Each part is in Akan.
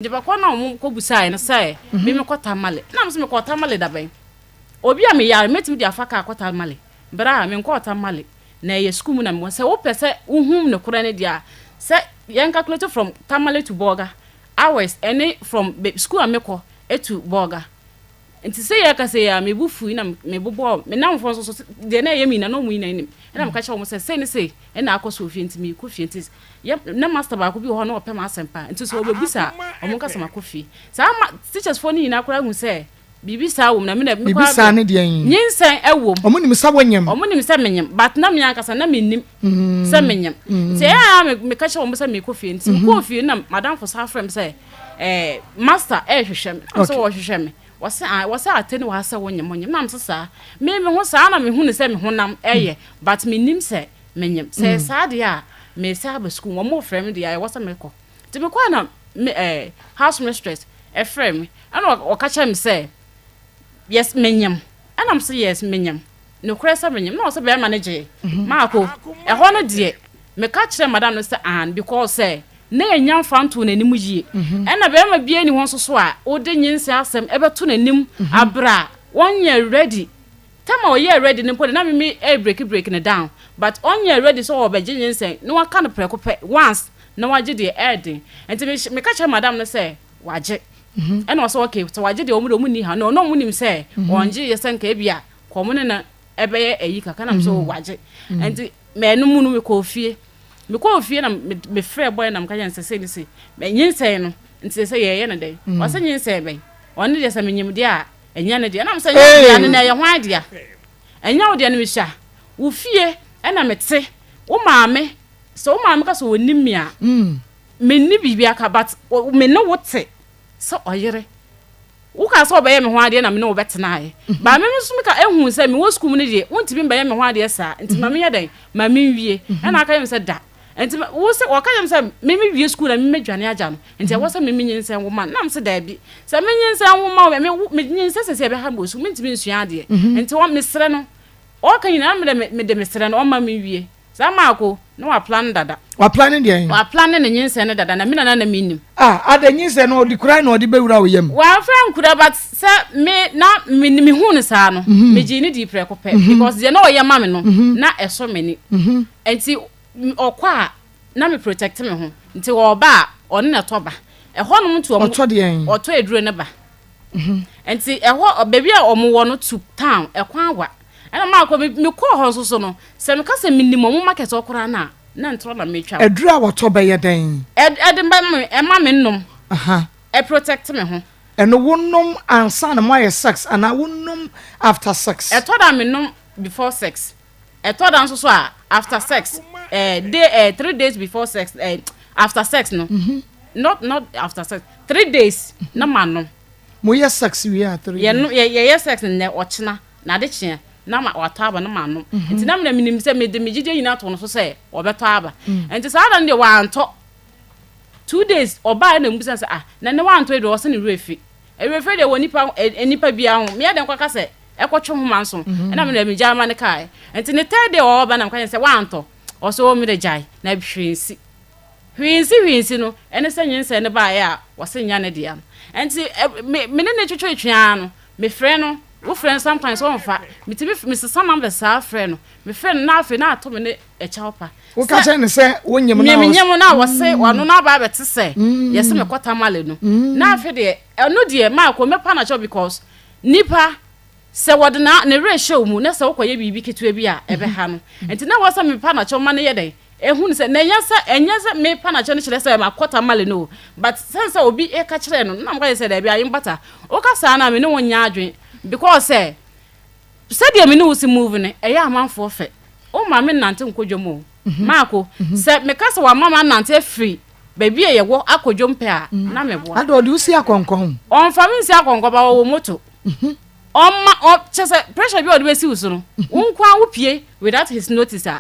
de ba kwa na omo ko busai no say me kota male na me kota male da ben obi a me yare metim de afaka kota male bra me kota male na ye school mu na me say wo pese uhum ne kura ne dia say yen calculate from tamale to burger hours any from school ameko to burger nti say ya ka say ya me bufu na me bobo me na mfo so de na ye mi na no mu ina nim na me ka che wo say ne say e na akoso ofie nti me ko fie nti na master ba ko bi ho na opem asempa nti so obebisa omo ka sama ko fie sa teachers for ni na kora hu say bibi sa wo na me na bibi sa ne de yin nyinsan ewo omo nim sa wonyam omo nim sa menyam but na me ankasa na me nim sa menyam say ya me ka che wo say me ko fie nti ko fie na madam for sa frame say master hwehwem so wo hwehwem wasa ateni wasa wonyam nam sesa me ho sa na me hu ne se me honam but me nim se menyam se sa de a me sa ba school mo frame de a wasa me ko ti me kwa na house mistress frame ana o ka cha me se yes menyam ana m se yes menyam no kresa menyam na o se be manage Maa Akos ho no de me ka kire madam no se because say na enya mfanto na nim yie na be ma bia ni ho so a o de nyinse asem ebeto na nim abra wonye ready tama o ye ready nimpo na me break na down but onye ready so o be nyinse no aka no preko pe once na waje de edi enti me ka cha madam no say waje na o so okay so waje de o mu ni ha no mu nim say onje yesen ka bia ko mu na ebe ye eyi kaka na so waje enti me no mu no me ko fie me ko fie na me frɛ boy na mka yanse se ni se me nyinse no nti se ye na dai o se nyinse be on de se me nyim de a enya ne de na mse nya de na ye hwan de a enya wo de no me hia wo fie na me te wo maame so wo maame ka so woni mi a me ni bibia ka but me no wo te so oyere wo ka so be ye me hwan de na me no wo betena ye ba me so me ka ehun se me wo school mu ne de wonti bi be ye me hwan de sa nti maame ye dan maame wie na aka yem se da enti wo se wo ka yem se me wie school na me dwane aja no enti wo se me nyinsen wo man na me se da bi se me nyinsen wo ma me nyinsen se be ha bo su me nti bi nsua ade enti wo me sere no o ka nyina me de me sere no o ma me wie sa Maa Akos no wa plan dada wa plan de wa plan ne nyinsen ne dada na me na minim ada nyinsen no di kura na odi bewura wo yam wa fa nkura but se me na me hu ne sa no me gi ni di preko pe because de na o yam ma me no na eso me ni enti okwa na me protect me ho nti wo ba on na toba ho no mtu oto de en oto eduro ne ba enti ho baby a omo wo no to town ekwan wa na Maa Akos me ko ho so no se me ka se minimum market okora na ntro na me twa eduro a woto be ye den edemba me ma me nnom protect me ho eno wonnom ansa na my sex and I wonnom after sex da me nnom before sex da so after sex 3 days before sex after sex no not after sex 3 days na manom mo ye sex we are 3 ye sex ne ochina na de chia na ma wataba na manom enti na me minim se me de megide nyina to no so se obeto aba enti sa da ne wanto 2 days oba na mbusa se na ne wanto edo so ne refi de wonipa bia ho me de kwaka se ekotwe ho manso na me na me jama ne kai enti ne third day oba na kwanya se wanto o so me de jai na hwinsi no ene se nyinse ne ba ya wo se nya ne dia enti me ne twetwetwa no me frɛ no wo friend sometimes on fa me ti me se some number sa friend no me friend na afi na ato me ne echa opa wo ka che ne se wonyem na me nyem na wo se wano na ba beti se yesi me kwata male no na afi de no de Maa Akos me pa na cho because nipa se wode na ne ratio mu na se wo koye bibi ketua bi a ebe ha no enti na wo se me pa na cho ma ne ye den ehun se na enyasa me pa na cho ne kire se ma kwata male no but sense obi e ka kire no na mo ka se da bi ayi mbata o ka sa na me ne wonya adwen because said you me no si move ne e ya amanfo fe o ma me nante nkodwomo Maa Akos se me kasa wa mama nante free baby ye wo akodwom pe a na me bo ado de usi akonkon on fa me si akonkon ba wo moto o chese pressure bi o de besi uso no unkwa wo pie without his notice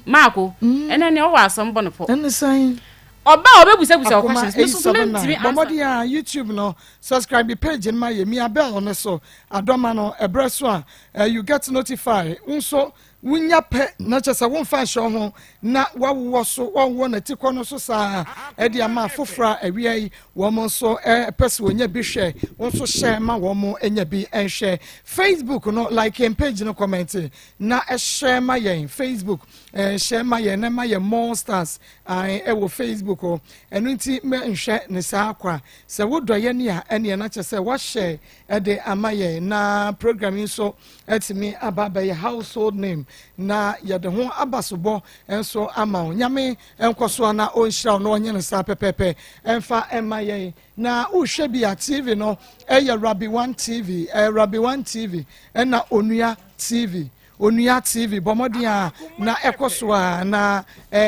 Maa Akos ene ne o wa asam bono po ene san oba obebusa questions so me ntimi bomodi ya YouTube no subscribe the page in my me abel on so adoma no ebreso you get notified unso wunya pe na chese won fa hwe ho na wawo so wonwo na tikọ no so saa e de ama fofra awia yi wo mo so pese wonya bi hwe won so share ma wo mo enya bi enhwe Facebook no like en page no comment na share ma yen Facebook share ma yen na ma yen monsters wo Facebook o enu nti me nhwe ne saa kwa se wo doye ne a ene na chese wo share e de ama yen na programming so etimi ababa ye household name na yede ho abasobo enso ama nyame enkoso na onhira no onye ne sa pepepe emfa emaye na uhwe bia TV no eye Rabi 1 TV Rabi 1 TV na Onua TV bomodia na ekoso na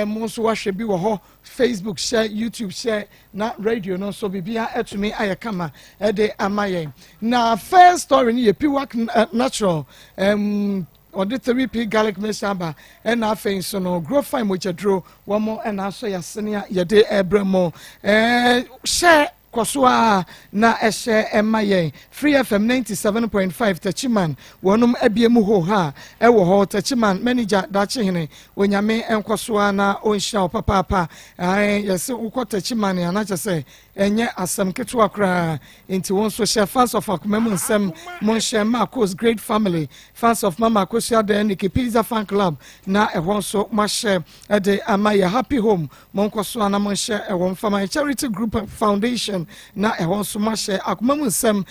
mo so wahwe bi wo ho Facebook share YouTube share na radio no so bibia etumi ayekama de amaye na first story ni Piwak natural or the 3P garlic mesaba and I think so no grow fine which a draw one more and also ya senior ya de ebremo share Koswa na eshe emaye Free FM 97.5 Tachiman wonum ebiemu ho ha ewo ho Tachiman manager dachi hene onyame enkoswa na onsha papa yesi uko Tachiman ya nacha se enye asem ketu akra inti won so share fans of Akoma nsem mon share Maa Akos great family fans of Mama Akos ya de Niki Pizza fan club na ehon so ma share de amaye happy home mon koswa na mon share ehon fama charity group foundation na ehon so ma share Akoma nsem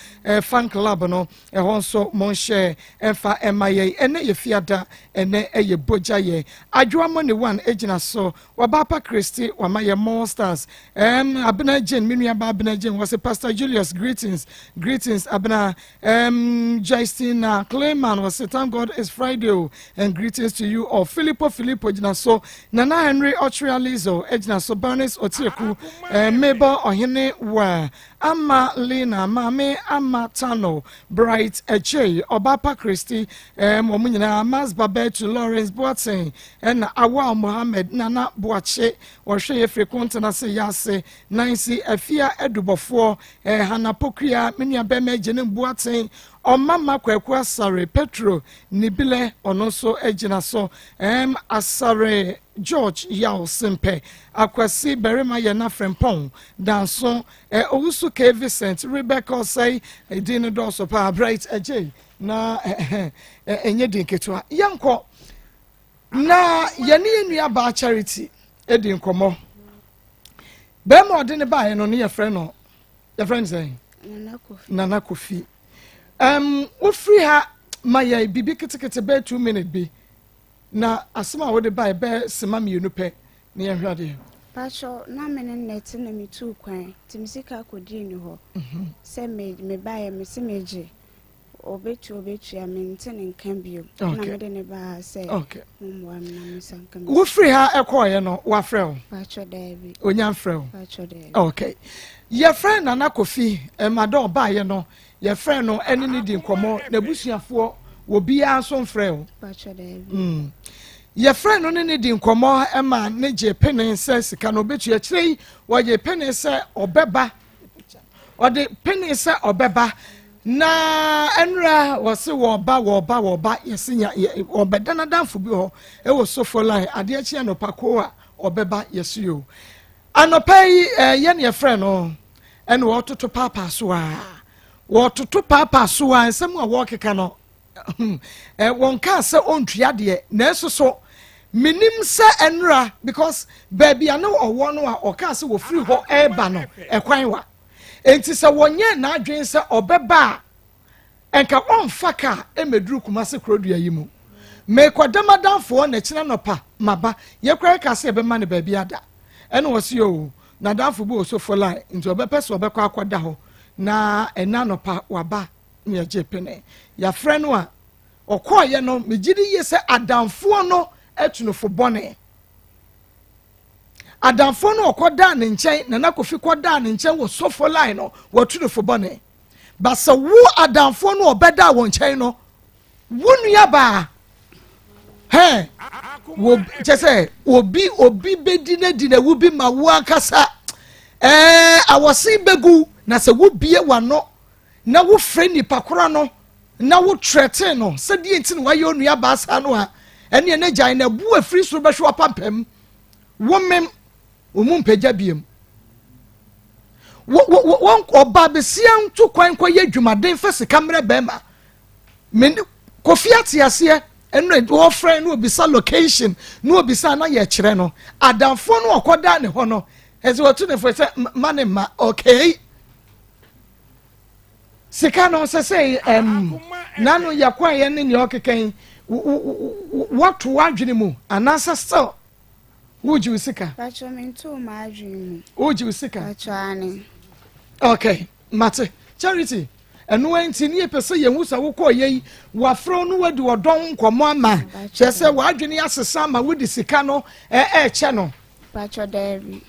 fan club no ehon so mon share emfa emaye ene ye fiada ene eye bojaye adwa money one ejina so wabapa Christy wamaye monsters abena jen minua ba abena jen was Pastor Julius greetings abena Justina Clayman was thank God it's Friday and greetings to you all Filippo ejina so Nana Henry Otrializo ejina so Barnes Otieku Mabel Ohene wa Ama Lena Mame Ama Tano Bright Eche Obapa Christy omunyina Mas Babetu Lawrence Boateng and Awa Mohammed Nana Boache or Sheye Frequent na se yase Nancy Efia Edubofo Hanapokria Minia Beme Jenim Boateng Mama Kwekwa Asare Petro Nibile onoso ejina so Asare George Yao Simpe Akwasi Berima Yana Frempong Danson Owusu K Vincent Rebecca say Edina Doso Pa Bright Eje na enye dinketwa yanko na yene enua ba charity edin komo be mo de ne ba ye no ne ye friend say Nana Kofi wo free ha maya bibi kitikete be 2 minutes bi na asema wo de ba be sema mi enu pe ne ye hwade Pacho na menen net na mi tu kwan timisika akodi ni ho se me ba ye me se meje obetu ya maintain nkan bio na me de ne ba say mwa na me sanka wo free ha ekoye no wa frɛ Pacho David onya frɛ Pacho David okay ye friend Nana Kofi mado ba ye no ye friend no ene ni di nkomo na busuafo wo bia so frɛ Pacho David ye friend no ne di nkomo ema ne je penen se sika no betu ya kirei wo je penen se obeba o de penen se obeba na enra wose wo ba yesinya obedana danfo bi ho e wo sofo line ade achi anopa ko a obeba yesio anopa yi ye ne friend no ene wo toto papa so a wo toto papa so a nsem a wo keka no won ka se ontua de na esoso minim se enra because baby ana owo no a oka se wo free ho eba no ekwan wa enti se wonye na adwen se obeba enka onfaka emeduru kuma se krodua yimu me kwadamadanfo na kina nopa maba ye kwai ka se ebema ne baby ada ene wo se yo na danfo bo so for line enti obepese obekwa akwada ho na ena nopa waba ne je pene ya frɛ no a okoye no megidi ye se adanfo no etunofo bone adanfo no okoda ne nkyɛn Nana Kofi koda ne nkyɛn wo sofo line no watunofo bone basa wo adanfo no obeda wo nkyɛn no wonua ba wo jese obi bedi na di na wo bi ma wo akasa awose begu na se wo bie wano na wo frɛ nipa kora no na wo threaten no se die nti no wa ye onua ba sa no a ene ne gyan na bu afiri so behwe opampam womem omum pagya biem won oba besian to kwan kwa ye dwumaden fa sika mre bema men kofi atiase eno wo friend no bisa location no bisa na ye kire no adamfo no okoda ne ho no ezi watu ne for say mane ma okay sika no say nanu yakwa ye ne ne okeken what wadwene mu anasa still would you sika Pacho mintu maadwene would you sika Pacho ani okay mate charity enu enti ne pese ye hu sa wokọ ye wafro no wadi odon komo ama che se wadwene asesa ma wodi sika no che no Pacho Devi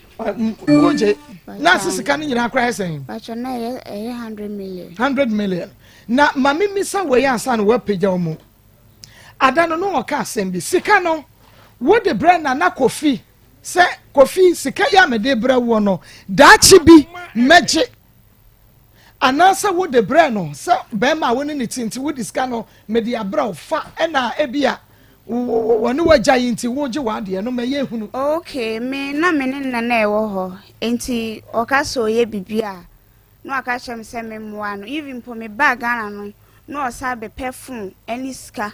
woje na sika no nyina akra hesen Pacho na 100 million 100 million na mami misa we ansa no wapagya omo adano no oka asem bi sika no wodi bre na kofi se kofi sika ya mede bre wo no daachi bi meje anasa wodi bre no se be ma woni ne tinti wodi sika no mede abra fa na ebia woni wagya yinti woje wade no meye hunu okay me na me ne na ewo ho enti okaso ye bibia no aka chem se me moa no even po me bag ana no osa be perfume any ska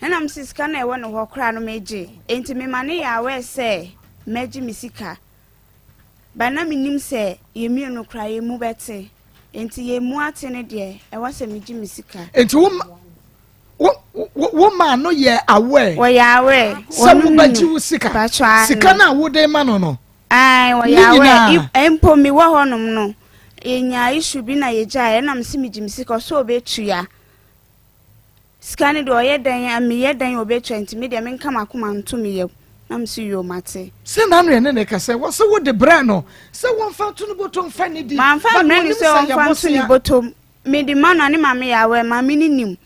ena msiska na ewo no ho kra no meje enti me mane ya we se meje misika ba na minim se ye mi no kra ye mu bete enti ye mu ate ne de ewo se meje misika enti wo ma no ye awe wo ya awe so wo baji wo sika sika na wo de ma no no ai wo ya awe empo mi wo honum no enya issue bi na ye gya ena msi meje misika so obetua skani do ye dan ami ye dan obetua enti me de menka makoma ntumi ye na msi yo mate se na no ene ne ka se wo se wo de bra no se wo mfa to no botom fa ne di ma mfa me ni se wo mfa to ni botom me di ma na ne ma me ya we ma me ni nim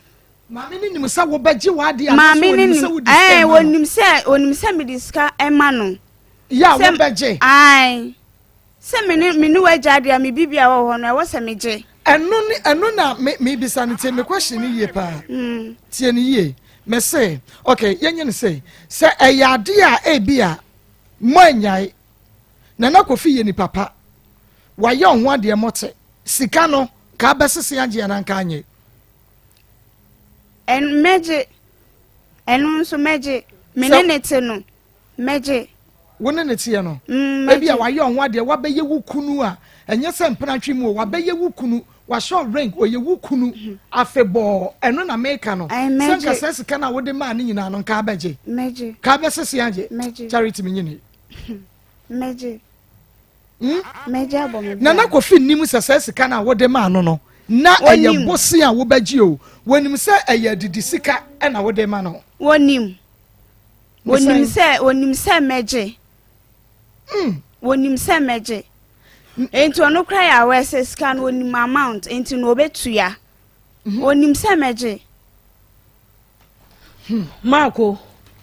Mami ni nim sa wo baji wade ya mami ni nim wonim se me diska ema no ya wo baji ai se me ni wagya de me bibia wo ho no e wo se me je eno na me bisa ne te me question ni ye pa tie ni ye me say okay yenye ne say se eyade a ebia mo anyai na kofi ye ni papa wa ye ho ade mote sika no ka besese age na nka anye en meje enu so meje menenete no meje wona ne tie no ebia wa ye ho ade wa beye wukunu a enye se mpranatwi mu wa beye wukunu wa show rank oye wukunu afebo eno na meka no senka sesika na wode ma ne nyina no ka baje meje ka besese age charity menyini meje meje abome na kofi nim sesika na wode ma no na eye bosi a wo baji o wonim se eye didi sika na wode ma no wonim se meje wonim se meje enti ono kra ya we se scan wonim amount enti no obetua wonim se meje Marco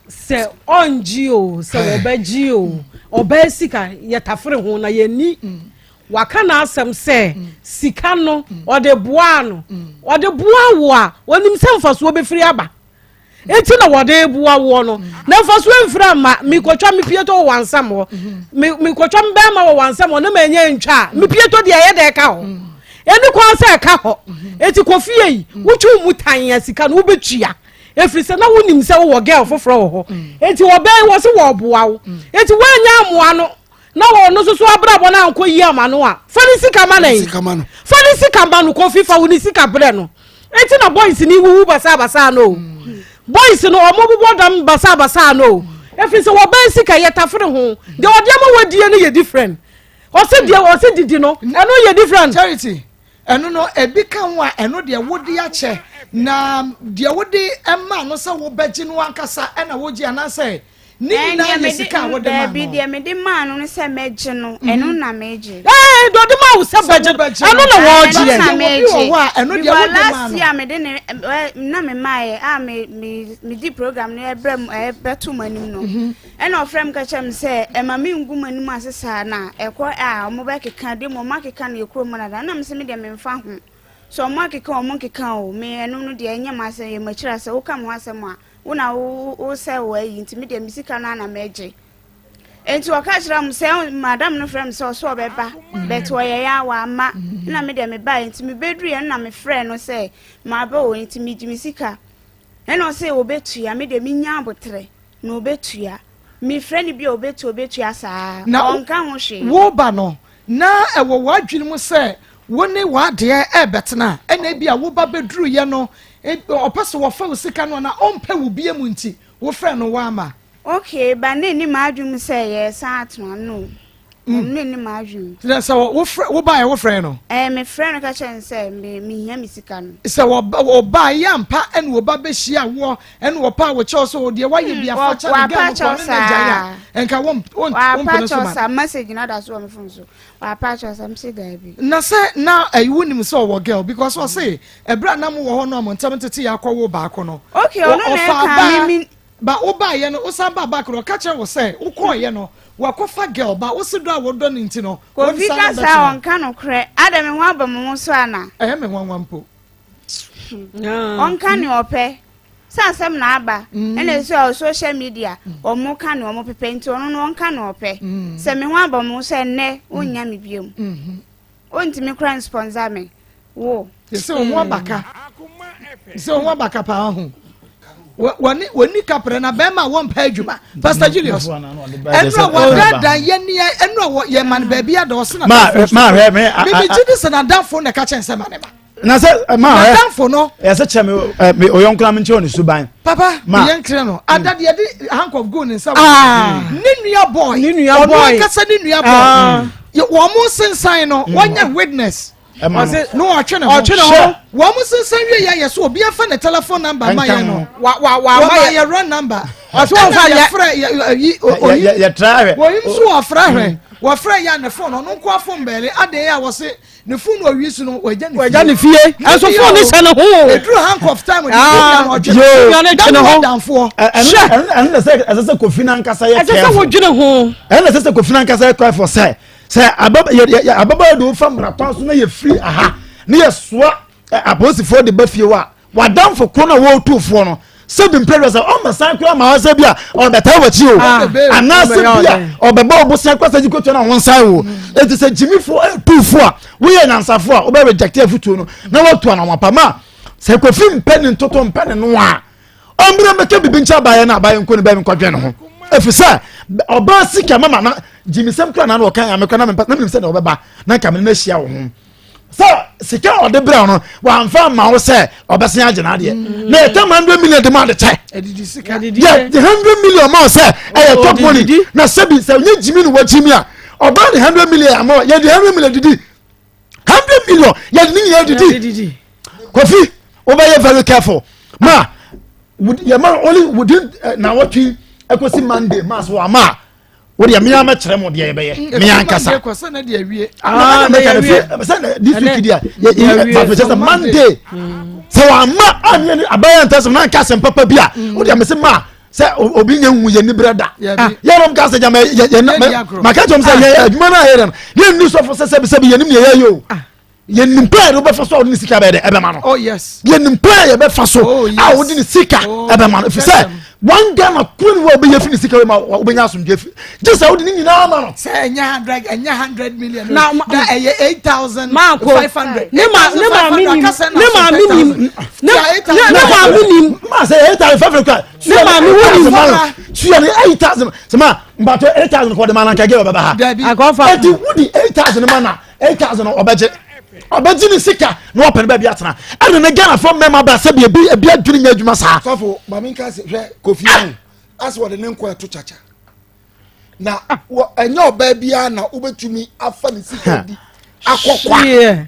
se onjio se obaji o obasika yetafere ho na yeni waka na asem se sika no ode boa no ode boa wo a wonim se mfaso obefiri aba enti na wode boa wo no na mfaso emfira ma mikotwa mipieto wansam ho mikotwa mbema wo wansam ho na manya ntwa mipieto de ye de ka ho eni kwa se ka ho enti kofie yi wuchu mutan ya sika no obetua efiri se na wonim se wo girl foforo ho enti wo ben wo se wo boa wo enti wanya amoa no na wo no so abrabo na anko yi amano a fani sika manu kofi fa woni sika bre no enti na boys ni wu basa no boys no omobubo dam basa no efiri se wo ben sika yetafere ho de odiamo wadie no ye different o se didi no eno ye different charity eno no ebi kan wa eno de wodi a che na de wodi emma no se wo baji no ankasa na woji anase ni na mesika wo de ma bi de me de ma no se meje no eno na meje do de ma wo se baje eno na wo ji eno de wo de ma no ya me de na me mai a me di program no ebrem beto manim no eno ofrem ka chem se e ma me ngu manim asesa na ekwo a mo be keka de mo makeka na ekro mo na da na me se me de me mfa ho so mo akeka o mo keka o me eno no de enya ma se ye machira se wo ka mo asem a una wo say we nti me de misika na meje enti waka kira mu say madam no frem say so obeba bet wo ye ya wa ma na me de me ba enti me bedru ye na me frɛ no say ma ba wo enti me misika eno say obetua me de me nya abotre na obetua me frɛ ni bi obetua saa onka ho hwe wo ba no na ewo wadwene mu say woni wade betena ena bia wo ba bedru ye no opese wo fa usika no na ompe wo bia mu nti wo frɛ no wa ma okay ba ne ni madwum say yes atno no ne ni madwum so wo ba wo frɛ no me frɛ no ka chen say me hia me sika no so wo ba ya mpa ene wo ba be hia wo ene wo pa wo cho so de wa ye bia fa cha wa de pa mo cho ko ne jaya enka wo pa cho sa message na da so me phone so wa pa cho sa me say da bi na say na ayi nim so wo girl because o say ebra na mo wo ho no mo ntam tete ya kwa wo ba ko no okay ono na ka mi ba wo ba ye no o san ba ba ko ka che wo say wo ko ye no wakofa girl ba wo se do a wo do ni nti no ko vi ka sa on ka no kre adam ho abam mo so ana me wanwan po on ka ni ope sansem na aba ene so social media o mo ka ni o mo pepe nti ono no on ka no ope se me ho abam mo so enne onya me biem o nti me kra sponsor me wo se o mo abaka se o mo abaka pa ho wani kapre na be ma won pa adwuma Pastor Julius enro wada enro ye man ba bia do se na ma me jidi se na danfo na ka chen se ma ne ba na se ma danfo no e se che me oyonkla me nche oni suban papa me yankre no adade ye di hank of gold nsa ni nua boy ka se ni nua boy wo mo sensan no wanya witness no atwene ho wo mo sensan wie ya so obi afa na telephone number ma ye no wa ma ye run number aso fa ya try wo im so afra hwe wo fra ya ne phone no nko afon bele ade ya wo se ne phone no wi su no waja ne fie aso phone ni se ne ho e true hank of time ni no yo ne tene ho danfo and na se kofi na nkasa ye se wo dwene ho and na se kofi na nkasa ye cry for say ababa do fam raton so na ye free aha na ye soa aposifo de bafie wa danfo ko na wo tufo no se bi imperial say o masan kura ma wasa bia o beta wachi o ana se bia o beba obosan kwasa jikoto na won sai o eti se jimifo tufo a we ye nansafo a o be reject afutuo no na wo to na wapama se kofi mpeni ntoto mpeni no a ombre meke bibi ncha baye na baye nko ne ba mi kwadwe ne ho efisa oba sika mama na jimisem kura na no kan amekwa na me se na obeba na kam na hia wo ho so sika ode bra no wa mfa ma wo se obesan agena de na 100 million demand che edidi sika yeah the 100 million ma se e top money na sebi se onye jimi no wajimi a oba the 100 million ama ye the 100 million didi 100 million ye ni ye didi Kofi oba ye very careful ma ye ma only within na what we ekosi Monday mass wa ma wo de me ama kire mo de ye be ye me ankasa ko se na de awie this week dia ye Monday so wa ma anya abaya ntasem na ankasa papa bia wo de me se ma se obi nya hu ye ni brada ye rom ka se jama ye maka jom se ye adwuma na ye ye ni so fo se ye ni ye yo ye nim player wo be fa so wo ni sika be de ebe ma no oh yes ye nim player be fa so a wo ni sika ebe ma no fi se one Ghana queen will be your finish we bring us some gift. Just how did you know? Say 100 million. Now 8,500. But 8,000 for the man can give I go for 8,000 man 8,000 or budget. Obajini sika no open baby atena and na Ghana from member ba se bia dwiri nya adwuma sa sofo maminka se hwe Kofi as what the nenko to chacha na enye oba bia na obetumi afa ne sika di akokwa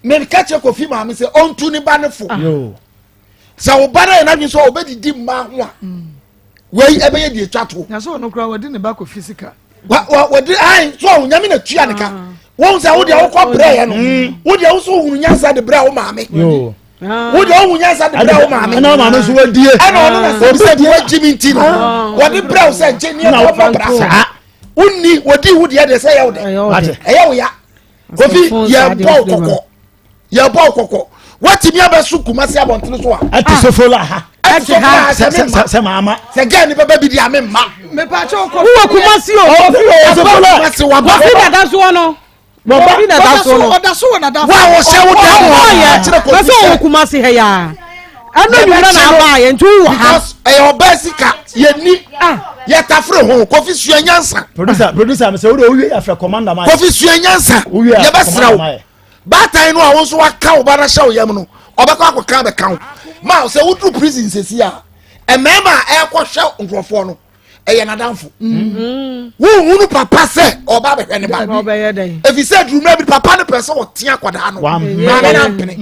me ka che Kofi ma me se ontu ni ba ne fo yo sa obara na nyi so obedidi ma ho a wei ebe ye di twato na so no kra wodi ne ba Kofi sika wodi ai so nyame na tua ne ka won say wo de wo kwa prayer no wo de wo so hunu nyansa de bra wo maame yo wo de wo hunu nyansa de bra wo maame na maame so wadie ana ono na say de wajimi nti no wo de bra wo say je ne wo bra sa unni wodi wo de say ya wo de eya wo ya Kofi ye bo kokko watimi abesu kumasi abontene so a ati sofola ha se mama se ga ni baba bi di amemma me pa cho ko wo Kumasi o Kofi dada so no Kofi dada so no oda so na da wa wo se wo da wo ye so wo Kumasi he ya ano nyura na ba ye ntu wo ha because e obesika ye ni ye tafre ho Kofi sua nyansa producer me se wo we afra commander ma Kofi sua nyansa ye besra wo batai no a wo so waka wo bara sha wo yam no obekọ akoka be kan ma se wo tru prison sesi a emema e ko hwe nkrofo no eye nadamfo wo hunu papa se oba be hwe ne ba if you said remember papa ne person wo tia kwada no na na mpene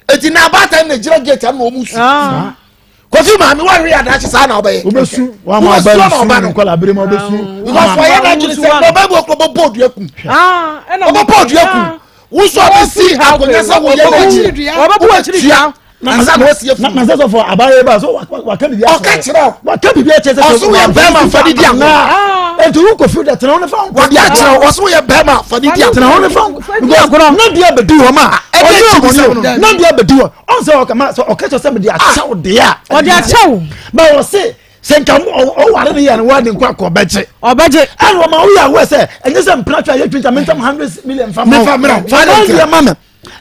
eti na batai na gira gate am no musu Kofi ma mi wa ri adachi sa na obaye obesu wa ma ba no kola bere ma obesu because for yana jiri se no ba bo bodu yakun ena obo bodu yakun wo so be si akonya sa wo ye na obo bu achiri ya na so for abaye ba so wa ka bibia o ka kire wa ka bibia che so we be ma fadi dia enti wo Kofi da tena wo ne fa wa dia kire o so we be ma fadi dia tena wo ne fa because na dia bedi wo ma na dia bedi wo on se o ka ma so o ka che se me dia chawo dia o dia chawo ba wo se senka o ware ne ya ne wa de nkwa ko beche obeje and wo ma wo ya wo se enye se mpratwa ye 100 million fa family mama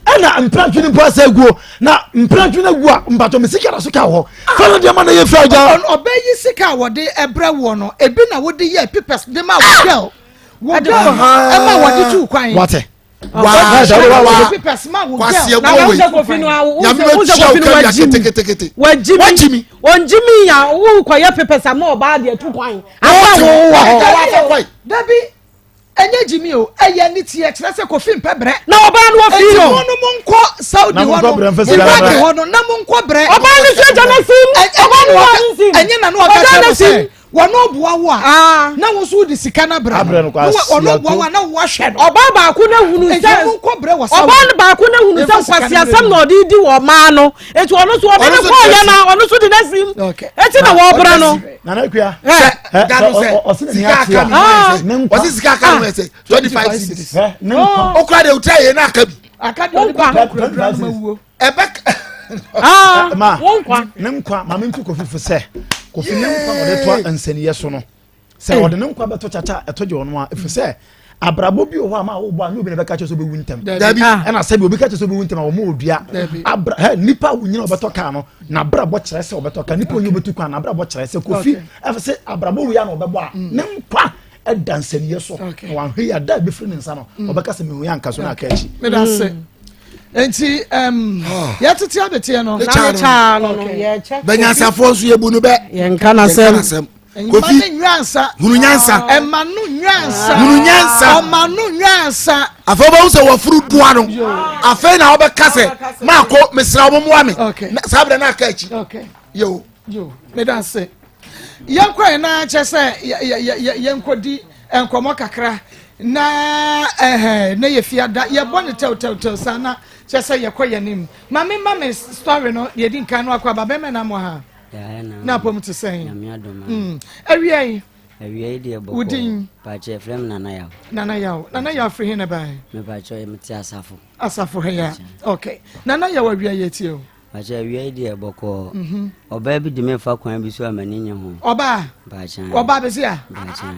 ana mpratwa ni po asa guo na mpratwa na guo mpato me sika so ka ho fa de ma na ye fra ja obeyi sika wo de ebra wo no ebi na wo de ye papers de ma wo girl wo de e ma wo de tu kwan what wa papers ma wo girl na wo se Kofi no wo se Kofi no wajimi onjimi ya wo kwa ye papers ama oba de tu kwan ama wo dabi enye jimi o eye ni tie kire se Kofi mpebre na oba no wo fi no no monko Saudi ho no na monko bre oba ni se janasim oba no wo nsim enye na no oka se wono boa wo a na wo so di sika na bra wono boa wo na wo hwe no oba ba ku na hunu se monko bre wo sa oba no ba ku na hunu se kwasi asam na odi di wo ma no eti ono so oba ne ko ya na ono so di nasim eti na wo bra no na na kwa gado se sika ka mi o si sika ka mi se 25 cities o kra de utraye na aka bi aka de ba ma wuo ebek ma nkwa ma me ntu Kofi fo se Kofi ne nkwa ode to ansaniye so no se ode ne nkwa beto chacha etoje ono a efi se abrabo bi o ho ama wo bo an obi ne beka cheso be wuntem dabi na se bi obi ka cheso be wuntem a wo mo odua abra nipa wunyina obeto ka no na brabo kire se obeto ka nipa onye obetu kwa na brabo kire se Kofi efi se abrabo wi ya na obebo a ne nkwa edansaniye so wa hwe ya da be firi ne nsa no obeka se me hu ya nka so na aka echi me da se enti ya tete abete no na cha no ye che benyansa fo so ye bunu be ye nka na sem Kofi nyansa hunu nyansa emanu nyansa hunu nyansa omanu nyansa afoba unse wo furu duwa no afa na obeka se mako mesra wo moa me sabra na aka echi yo me dan se yankwa na che se yankodi enkomo kakra na na ye fiada ye bone tel sana che se ye koye nim mame story no ye din kan no akwa ba be me na mo ha na pom te sen awie de bo udin pa che frem nana yaw free hin na bai me pa che me ti asafo he ya okay nana yaw awie ye tie o pa che awie de bo ko oba bi de me fa kwan bi so amani nye ho oba pa che oba be sia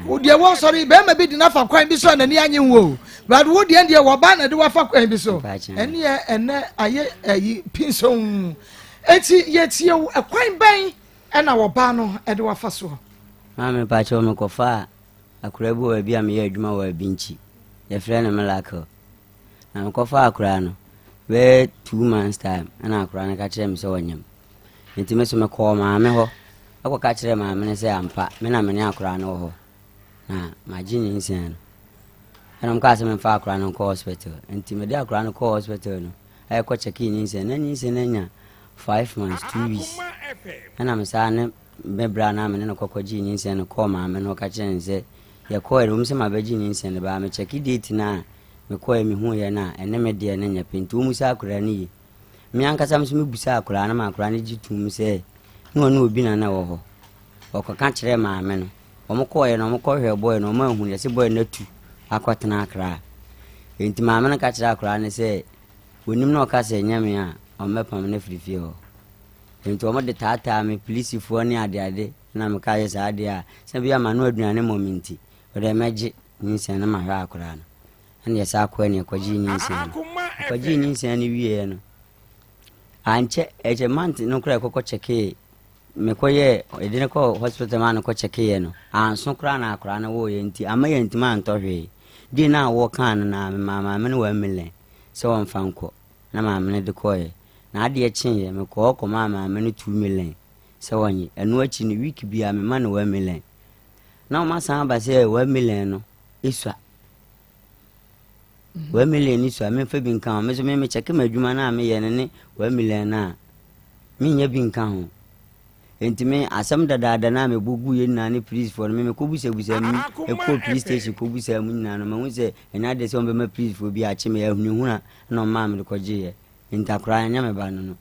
wo de wo sorry be ma bi de na fa kwan bi so anani anye wo but wo de de wo ba na de wa fa kwan bi so ene ene aye pinso eti yetie ekwan ban ena wo ba no e de wa fa so ma me pa che o me ko fa akura bi wa bi am ye adwuma wa binchi ye frɛ na miracle na me ko fa akura no we 2 months time ana akura na ka kyerɛ me sɛ wanyam enti me so me ko ma me ho akɔ ka kyerɛ ma me ne sɛ ampa me na me ne akura no ho na ma ji ni nsen no ana me ka sɛ me fa akura no ko hospital enti me de akura no ko hospital no ay ko check in nsen na nsen na nya 5 months 2 weeks ana me sa ne bebra na me ne kokoji ni nsen no ko ma me no ka kyerɛ nse ye ko e rum se ma beji ni nsen ba me check date na me ko e me hu ye na ene me de ne nya pentu mu sa akura ni me ankasa me so me busa akura na ma akura ne jitum se no no obi na na wo ho okaka kyerɛ ma me no omo ko ye no omo ko hwe boy no omo hu ye se boy na tu akotena akra enti ma me no ka kyerɛ akura ne se onim na o ka se nya me a o mepam na frifie ho nti omo de tata me police fo ne ade na me ka yesa ade a se bia ma no aduane momenti o de meje nyinsen na ma hwa akora no ane yesa akwa ne kwaji nyinsen kwaji nyinsen ne wie no anche eje mant no kra kokko cheke me koye edine ko hospital man ko cheke ye no anso kra na akora na wo ye nti ama ye nti man to hwe di na wo kan na mama me no wa mile se won fanko na mama ne de koye na ade chinye me ko mama me no 2 million se wonye enu achi ni week bia me ma no 1 million na o ma san ba se 1 million no iswa 1 million iswa me fa bi nkan me so me check ma adwuma na me ye ne 1 million na me nya bi nkan ho enti me asam dada na me bogu ye na ne please for me ko busa mi e ko police station ko busa mu na no ma hu se enya de se on be ma please for bi a che me ya hunu na no ma me ko je ye enti akora nya me ba no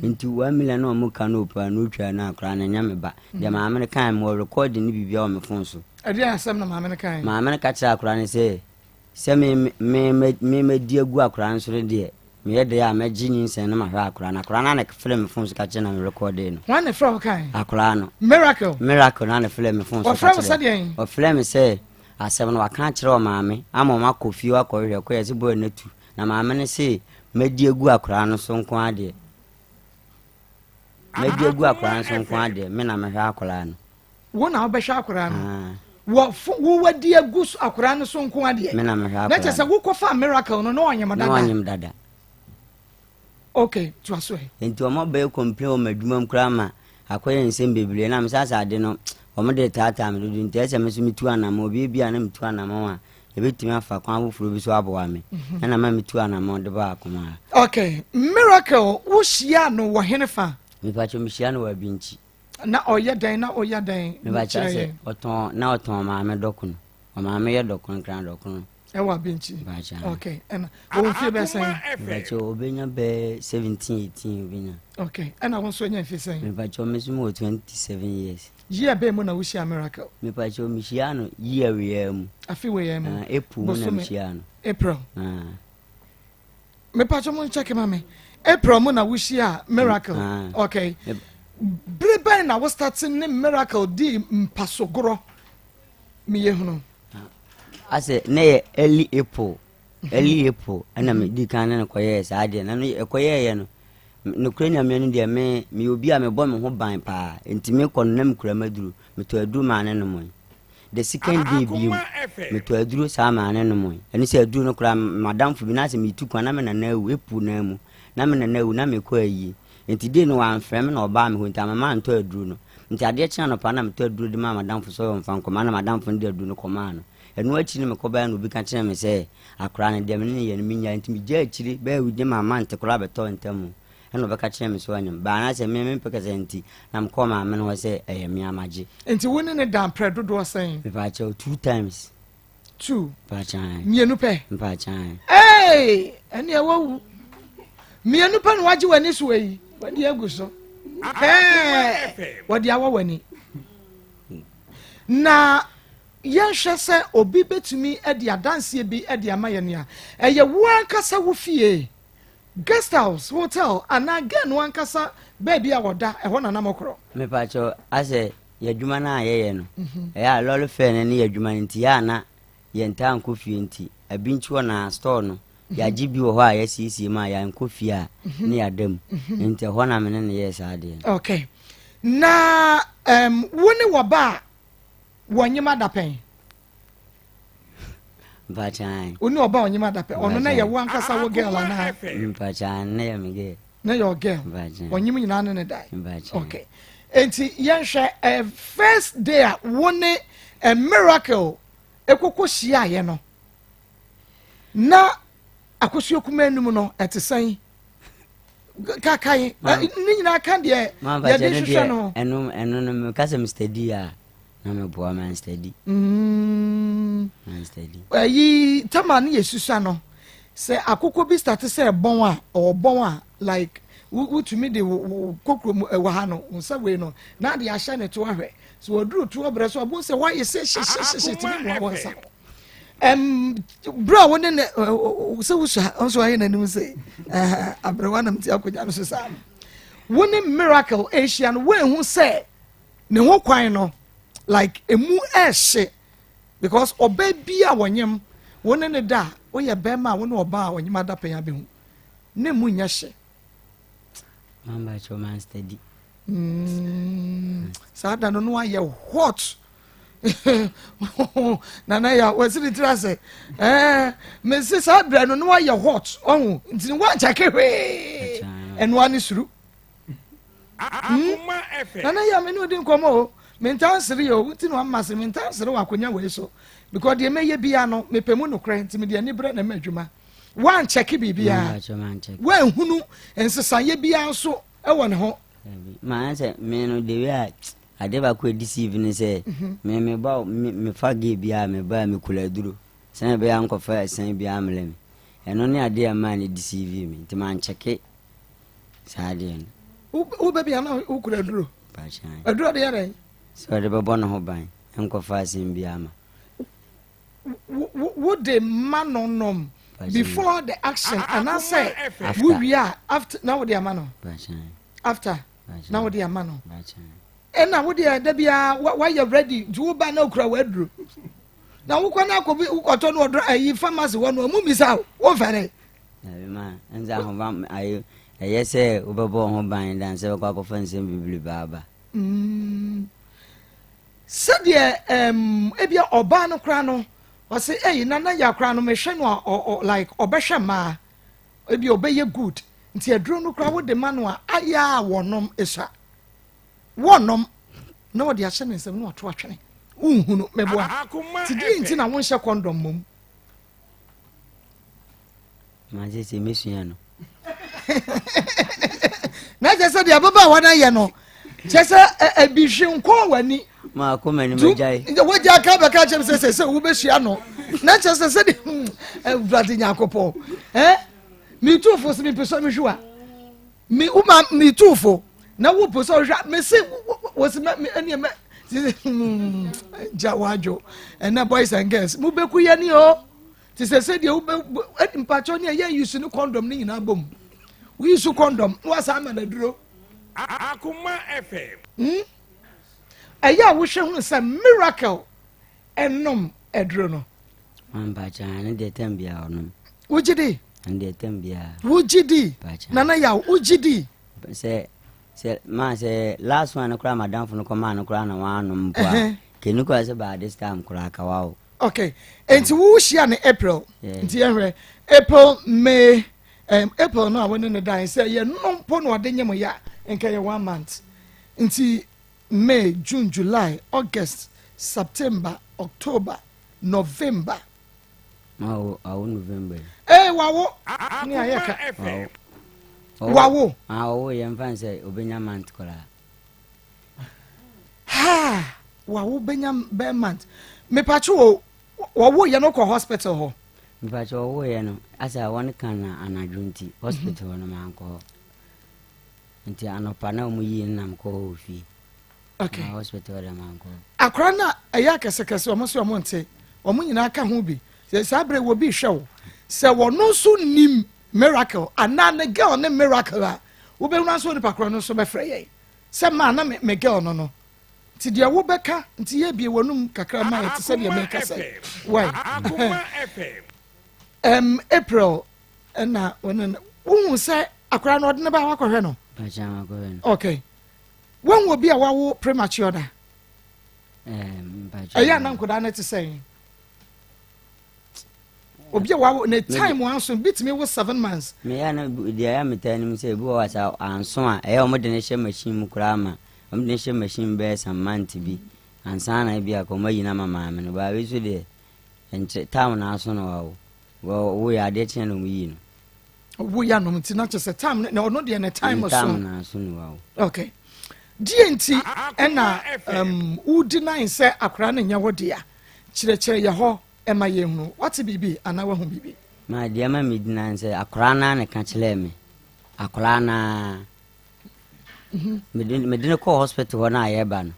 enti 1 million no mu ka no pa no twa na akora nya me ba de ma me kan mo record ni bibia o me phone so ade asam na ma me kan ka cha akora ne se me di agu akora nso de me ye de a me jinyin sen na ma hwa akora na akora na na film phone so ka che na me record no wan ne from kan akora no miracle na na film phone so ka che o film se asem no aka kire o maame ama ma kofi wa ko hwe ko ye se boy na tu na maame ne se me di agu akora no so nko ade me di agu akora no so nko ade me na me hwa akora no wo na obehwa akora no wo wadi agu akora no so nko ade me na me hwa akora na chese wo kofa miracle no onyem dada no onyem dada okay to aso enti o mo be complain o madwuma mkra ma akoye nsem bebre na me sasa ade no o mo de tata me do nti ese me so mitu anam obi bia na mitu anam a ebetimi afa kwa abofuro bi so aboa me na ma mitu anam de ba Akoma. Okay, miracle wo shia no wo henefa me pa cho me shia no wa binchi na oye den me ba cha se oton ma me dokun o ma me ye dokun kran dokun e wa binchi okay and wo fi be sen me cho obenya be 17 18 obenya okay and I want so nya fi sen me ba cho me sumo 27 years year be mo na wo shia miracle me pa cho me shia no year we am afi we am April mo na me shia no April me pa cho mo check mama April mo na wo shia miracle okay Brebe na wo starting ne miracle di mpasogoro me ye hunu ase ne early April ana me di kan na koye sa ade na no koye ye no no krenya me no de me obi a me bɔ me ho ban pa enti me kɔ nam kura maduru me to aduru ma ne no mo the second day bi me to aduru sa ma ne no mo eni se aduru no kura madam fu bi na se me tu kwa na me na na ewu epu na mu na me na ewu na me kɔ ayi enti de no wan frem na oba me ho enti ama nto aduru no nti ade kye no pa na me to aduru de ma madam fu so yo mfa nkoma na madam fu de aduru no koma no enu achi ne me kɔ ba no bi ka kye me se akora ne de me ne ye no me nya enti me gya achiri ba wi de ma nte kora beto ntamu eno beka kire me so anyam ba na se me peka senti na mko ma me no se me amaje enti woni ne dan predo do sen me ba che 2 times 2 ba chan mienu pe ba chan eni awu mienu pe no waje wani so yi wadi aguso wadi awa wani na yehwe se obi betumi e dia dance bi e dia maye a eye wo ankasa wo fie guest house hotel and again one kasa baby a woda e ho na namokro me pa cho ase yadwuma na ayeye no ya lolo fe ne yadwuma nti ya na ye nta nko fie nti abinchi wo na store no ya jibi wo ho a ya sisi ma ya nko fie a ne ya dam nti ho na me ne ye sa ade okay na woni wo ba wonyima dapen Bachan. Uni oba onyima dape. Ono na ye wo ankasa wo girl na. Bachan na ye me girl. Na your girl. Bachan. Onyima nyina ne dai. Bachan. Okay. Enti yenhwe first day a woni a miracle ekoko hia ye no. Na akosua kuma enum no etesan. Kakai. Ni nyina kan de ye de hwehwe no. Enu me kasa Mr. D a. Na me boa man steady. Man steady. Ayi tamani yesusa no. Se akoko bi start say bon a or bon a like wutumi de kokro wa ha no unsa we no na de ahya ne to ahwe so oduru to obre so obon se why you say shit me mo wonsa bro woni ne se wusa onso ayi na nim say abrewa nam ti akoja no so sa woni miracle Asian we hu say ne ho kwan no like emu ehye because oba bia wonyem woni ne da wo ye be ma woni oba wonyem adapen abehu ne mu nya hye mamba choman steady sada no no aye hot nana ya wasiri trase me se sabra no no aye hot ohun nti wa chake hwe eno ani suru Akoma FM nana ya me no din komo me ntansere yo nti no amase me ntansere wa konya we so because de meye bia no me pemu no kran nti me de ani bra na madwuma wan cheke bibia wan hunu ensesanye bia so e won ho ma se me no de we ade ba ko deceive ni se me ba me fage bia me ba me kula duro san be an ko fa san bia amle me eno ne ade ama ni deceive me nti man cheke sa de u be bia na u kula duro ba chan aduro de yare so de ba bona ho ban en ko fa san bia ama would the man nom before the action and I say we are after now the amano after now the amano and now would the bia why you ready to ba na okra wadru na wo kwana ko bi ukoto no odro ayi pharmacy wo no mu misa wo fere ma enza ho ba ayi yese ubebo ho ban dan se ko fa nsem bibli baba said ebia oba no kra no wase eh nana ya kra no me hwe no like obehwe ma ebi obeye good nti aduro no kra wo de ma no aya wonom esa wonom na wo de ahye ne nsem no ato atwene unhunu meboa ti di nti na won hye condom mom ma je se mesua no na je se de ababa wana ye no je se ebihwe nko wani ma Akoma ni mejai wo ja ka be ka chem se wo be hia no na che se de bradi nyakopo mi tufo se mi peso mi hwa mi uma mi tufo na wo peso hwa me se wo se me eni me jawajo na boys and girls mu be ku ye ni o ti se de wo be mpacho ni ye use ni condom ni nyina bom we use condom wo sa ma na duro Akoma FM eya wo hwe hu se miracle enom edro no mamba chan de tambia onom wujidi de tambia wujidi nana ya wujidi se ma se last one kra madam funu koma no kra na wanom bua kenu ko se ba this time kra ka wa okay enti wo hia ne April enti ehwe April May April no awon ne dan se ye no po no ade nyem ya enka ye 1 month enti May, June, July, August, September, October, November. No, November. Wawo. Ni ayeka. Wawo. Wo yem fan say obenya month kola. Ha! Wawo benya be month. Me pacho wawo ye no ko hospital ho. Me pacho wo ye no. Asa won kan na anadwunti hospital no man ko. Nti anopa na mu yi nam ko ofi. Okay. Hospital da man ko. Akra na eya kese omo so omo nte. Omo nyina ka ho bi. Se sabre wo bi hwe wo. Se wono so nim miracle anane girl ne miracle a wo be hu so ni pakro no so be frɛ ye. Se ma na me girl no no. Ti dia wo beka nti ye bie wonum kakra ma ye ti se dia me kasa. Why? April na wono wo se akra no de ne ba wakɔhwɛ no. Ba chama ko no. Okay. When will be a wawo premature da? Aya na nkoda na te say. Obi a wawo na time one so bit me was 7 months. Me ya na dia ya metanim say bi wa sa anso a e o mo de ne hye machine mu kura ma. O mo de ne hye machine be some month bi. Ansa na bi Akoma yi na mama me no ba we so de enche time na aso no wawo. Wo ya de chen no mu yi no. Wo ya no mti na che say time na ono de na time so. Time na aso no wawo. Okay. DNT ena udi nine say akra na nya wodia kirekire ye ho ema ye hunu what bibi ana wa hu bibi ma dia ma midina say akra na ne ka kire me akra na medine kɔ hospital hɔ na ayɛba no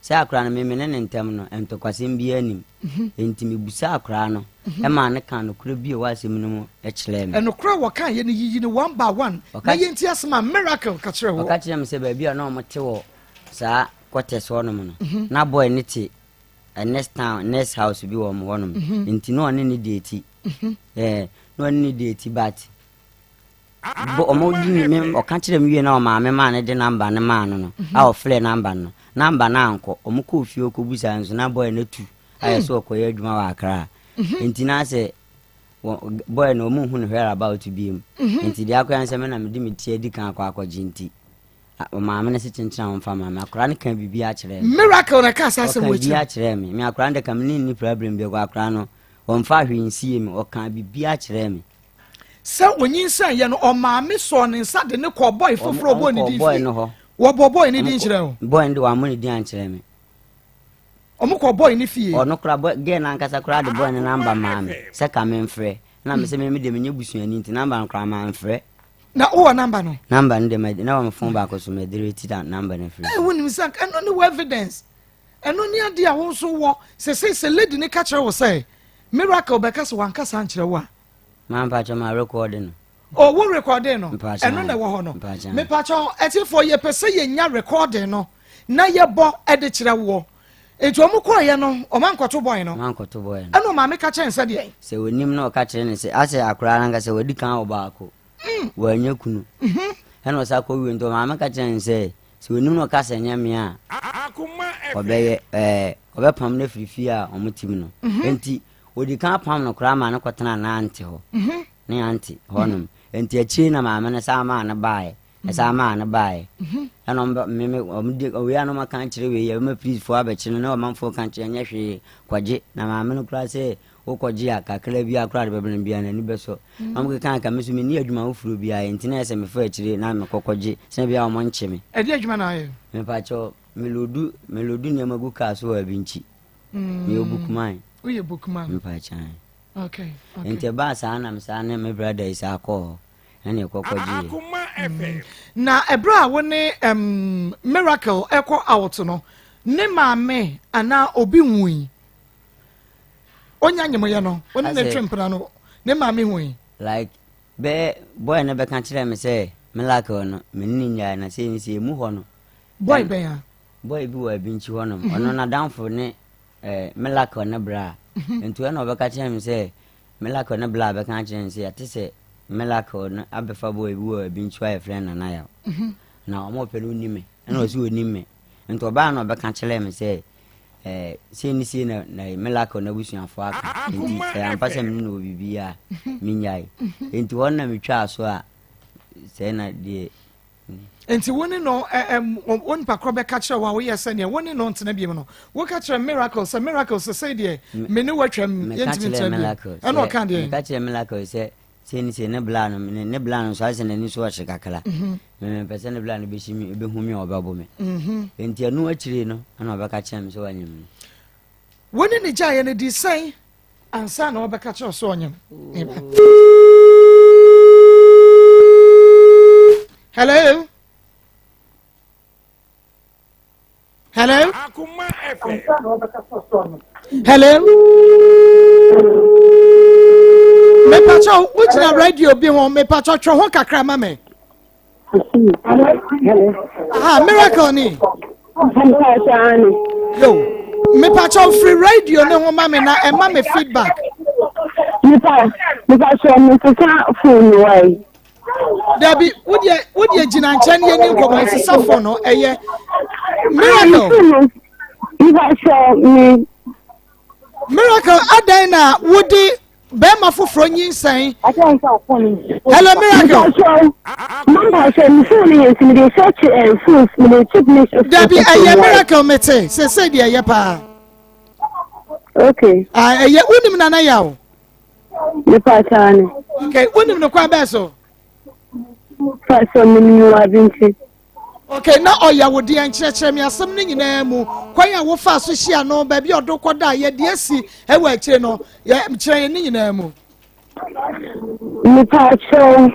sɛ akora no memene ne ntɛm no ɛntokwasɛm bi anim enti mebusa akora no ɛma ne ka no kora bi wɔ asɛm no mu ɛkyerɛ me ɛno kora wɔka yɛ no yiyi no one by one na yɛnti asɛm a miracle ka kyerɛ wɔ ɔka kyerɛ me sɛ baabi a na ɔmote wɔ saa kɔtɛs hɔnom no na boy ne te next house bi wɔ mo hɔnom nti na ɔne ne deeti na ɔne ne deeti bat ɔmo di me ɔka kyerɛ me wie na ɔmaame maa ne de number ne maa no a ɔfrɛ number no number na ankɔ ɔmo kɔ ofie ɔkɔbusa nso na boy ne tu ayɛ sɛ ɔkɔyɛ adwuma wɔ akra nti na sɛ boy no ɔmo hu no where about bi mu nti de akɔyɛ nsɛm na me de me tie di kan akɔgye nti ɔmaame ne se kyenkyena wɔn fa maame akora ne ka bibi akyerɛ me miracle na ka asase wo wo bibi akyerɛ me akora ne ka me ni problem bi akora no wɔmfa hwensie me ɔka bibi akyerɛ me sɛ onyinsa yɛ no ɔmaame sɔ ne nsa de ne kɔ boy foforo boy ne di boy no hɔ wɔbɔ boy ne di nkyerɛ wo boy de wɔn ne di ankyerɛ me ɔmo kɔ boy ne fie ɔno kora boy gɛ na nkasa kora de boy ne number maame sɛ ka me mfrɛ na me sɛ me de me nye busuani nti number no kora ma mfrɛ na wo number no number no de me na wɔn phone back so me de reti that number no free wonim sɛ ɛno ne wo evidence ɛno ne ade a wo nso wɔ sɛ lady ne ka kyerɛ wo sɛ miracle bɛka sɛ wankasa nkyerɛ wo a man pa chama recording o wo recording no ɛno na ɛwɔ hɔ no me pa cho etifo ye pese ye nya recording no na ye bɔ ɛde kyerɛ wo etu omu kɔ ye no o man kɔto boy no ɛno ma me ka kyerɛ nsa de sɛ wonim na o ka kyerɛ ne sɛ ase akora na sɛ wadi kan obaako wanya kunu ɛno sa kɔ wi nto ma me ka kyerɛ ne sɛ wonim na o ka sɛ nya me a obɛyɛ obɛpam na firifi a omutim no enti odi kan pam no kora ma ne kɔtena na ante hɔ ne ante hɔnom enti akyi na maame ne sa ma ne bae sa ma ne bae ɛno me omde oya no ma kan kyerɛ we ya ma please fo abɛkyi no na o manfo kan kyerɛ nya hwe kɔgye na maame no kora sɛ wo kɔgye a kakra bi akora de bɛbɛn bia na ni bɛso na mo kan ka me so me ni adwuma wo furo bia enti na ɛsɛ me fa akyire na me kɔkɔgye sɛ bia o mo nkye me ɛde adwuma na ayɛ me pa cho melodu ne magu ka so wa binchi me obukman we bookman mpachan okay ente ba sa na msa ne me brother isa ko ene kokoji Akoma FM na ebra wo ne miracle ekɔ out no ne maame ana obi nwui onya nyemoye no woni ne twempra no ne maame nwui like be boy ne be kan kire me say miracle no me ni nya na say ni say mu ho no boy be ya boy bi wa bi nchi ho no ono na danfo ne miracle ne bra ntu na obeka kire me say miracle ne bla be kan kire me say ate say miracle no abefa boy bi wa bi nchi wa friend na ya na omo pelu ni me na o si oni me ntu oba na obeka kire me say say ni say na miracle na busuafo aka nti say ampa say me no bibia minyai ntu won na metwa so a say na de enti woni no won pa kro be ka kire wa wo yesa ne woni no ntena biem no wo ka kire miracle say de me ne watwam yentimi ntena ana o kan de ka kire miracle say ni say ne bla no so ase na ni so ahye kakala me pese ne bla no be shimi be hu mi obabo me enti anu akire no ana obeka kire me so wanyem woni ne jaye ne di sai ansa na obeka kire so wanyem hello Akoma FM hello me pacho which na radio bi won me pacho tro ho kakra ma me miracle ni yo me pacho free radio ne ho ma me na e ma me feedback me pacho me ka phone wai Debbie, would you gina nchen ye ni nkomo nsisa fo no eye miracle adan na wodi be ma foforo nyinsan hello miracle Debbie eye miracle mete say de eye pa okay eye unim na na yawo me patani okay unim no kwa be so okay na oya wodi ankyerɛkyerɛ me asɛm ne nyinaa mu kwan a wo fa so hia no ba bi odokɔ da ye de asi ewa akyire no ye kyerɛ ne nyinaa mu me pacho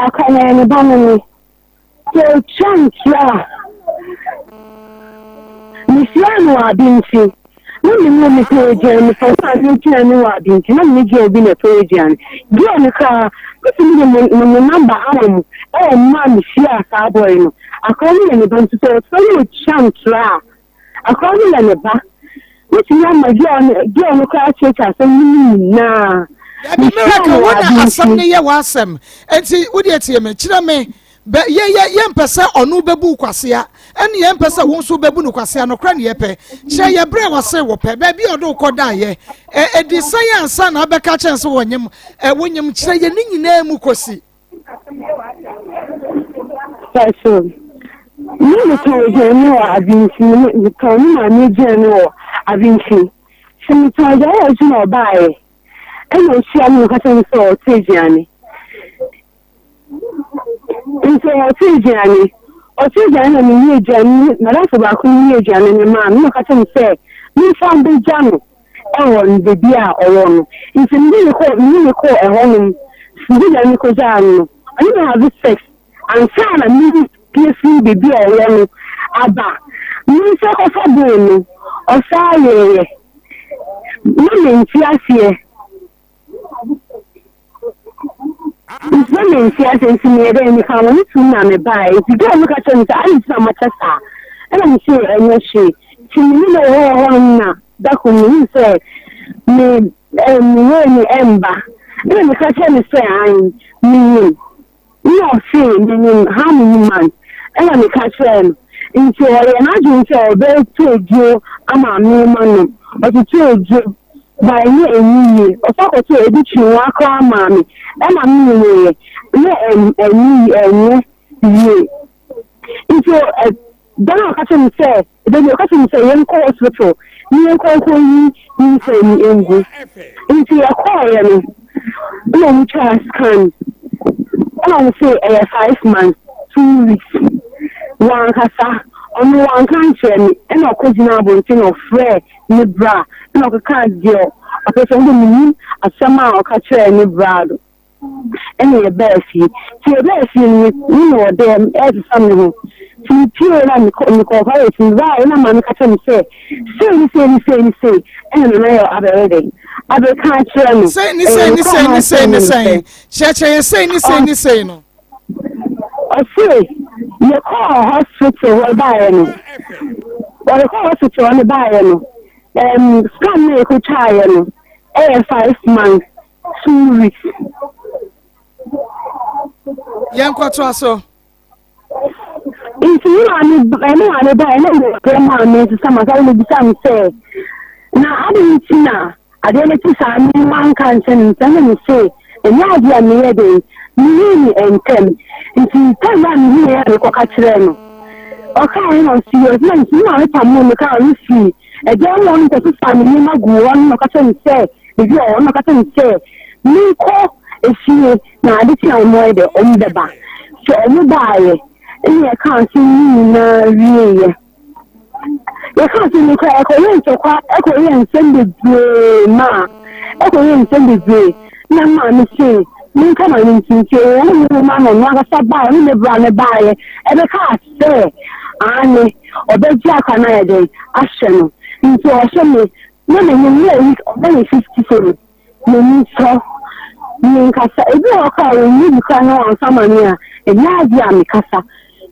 akana ne banani So chance Missiano Abinci. No, you know, Miss Pagan, for I didn't know Abinci, not me being a Pagan. Go on the car, put me number oh, man, Cowboy. I call you and going to say, so chance. I call you and the back. Which number, John, the car church, I say, nah. Miracle, what are some near wasem? And see, would you see me, Chirame? But yeah, pesa or no bebu quasia, and the empress won't so bebu quasia no cranny epe. Share your bread was say, baby or no codaye. A desire son, I beca chance when you say your name Mukosi. That's true. You told you know I've been seeing the Tony, my new general, I've been seeing. Some times I was not by. And you'll see I'm cutting so Tijiani. Into Tijiani. Or Tijiani and me, Jan, that's about who Jan and the man, look at him say, you found the Jan, or the beer or one. If you really call a home, Sudan Kozano, I don't have this sex, and son and me, piercing the beer or one, Abba. You say, of a boon, or fire. Women, Fiasia. It's women fiancé to me, then you come on to me by. If you don't look at them, I need so much as that. And I'm sure I know she. She know one that who say, me, Ember. Then the catcher is saying, me, no saying, how many months? And I'm a catcher. Into an agent, so they told you, I'm a new man, but you told you. By me, or talk to a bit you walk on, mammy, and I'm me, into a then cutting say, then you're cutting say, young hospital, you call you say English into a choir, no chance can. I will say 5 months, 2 weeks, one cassa. On one country, and of course, now, of Fred, Nibra, and of a card deal, a person who a summer or catcher and Nibra. And a Bessie, to a Bessie, you know, them as something. To pure and the corporation, right, and a man catcher say, say, and a mayor of a wedding. I will catch you. Say, Chacha, say, no. I say, you call hospital or buy any. Or you call hospital on the buy any. Scan me to try any. 5 months, 2 weeks. Young Quatrasso. If you are any buy any, grandma made some of the say. Now, I didn't see now. I didn't see some man can't send and say, and now you are near day. Me and Ken. If you tell me here, the Cocatreno. Okay, I'm serious. You know, I'm the car, you see. A young one to family, my one, no catching say, if you are not catching say, me call a she, now this is more the on the back. So you buy it. And you can't see me, you can't see me cry, echo and send the gray, ma. Echo and send the gray. No, man, say. You come on into you, man, and one of buy, and the brother buy, and the car say, Annie, or the Jack and I day, Ashton, into a shame, women in years, only 54. You need so, you can say, if you are calling, you can know on some money, and now you are Mikasa.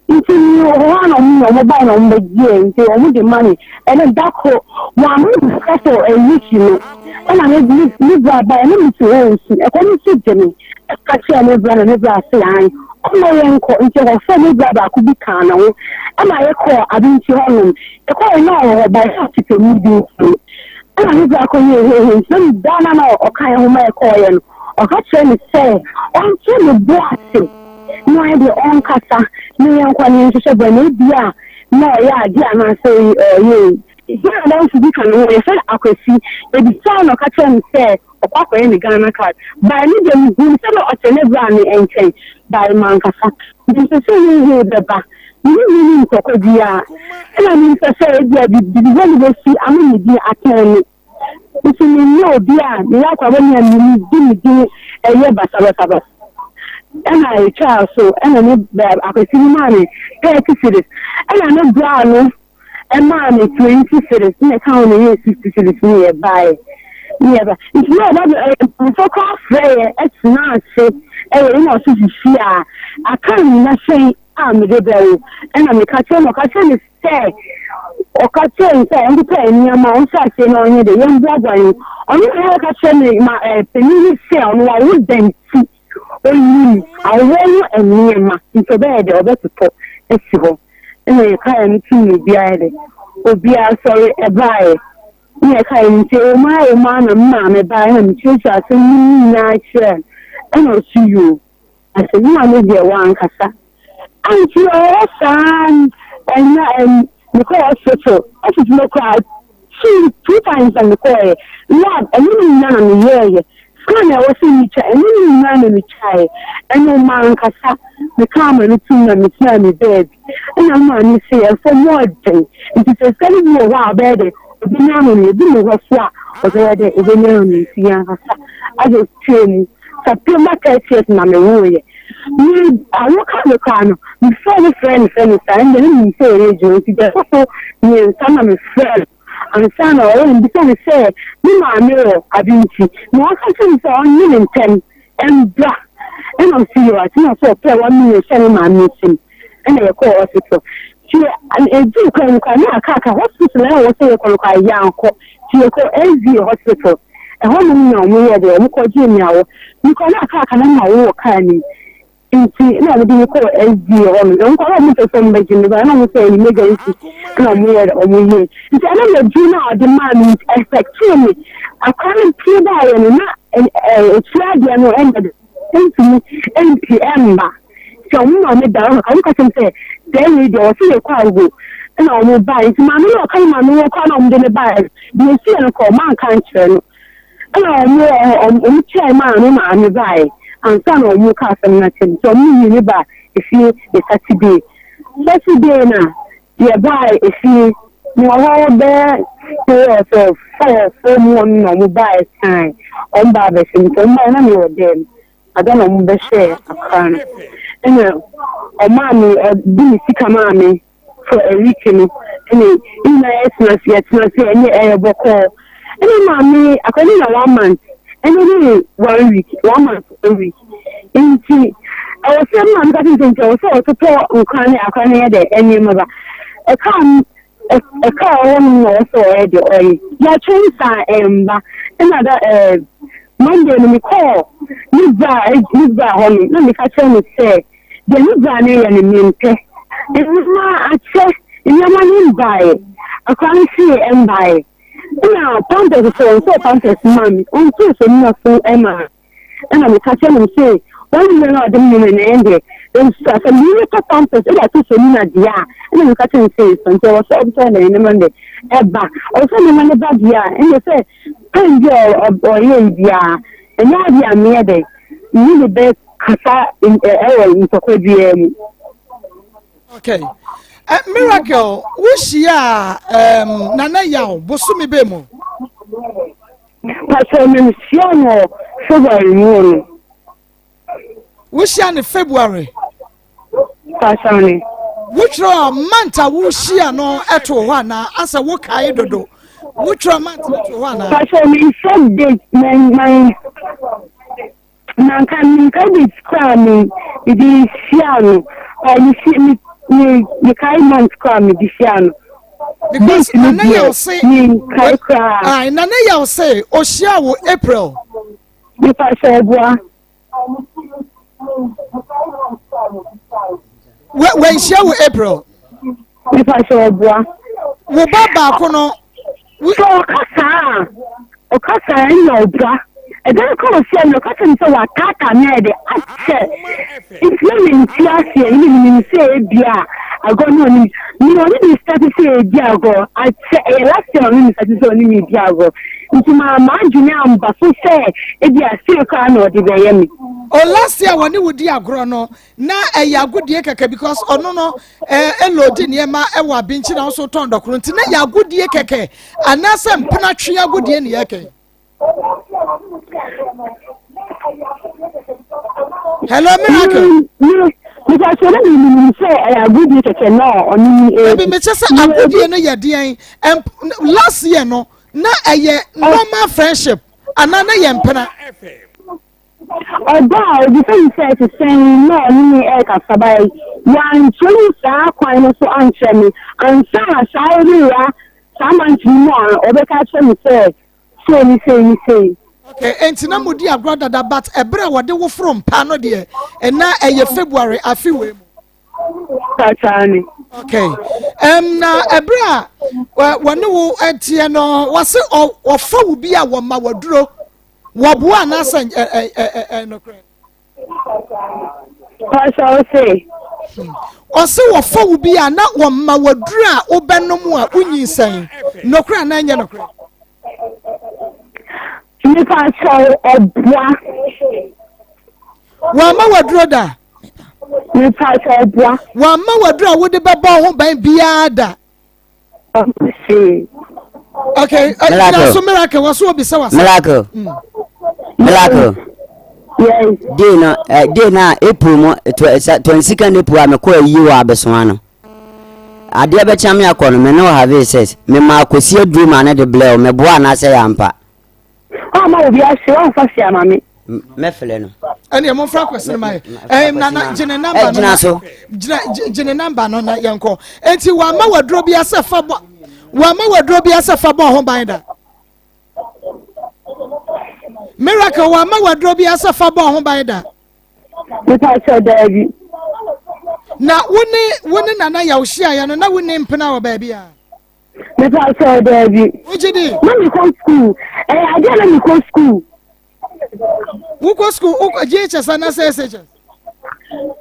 Into you, one on me, or buy on the year, into the money, and then that one will settle and reach you. And I live by a little to own, according to me. Catch a brother and a brother say, oh, my uncle, until a family brother could be carnal. And I call, I didn't see him. A call now by article moving through. And I live like him, some down or kind of my coin, or catch any say, until the blessing. No idea on Cassa, no young one to say, when it be no, yeah, dear, I say, you. Here I don't speak on the way. I said, I could see the son of catcher and said, or Papa in the Ghana card. By medium, we said, or telegram and change by Mancasa. This is the back. You need to go there. And I mean to say, the one will see, I mean, the attorney. If you know, dear, the other one, you give me a year, but and I child so and I could see money 30 cities and I know brown and money 20 cities in the county 60 cities nearby. Never. It's not that for cost it's not safe. And I can't say I'm the bell and I'm a catcher is say or catcher and say I'm paying your mouth saying on the young brother. Only I catch my penny sale, I would then see. I will and near my into bed or better put a civil. And I can't see me behind it. Or be sorry a buy. I can't say, my man and mamma buy him, choose us and night share. And I'll see you. I said, no, I live here one casa. And you are son and the hospital. I should look out 2 times on the coy. Lord, and you know, none of Kana was in each and any man in the child, and no man casa, the common routine and the family bed. And a man is here for more thing. It is a very more wow baby, the nominee, the was what was there the nominee, I just train September 30th, Mamma. I look at the car, before the friend, and then say, also, some of my friends. And son and because say, Mima no, I didn't see. No, I can't say on 10 and black. And I'll see you at no so play 1 million selling my missing. And I call hospital. She and a duke and Kaka hospital, I was say, a young court. She will call LV hospital. A home no me there, you call Jimmy. You cannot Kaka and my work, honey. No, we call SD don't call me to some begin, but I don't say any emergency. Come here or me. It's another junior demand expecting me. I can't pay by and it's radio no ended. Thank me, NPM. So, I'm down. I can say, then you see a car go. And I will buy it. Mammy, I can't on the buy. You see, I call man can't turn. And I'm chairman, I'm buy. And some of you cast and nothing. So, me, back if you a Saturday. Saturday now, you buy if you know there, so 4 1 no buy time on Barbie. So, I know them. I don't know the share. I can't. And a mommy, a big sick mommy for a week. And in my essence, yet not see any air book. And mommy, I can in 1 month. And only 1 week, 1 month a week. In tea, I was saying, I'm getting to also to talk on Kanye, I can't hear the any mother. A car woman also already, or your trains are another Monday, when we call, you buy, honey, let me catch him say, the new brand and mean pay. And I check, in your money buy, I can't see and buy. Now, Panthers so Panthers, mommy, on two so not so Emma. And I'm catching him say, one year not the woman ended. Then start a little Panthers, and I took so many dia. And I'm catching say, until I was so turned in the Monday. Ebba, also the money bad ya, and they say, Pen girl or yeah, and now they are near day. You need the best Kasa in in Tokobi. Okay. Miracle, wish ya Nana Yao, Bosumi Bemo. Pastor Mensiano, February. Wish ya in February. Pastor, which month wish ya no eto wana as a work I do. Which month eto wana? Pastor, me said this, my Nankan Kabit Crami, it is Siano, and you see me. You can't come with the piano. Because Nana say, Nana say, Oshia April. If I say, when she April. If I say, Baba Kono, we go Okasa, and no bra. And then come and say, look at him so I can't made it. I said, it's not in class here, you say, Bia. I got no need. You know, when you start to say Diago, I say, last year, I started only Diago. Into my mind, but so say, if you are still can't know the way. Oh, last year, when you would Diagrono, now a good year because, oh no, Elo Diniema, Ewa Binchi also turned the Cruntina, ya good year keke, and now some penatria good year. Hello, Miracle. Because when say I good you can know on Maybe me just say agudie no ye den. Last year no na normal friendship. Anana ye mpena. Although the thing says to say no ni e ka sabai. Yan chuli sa kwan no so anche me. And sa ya someone to know obeka che me say. Okay, entina mudi agroda da but ebra wode wo from pa no de and na February afiwe mu. Tachani. Okay. Na ebra wone wo etie no wase ofa wo bia wo ma waduro wo boa na san no kre. Pastor say. Ose wo fa wo bia na wo ma waduro a obenom a unyisan. No kre na nya no kre. Nipa so obwa. Wa ma waduro da. Nipa so obwa. Wa ma waduro wo de bebo ho ban bia da. Okay, so Miracle was so be so. Miracle. Yes. Day na April mo 22nd April am ko yi wa abeso ano. Ade be cham ya kono me no have says me ma akosi aduru ma na de bleo me boa na say ampa. Ma obi a se o fa sia ma me. Me fele no. Ene mo fra kwese mai. Na jene number no. Jina so. Jene number no na yenko. Enti wa ma waduro bi ase fa bo. Wa ma waduro bi ase fa bo ho ban da. Miracle wa ma waduro bi ase fa bo ho ban da. Nipa so dabi. Na woni nana ya ohia ya no na woni mpena wo ba bia. Nipa so dabi. Ojidi. Na me come school. I dey na me come school. Who go school? Who JHS and SSH?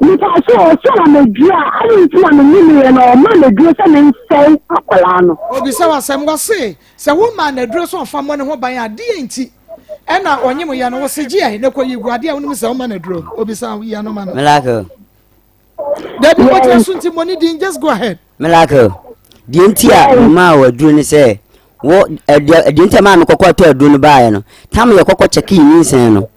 Nipa so na me dua, ani nti na me nimi no, ma me dua se me nsei akwala no. Obi se wasem go se woman na duro so fa mo ne ho ban ade enti. Ena onyem ya no wo se gi ai ne ko yigu ade a wonim se woman na duro. Obi se ya no man. Miracle. That be what you sunti money din just go ahead. Miracle. Di enti a ma wa duro ni se wo di enti ma me kokko to aduro no baaye no. Tam ye kokko check yin sen no.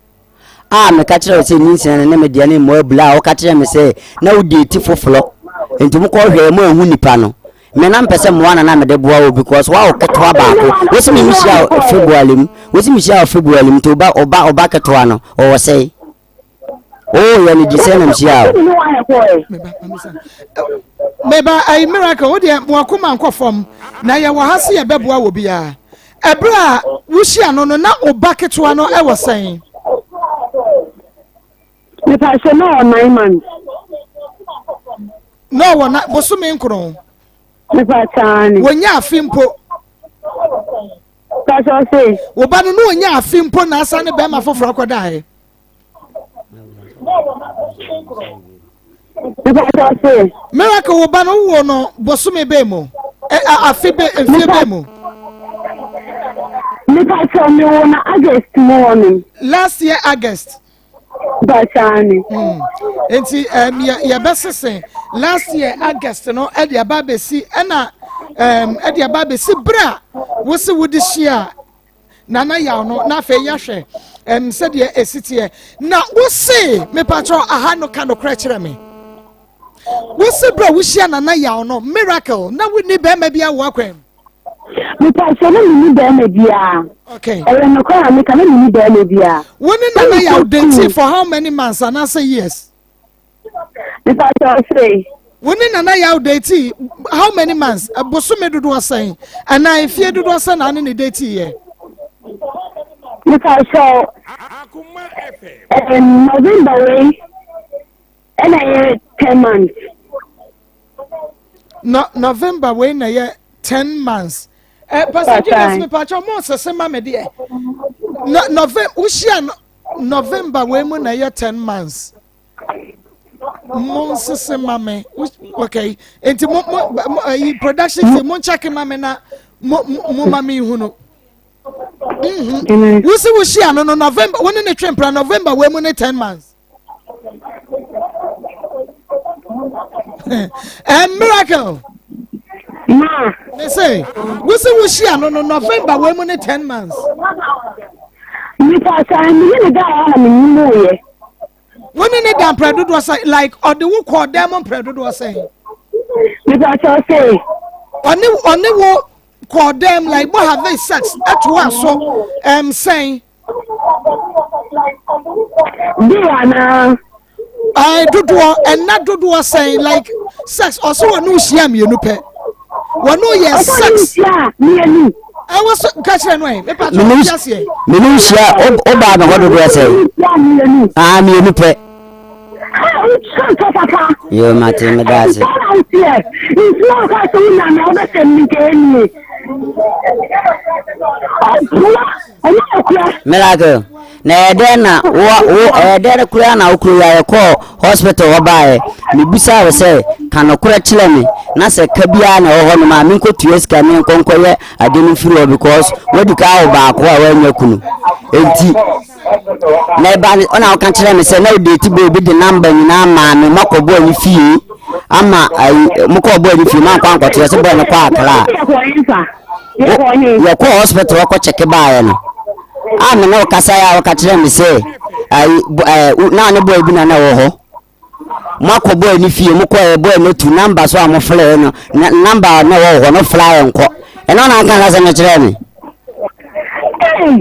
Me ka kire se yin sen na me dia ne mo abula o ka kire me se na wo di ti fofolo. Enti mo ko hwe mo ahu nipa no. Me na mpese mo na me de boa wo because wa o ketwa baako. Wo se me mishia February mu to oba ketwa no. O wo sei. Oh, you need to send him here. Meba ai Miracle wo de mo akoma nkofom na ye wo hase ye beboa wo bia. Ebra wo hia no na oba ketwa no e wo sen. Me pa se no 9 months. No wona boso me nkron. Me pa tani. Wonya afimpo. Ka so say. Wo ba no wonya afimpo na asa ne be ma foforo akodae. Miracle wo ba no wo no boso me be mo. Afibe be mo. Me pa so me wo na August morning. Last year August. Bachani. Enti ya besese last year August no e dia ba besi na e dia ba besi bra wo se wo di hia nana ya no na fe ya hwe se dia esitie na wo se me patro aha no ka no kra kire me wo se bra wo hia nana ya no Miracle na wo ni be ma bia wo akwem Me pa so na ni be ma bia. Okay. No kwa me ka na ni be ma bia. Wo ni nana ya dating for how many months and I say yes? Me pa so say when nana ya dating how many months? Bosume dodo asan and I fear dodo asan na ni dating here. Me pa so Akoma FM. November way and I 10 months. No November way na 10 months. Pastor Jesus me pacho mo se ma me de. November ushia November way mo na 10 months. Mo se ma me. Okay. Enti mo production mo check ma me na mo ma me hu no. We see ushia no November when in the train plan November way mo na 10 months. Miracle. Ma. They say, we say we share no November we money 10 months. Me pa sa me ni da ya na me ni mo ye. When any damn predator was like or the wood called diamond predator was saying. Because I say, Only wo call them like what have they sex at once so saying Diana. I do and not do was saying like sex also a new sham you know pet. One no yes sex. Yeah, me and you. I was catching away. Minusia, Obama, what do I say? I'm you, Nupe. You're my team, that's it. It's not like another thing again. Miracle. Na edena edere kura na okura ya call hospital obae me bisa we say kan okura kile me na se kabia na ho no ma me nko tueska me nkonkoye adeni firi because wodi ka oba ko a wanya kunu enti na ba ona o kan kile me say na date be the number nyina ma me makobo ani fie ama makobo ani fie ma kwa nkoto se bo no kwa akra ya ko hospital ko check bae no I'm no Casaya or Catherine say, now the boy been an hour. Marco boy, if you Moko boy, no two numbers, so I'm a flare, number no fly and co. And on I can as a journey.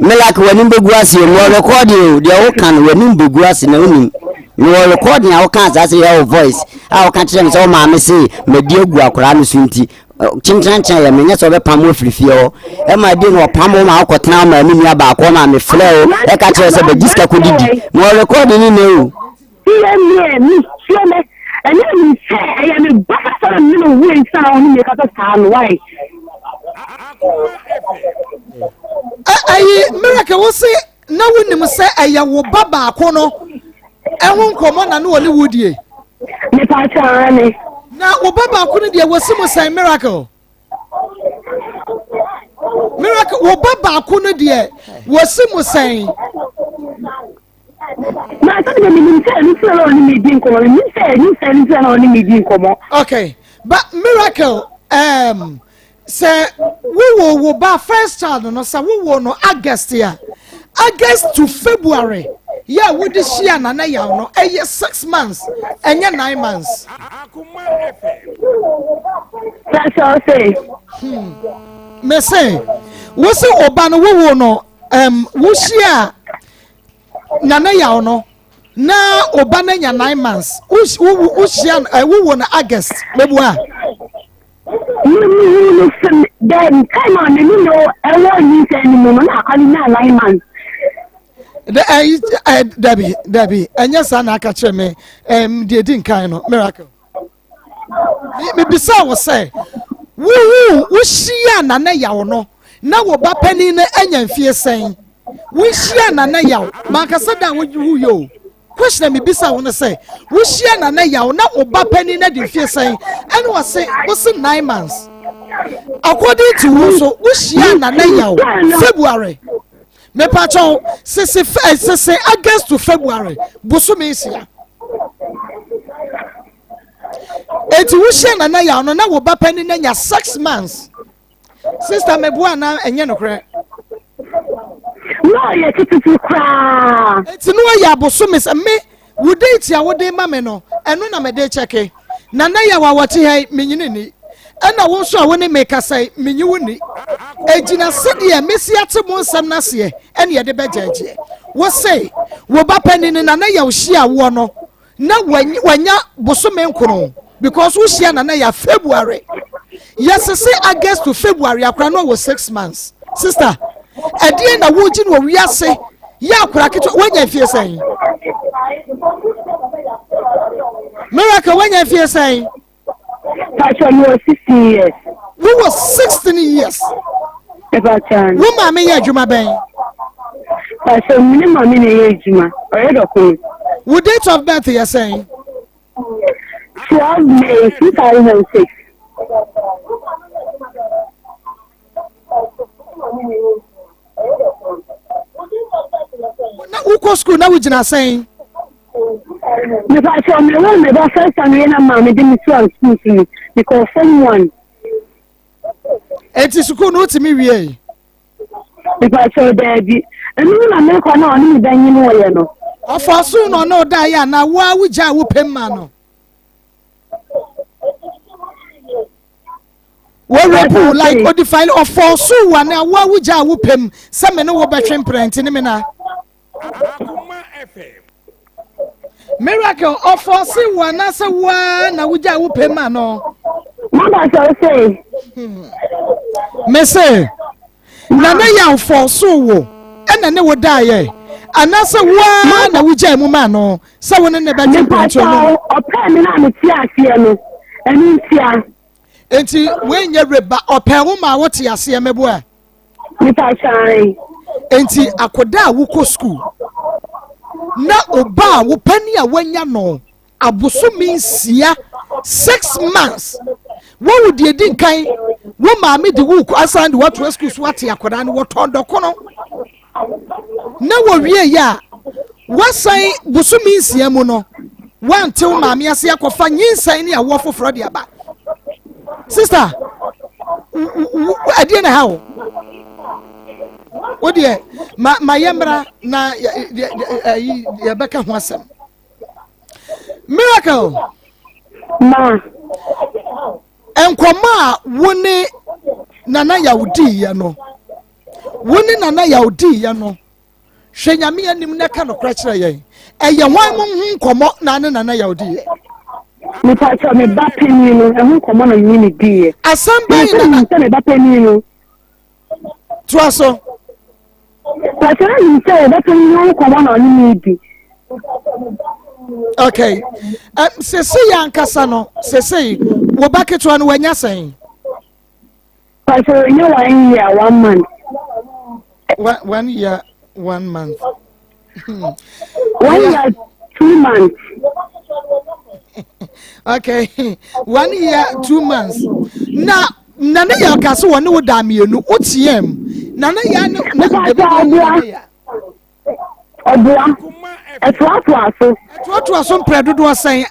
Me like when in the grassy and we'll record you, the old can when in the grass in only. You are recording our cans as your voice. Our country is all mamma say, me dear Guacran Swinty. Chinchancha, minutes of a palm with feel. Am I doing what Pamo Malcotna, my mini about Akoma, me flow, a catcher as a disco could be more recording in you. And then say, I am a bastard, little wind sound because of time. Why? Miracle will say, no one must say, I will Baba Kono. I won't come on and only would ye. Now, Obaba couldn't be a say miracle. Miracle, Obaba couldn't be was Simo saying. Okay, but miracle, say we will buy first child, no, so we will no August here. August to February. Yeah, we this year na ya no 6 months and 9 months. That's all say. Me say, we say oba no we no we share na ya no na oba na nya 9 months. We share we won August. Mebua. Then come on, you know, I want you to anymore. I na 9 months. Debbie, and yes, I catch me, the didn't kind of miracle. Maybe so was say, we see an no. Now we're bapping in the engine fear saying, we see an anayao, Marcasada, would you? Question me, Bisa, I want to say, we see an anayao, now we're bapping in the fear saying, and was say, was 9 months. According to also, we see an anayao, February. Me patron, c'est August to February. Busumi isia. Eti wushia na ya no na wo ba pani na nya 6 months. Sister me bua na enye no kre. No, ye titi kra. Eti no ya busumi se me wo date ya wo de ma me no. Eno na me de cheke. Na ya wa wati hai menyini ni. Ena wo so a wo ne make say menyi woni. Ejina sede mesi ate mo nsam na se ene ye de bejaje wo say wo ba pani ni na ya wo hia wo no na wanya bosome nkono because wo hia na ya February yes say August to February akra no wo 6 months sister edie na wo gi no wi ase ya akra keto wanya fie sen miracle wanya fie sen Pastor, you were 16 years. We were 16 years. Woman, me Juma Ben. Pastor, minimum in Juma. What date of birth you saying? 12 May 2006. Now, who go school now? Which you saying? If I saw me one, the first time I am didn't school to me because someone. It is school no to me, we. If I saw daddy, and you know, I make one on you, then you know. Ofosu no da ya na wa wuja wo pemma no. We repu like o define ofosu wa na wa wuja wo pem se me no wo betwe print ni me na. Akoma FM. Miracle ofosu wa na se wa na wuja wo pemma no. Mama say. Me say na na ya ofosu wo ena ne wo da ye. Anasa wa na wuja mu ma no se wo ne betwe print no. Opa me na me ti asie no. Eni ntia. Enti wenye reba opewo ma wote ase emebo a Nipa chai enti akoda wuko school na oba wo pani a wanya no abosumi nsia 6 months wo wudi edi kan wo ma me de wuko asan de wato school so ate akoda ne wo tondo kono na wo wie ya wasan bosumi nsia mu no wante wo ma me ase akofa nyinsan ne a wo foforo de aba. Sister, I didn't how. What dear, my yambra na Rebecca Wasam. Miracle, ma and Koma wone Nana Yaudi, yano. Wone Nana Yaudi, yano. Shenyami and Nimnaka no cratcher ye. And ya one come Nana Yaudi. Me pacha me bapeni no ehun komo na yini die Asamba ina me bapeni no Tuaso pacha ni say bapeni no komo na yini di. Okay. Sese yankasa no sese wo baketo no wanya sen. Pacha you 1 year 1 month. 1 year 1 month. 1 year 2 months. Okay. 1 year 2 months. Na nana ya kaso woni wo da mienu otiem. Nana ya na Obua. Eto aso mpredodo sen.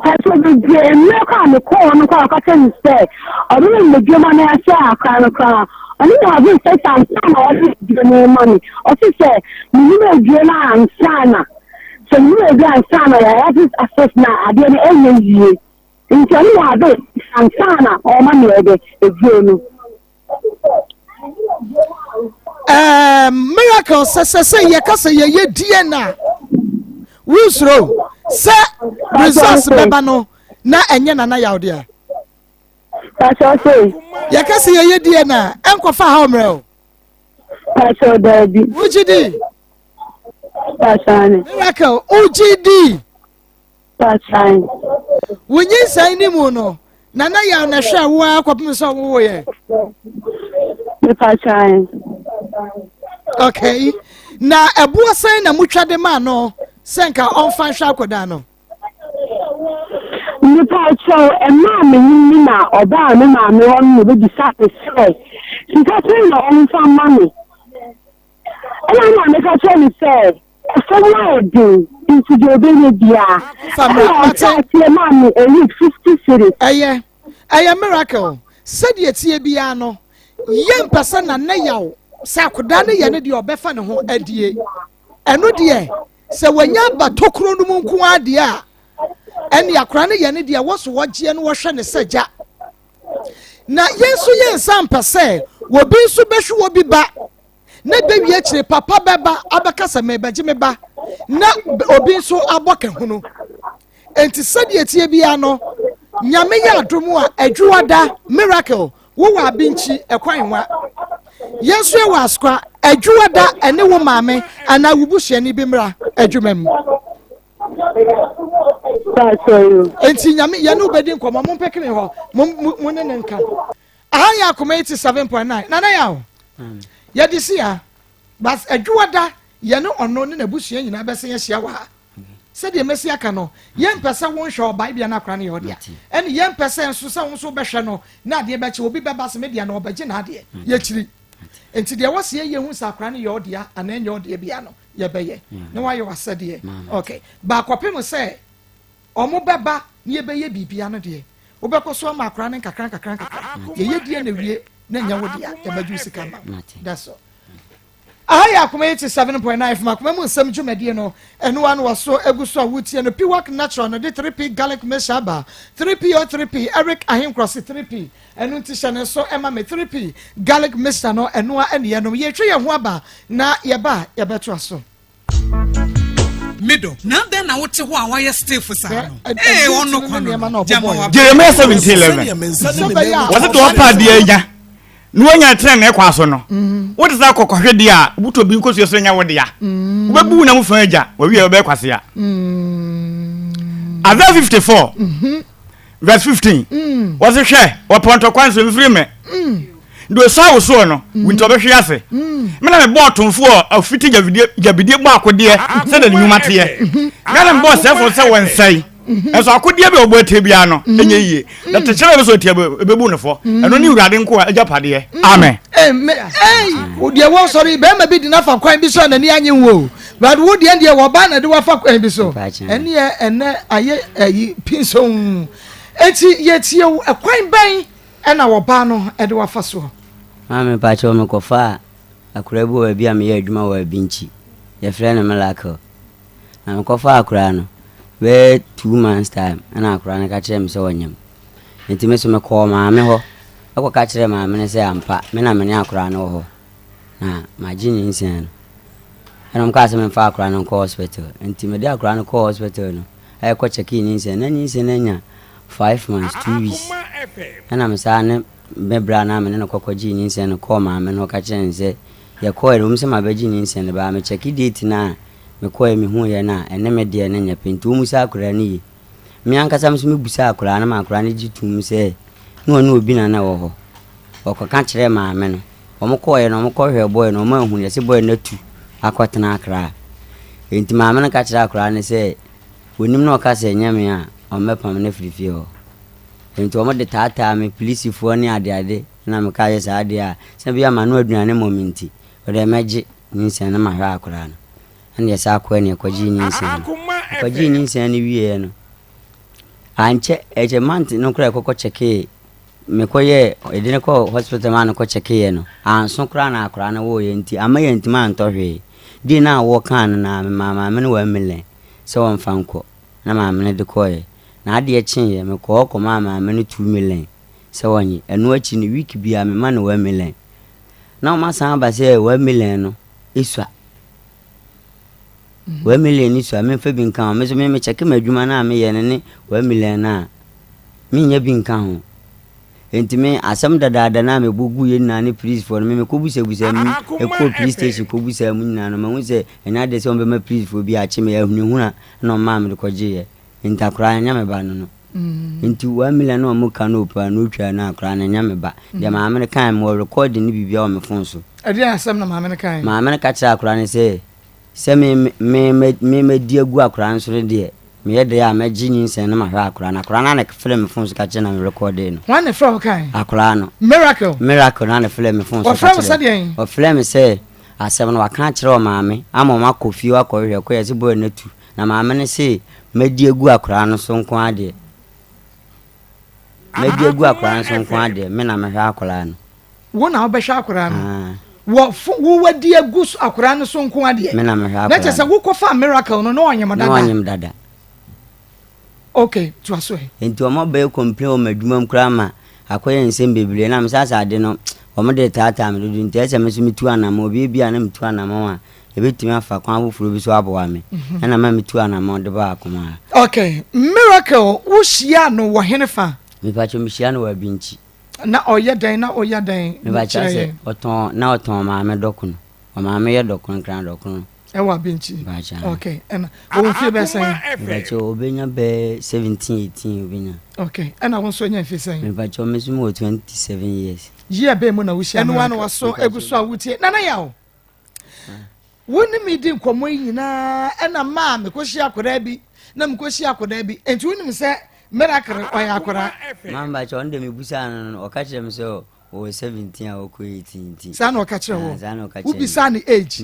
Pacha be me ka me ko no ka ka ten say. Obi me dwuma na ya aka no ka. Oni na bi say some or the money. O say me me dwuma ansana. So you will be a son of your assess now. I didn't end you. In January, and Sana or money Miracle says, ye casa ye diana. Wusro, sir, results bebano, na enyana na yaudia. That's all say. Ye casa ye diana, Uncle Fahamro. That's all, baby. Would you do? Miracle, OGD. That's fine. When you say Nimuno, Nana ya na sha wa kwapim so wo ye. That's fine. Okay. Na ebu say na mutwa de ma no, senka on fan sha koda no. Nipa cho e ma me ni na oba me ma me won no be sa say. Sika say na on fan money. Ela na me ka cho ni say someone do into the baby family mommy a week 50 cities aye miracle said ye tie bia no yem person na na yaw sakoda ne ye ne de obefa ne ho adie eno de se wanya ba tokro no mu nko ade a ene yakora ne ye ne de woso wogie no wo hwe ne sagya na yesu ye nsam pese wo bi su behwe wo bi ba na bewi akire papa beba abakasa mebaje meba na obi nso aboke hunu enti sadie tie bia no nyame ya adomu a adwuada miracle wo wa binchi ekwanwa yesu e wa askwa adwuada ene wo maame ana wubuhye ni bimra adwumam enti nyame ya no bedi nkomo mo pekene ho mo ne nka aha ya Akoma 87.9 nana ya ya disia bas adwuada ye no ono ne nabusua nyina bese ye hia wa se de mesi aka no ye mpese won hwe obai bia na kra ne yodia ene ye mpese enso se won so behwe no na de be che obi beba se media na obaje na de ye chiri enti de wose ye hu sa kra ne yodia ana enye odia bia no ye beye ne wa ye wasede okay ba kwapem se omo beba ne ye beye bibia no de obekoso ma kra ne kakran ye die na wie na nya wodia ye baju sika ma that's all Aya Akoma 87.9 from Akoma mu nsam dwumadi no eno wan waso eguso awutie no P-Work Natural no de 3P garlic meshaba 3P or 3P Eric Ahincross 3P eno nti hye ne so ema me 3P garlic meshaba no eno a ene no ye twe ye ho aba na ye ba ye beto aso middle na den na wote ho a wayɛ stay for sa no ono kwano Jeremiah 17:11 was it to apa dia nya nuanya tren na kwa so no what is that kokohwe dia buto bi nkosu so nya wode ya obebu na mu fa agya wa wi obe kwase ya Isaiah 54 verse 15 was it hwe wa ponto kwanso mfiri me do sawo so no winto behwe ase me na me botomfo afiti gabidie bo akode se da nyuma te na me boss efo se wonsai eso akode be obote bia no enye yie da te chere be so tie bebu ne fo eno ni urade nko agapade amen odi wo sorry be ma bi di na fa kwan bi so na ni anye wo but wo di ande wo ba na de wa fa kwan bi so ene ene aye pinso enti yetie kwan ban ena wo ba no e de wa fa so Mame pacho me kofa akurabu wa bia me adwuma wa binchi ye frɛ no miracle na me kofa akura no we 2 months time ana akura no ka kyerɛ me sɛ wanyam enti me so me kɔ maame hɔ akɔ ka kyerɛ maame ne sɛ ampa me na me ne akura no hɔ na magye ni nsia no ana me ka sɛ me fa akura no kɔ hospital enti me de akura no kɔ hospital no ay kɔ check in nsia na nsia na nya 5 months 2 weeks ana me sa ne bebra na me ne kokoji ni nse no call ma me no ka kire nse ye call rum se ma beji ni nse ne ba me check date na me call me hu ye na ene me de ne nya pentu mu sa akura ni me ankasa me so me busa akura na ma akura ne jitum se no na obi na na wo ho okoka kire ma me no omo call ye no omo call hwe boy no ma hu ye se boy na tu akotena akra enti ma me no ka kire akura ne se onim na oka se nya me a omepam ne frifie ho ento mo de tata me police fo ni ade na me ka ye sa ade a se bia ma no aduane momenti o de meje nsen na ma hwa akora no ande sa akwa ni kwaji nsen kwaji nsen ni wie no anche eje mant no kra kokko cheke me koye edine ko hospital man ko cheke ye no anso kra na akora na wo ye nti ama ye nti man to hwe di na wo kan na me mama me no wa mele se won fanko na mama ne de koye na ade chinye me ko mama me no 2 million se wonyi eno achi ni week bia me ma no 1 million na o ma san ba se 1 million no isua 1 million isua me fa bi nkan me so me check ma adwuma na me ye ne 1 million na me nya bi nkan ho enti me asem dada na me bogu ye na ne please for me ko busa mi e ko police station ko busa mu na no ma hu se enya de se on be ma please for bi a chi me ahunu huna na o ma me ko je ye inta kura nya me ba no inti 1 million no mu kan opa no twa na kura nya me ba de ma me kan mo record ni bibia o me phone so e dey asem na ma me kan ka cha kura ne se me di agu akura nso de me ye de a me gi nyin sen na ma hwa akura na kura na na film phone so ka che na me record no one ne from kan akura no miracle na na film phone so ka che o film se asem na wa kan kire o ma me ama ma kofi wa ko hwe ko ye se boy na tu na ma me ne se medi egu akora no so nko ade medi egu akora no so nko ade me na me hwa akora no wo na obehwa akora no wo wadi egu akora no so nko ade me na me hwa akora na chese wo kofa miracle no onyem dada okay to aso enti o mo be complain o madwuma mkura ma akoye nsem bebele na me sasa ade no o mo de tata me dudu nti ese me so mitu anam obi bia na mitu anam a ebetimi afa kwan afufuro bi so aboa me na ma mitu anam de ba akoma okay miracle wo shia no wo henefa me pa cho me shia no wa binchi na oye dan me ba cha se oton ma me dokun o ma me ye dokun kran dokun e wa binchi okay and wo fie be sen me cho obenya be 17 18 obenya okay and I won so nya fie sen me ba cho me so 27 years year be mu na wo shia no wan waso eguso awutie nana yawo woni mi di nkomo nyina ena ma me koshi akora bi na me koshi akora bi enti woni mi se miracle oya akora mamba cho nde mi busa no o ka kire me so o 17 a o ko 18 sa na o ka kire wo wo bisa ni age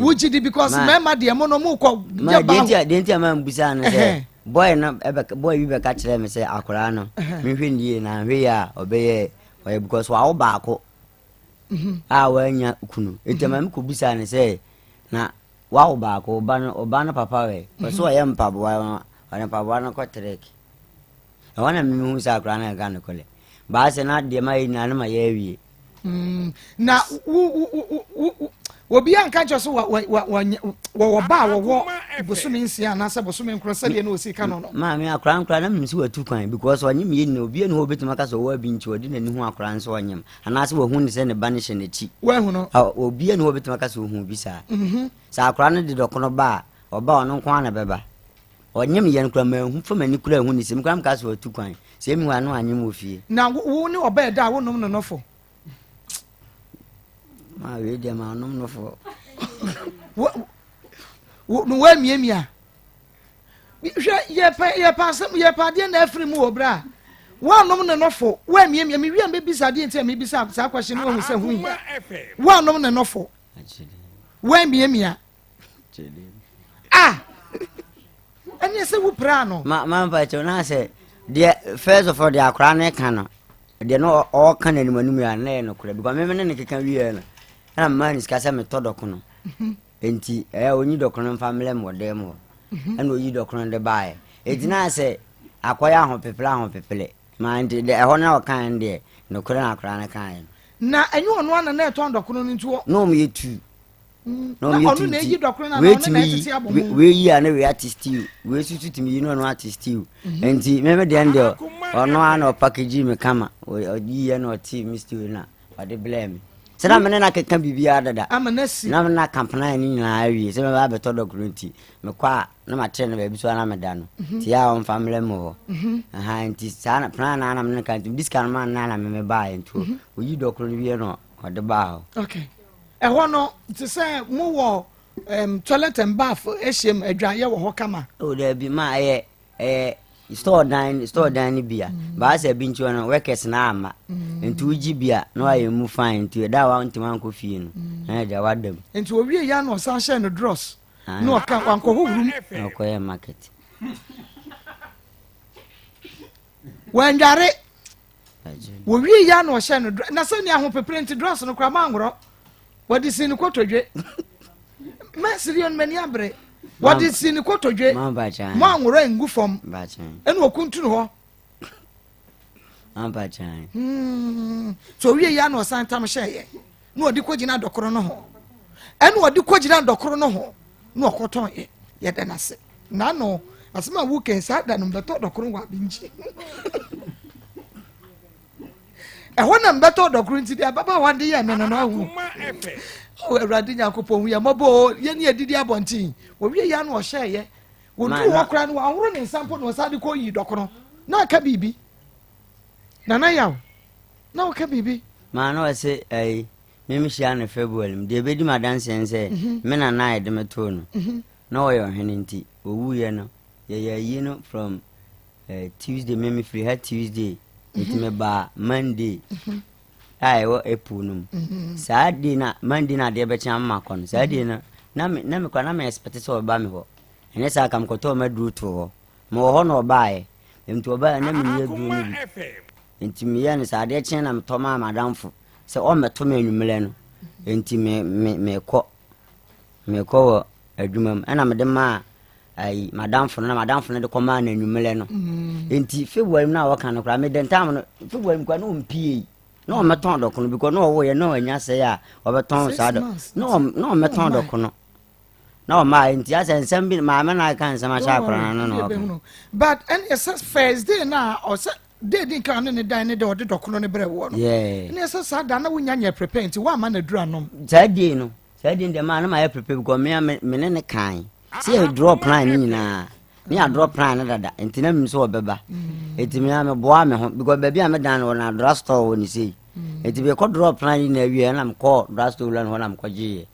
wo gidi because mema de mo no mu ko je ba denti ama busa no se boy na boy bi be ka kire me se akora no me hwe ndie na hwe ya obeye because wa wo ba ko a wanya kunu etema me ko bisa ne say na wa oba ko oba no papa we so ye mpaboa ana mpaboa no ko trek e wana me hu sa akra na ga ne kole ba se na de ma ina na ma ye awie na obi an ka jo so wo ba wo bosumi nsia na se bosumi nkro se de na osika no ma me akra na me si watu kwan because wanyim ye ni obi ne ho betima ka so wa bi nchi odi na ni hu akra nso wanyim ana se wo hu ni se ne banish na chi wa hu no obi ne ho betima ka so hu bi sa sa akra ne de dokono ba oba ono kwa na beba wanyim ye nkra ma hu fama ni kura hu ni se mkra m ka so watu kwan se mi wa no anyim ofie na wo ni oba da wo nom no nofo ma we de ma nom no fo wo no wa miemia ye pa de na afri mu obra wa nom no nofo wa miemia mi wi bisa de ntia mi bisa sa question no hu se hu wa nom no nofo wa miemia ani se wo pra no ma pa cho na se de first of all de akra na ka no de no o ka na nimanum ya na no kura because me ne keka wi na na man is kasa me todoko no enti onyi dokono family mo dem ho ana oyi dokono de bae etina se akoya ho pepele ma ndi de ho na o kan de no kura na akra na kan na enyi ono ana na eto dokono ntuo no me yetu no me yetu na eyi dokono na no na etiti abomu we yi ana we artist you we sutu timi yi no artist you enti me de ande ono ana package me kama oyi ye no ti mr na ade blame sena mene na keka bibia dada amanasi na na campaign ni na awie se me ba beto document me kwa na ma tre na ba bi so na me da no ti ya on family mo aha nti sana plan na me kan this kan man na me ba ntu oyi document wie no ode ba okay e ho no ti say mo wo toilet and bath ehiem adwaye wo ho kama o da bi ma store dan bia ba se bi nchi no workers na ama ntu uji bia no aye mu fine ntu da wa ntima nko fie no na ja wadam ntu owie ya no san share no dross no ka wanko ho wuru ko ya market wanjare owie ya no share no na so ni aho pepere nti dross no kwa mangro wadi sin ko todwe masirion mani abre wadi sin ko todwe ma nworo ngu fom ba chan enu okuntunu ho ba chan so wie ya no san tam share no odi kogina dokoro no ho enu odi kogina dokoro no ho no okoton ye da na se na no asema wu ken sa da no beto dokoro wa binji ehona mbeto dokoro nti dia baba wande ye me no no hu o Ewrade Nyankopon hu ye mobo ye ne adidi abontin wo wie ya no o share ye wo du wo kra no wa horo ne sampo no sa de ko yi dokoro na aka bibi na yaw na o ka bibi ma no se me shia na February de bedi madanse ense me na na de meto no na o yo hene nti owu ye no ye yi no from Tuesday me free her Tuesday it me ba Monday wo epunum saadi na Monday na de be chan makon saadi na me kwa na me expect so ba me ho ene sa kam ko to ma duru to ho mo ho no bae nti oba na me ye duru ni nti me ya ne saadi chen na me to ma madamfo se o me to me anwumle no nti me ko adwumam ana me de ma ai madamfo no de ko ma na anwumle no nti February na wo kan no kra me de ntam no February kwa no mpie no meton dokono because no wo ye no anya se ya obeton sado no meton dokono no ma nti asensem bi ma na kan sama sha akra no but and it's first day na or day din kan ne dan ne de ode dokono ne bre wo no ne so sada na wunya nya prepare nti wa ma na dura no sadi de ma na ma ya prepare because me ne kan see drop plan ni na me a drop plan na dada nti na mi so obeba etimi na me boa me ho because baby a me dan no na drugstore woni sei eti be ko drop plan ni na wie na me ko drugstore lan ho na me ko ji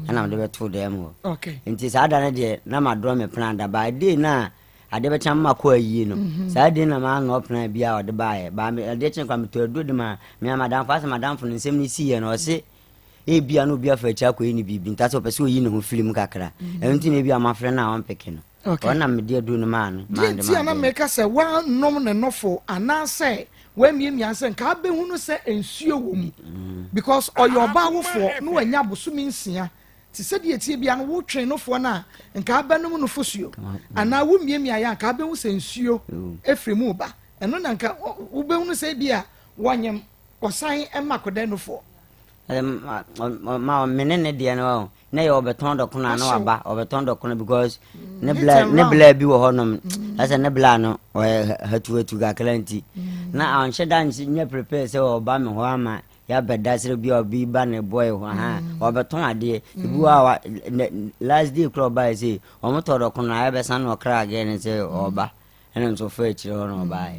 na me de be to dem ho okay nti sa da na de na ma draw me plan da ba dey na ade be cham ma ko ayi no sa dey na ma no plan bia o de ba me ade chen kwa me to do de ma me madam fa se madam fo nsem ni si ye no se e bia no bia fa cha ko ni bibi nta so pese oyi ne ho film kakra enti na bia ma frɛ na won peke no ona me de do no man na make us say one nom ne nofo ana say when me say nka be hunu say ensuo wo mu because oyo ba wofo no anya bosumi nsia ti se de etie bia no wo twen no fo na nka be no no fosuo ana wo mie aya nka be hu se nsuo efremu ba eno na nka wo be hunu say bia wanyem osan emakoda no fo ma menene de no na ye obeton do kuna na waba obeton do kuna because ne bla bi wo honom asa ne bla no hatu ga kalanti na an sheda nya prepare say oba me ho ama ya beda sire bi obi ba ne boy ho ha obeton ade ibu a last day club by say omoto do kuna ya be san no kra again say oba enen so fa chire ho no ba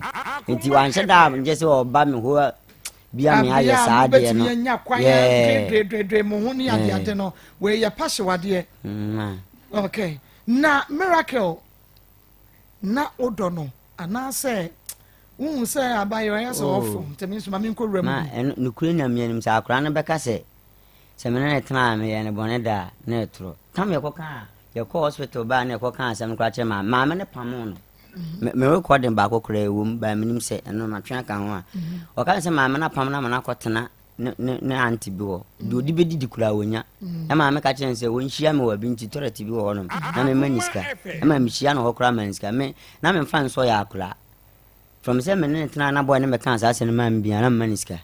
nti wan sheda nje say oba me ho bia me aye saa de no dre mo hu ni ade no we ya pashe wade okay na miracle na odo no ana say won say abayo ya so ofo temi so ma me nko rem no kure na me anim sa akra na beka se me na tena me ye ne bone da na etro tam ye koka ye ko hospital ba na koka asem kra che ma me ne pamo no me recording ba ko kra ewum ba minim se eno ma twa kan ho a o kan se ma me na pam na ma na kotena ne anti bi wo do di bedi di kura wonya e ma me ka chen se won hia me wa bi nti torati bi wo honom na me maniska e ma me hia no ho kura maniska me na me fan so ya kura from se me ne tena na boy ne me kan sa se ne ma mbia na maniska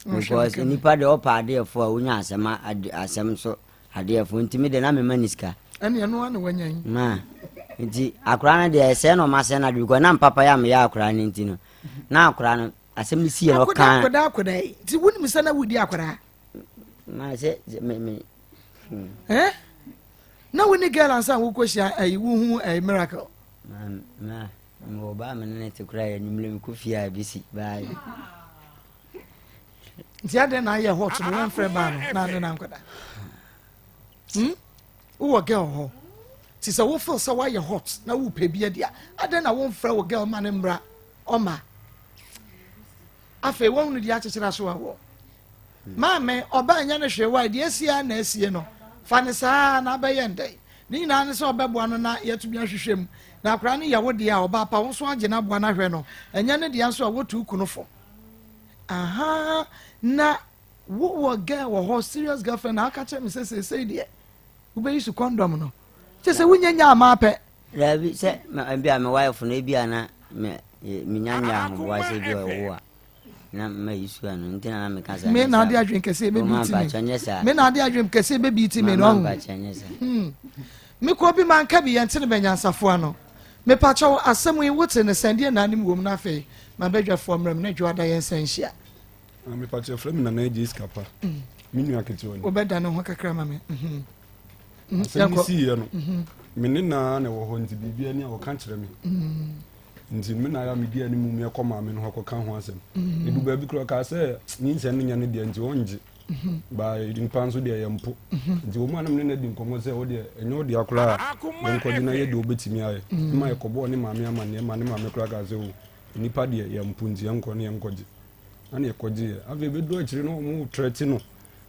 because ni pa de opa de fo wonya asema asem so ade fo nti me de na me maniska ene no ana wanyan na nti akura na de se no ma se na de ko na papa ya me ya akura ni nti no na akura no asem si e no kan akoda ti woni mi sana wudi akura ma se me na woni girl ansa wo kwhia ayi wo hu miracle na mo ba me ne te kura ya nyimle mi ko fia bisi bye ti ade na ye hot no wan frɛ ba no na nkoda wo girl ho ti se wo feel so why you hot na wo pe bia dia ade na wo frɛ wo girl man mbra oma afa wo hunu dia kyekera so wo ma me oba anya na hwe wa dia sia na asie no fa ne saa na ba ye ndai ni na ne so obeboa no na yetumi ahwehwem na akra ne yawo dia oba pa wo so age na boa na hwe no anya ne dia so a wo tu kunu fo aha na wo girl wo serious girlfriend na aka che me say dia wo be use condom no se wunyanya ma pe rabi se bia me wife no bia na me nyanya ho wa se bi wo a na me isu anu ntina na me kasa me na de adwen kese be bi ti me na de adwen kese be bi ti me no me ko bi man ka bi yente ne benyansafo ano me pa chawo asem yi wote ne sande na anim wom na fe ma bedwafo mram na dwada yen sanhia me pa chawo frem na na eji skapa me nua kete woni obeda no ho kakra ma me si no me na wo ho nti bibia ni a wo kan kire me nti me na ya me dia ni mu me koma me no ho kan ho asem edu ba bi kro ka se ni nse no nya ne dia nti wonje ba idin panso dia yempo nti wo mu anam ne na di nkomo se wo dia enyo dia kra nko di na ye de obetimi aye ma ye kobo ni maame ama ne ma ne maame kra ka se wo nipa dia yempo nti enko ne enkoje ana ye koje ave be do akire no mu treti no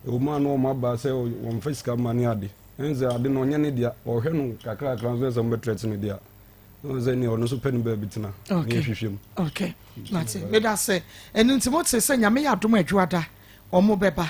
wo ma no ma ba se wo mfisika mani ade enze ade no nya ne dia o hwe no kakra transfer mo treti ne dia no ze ni ono so pen ba bitina ne hwehwem okay mate me da se enu ntimo te se nyame ya dom adwuada omo beba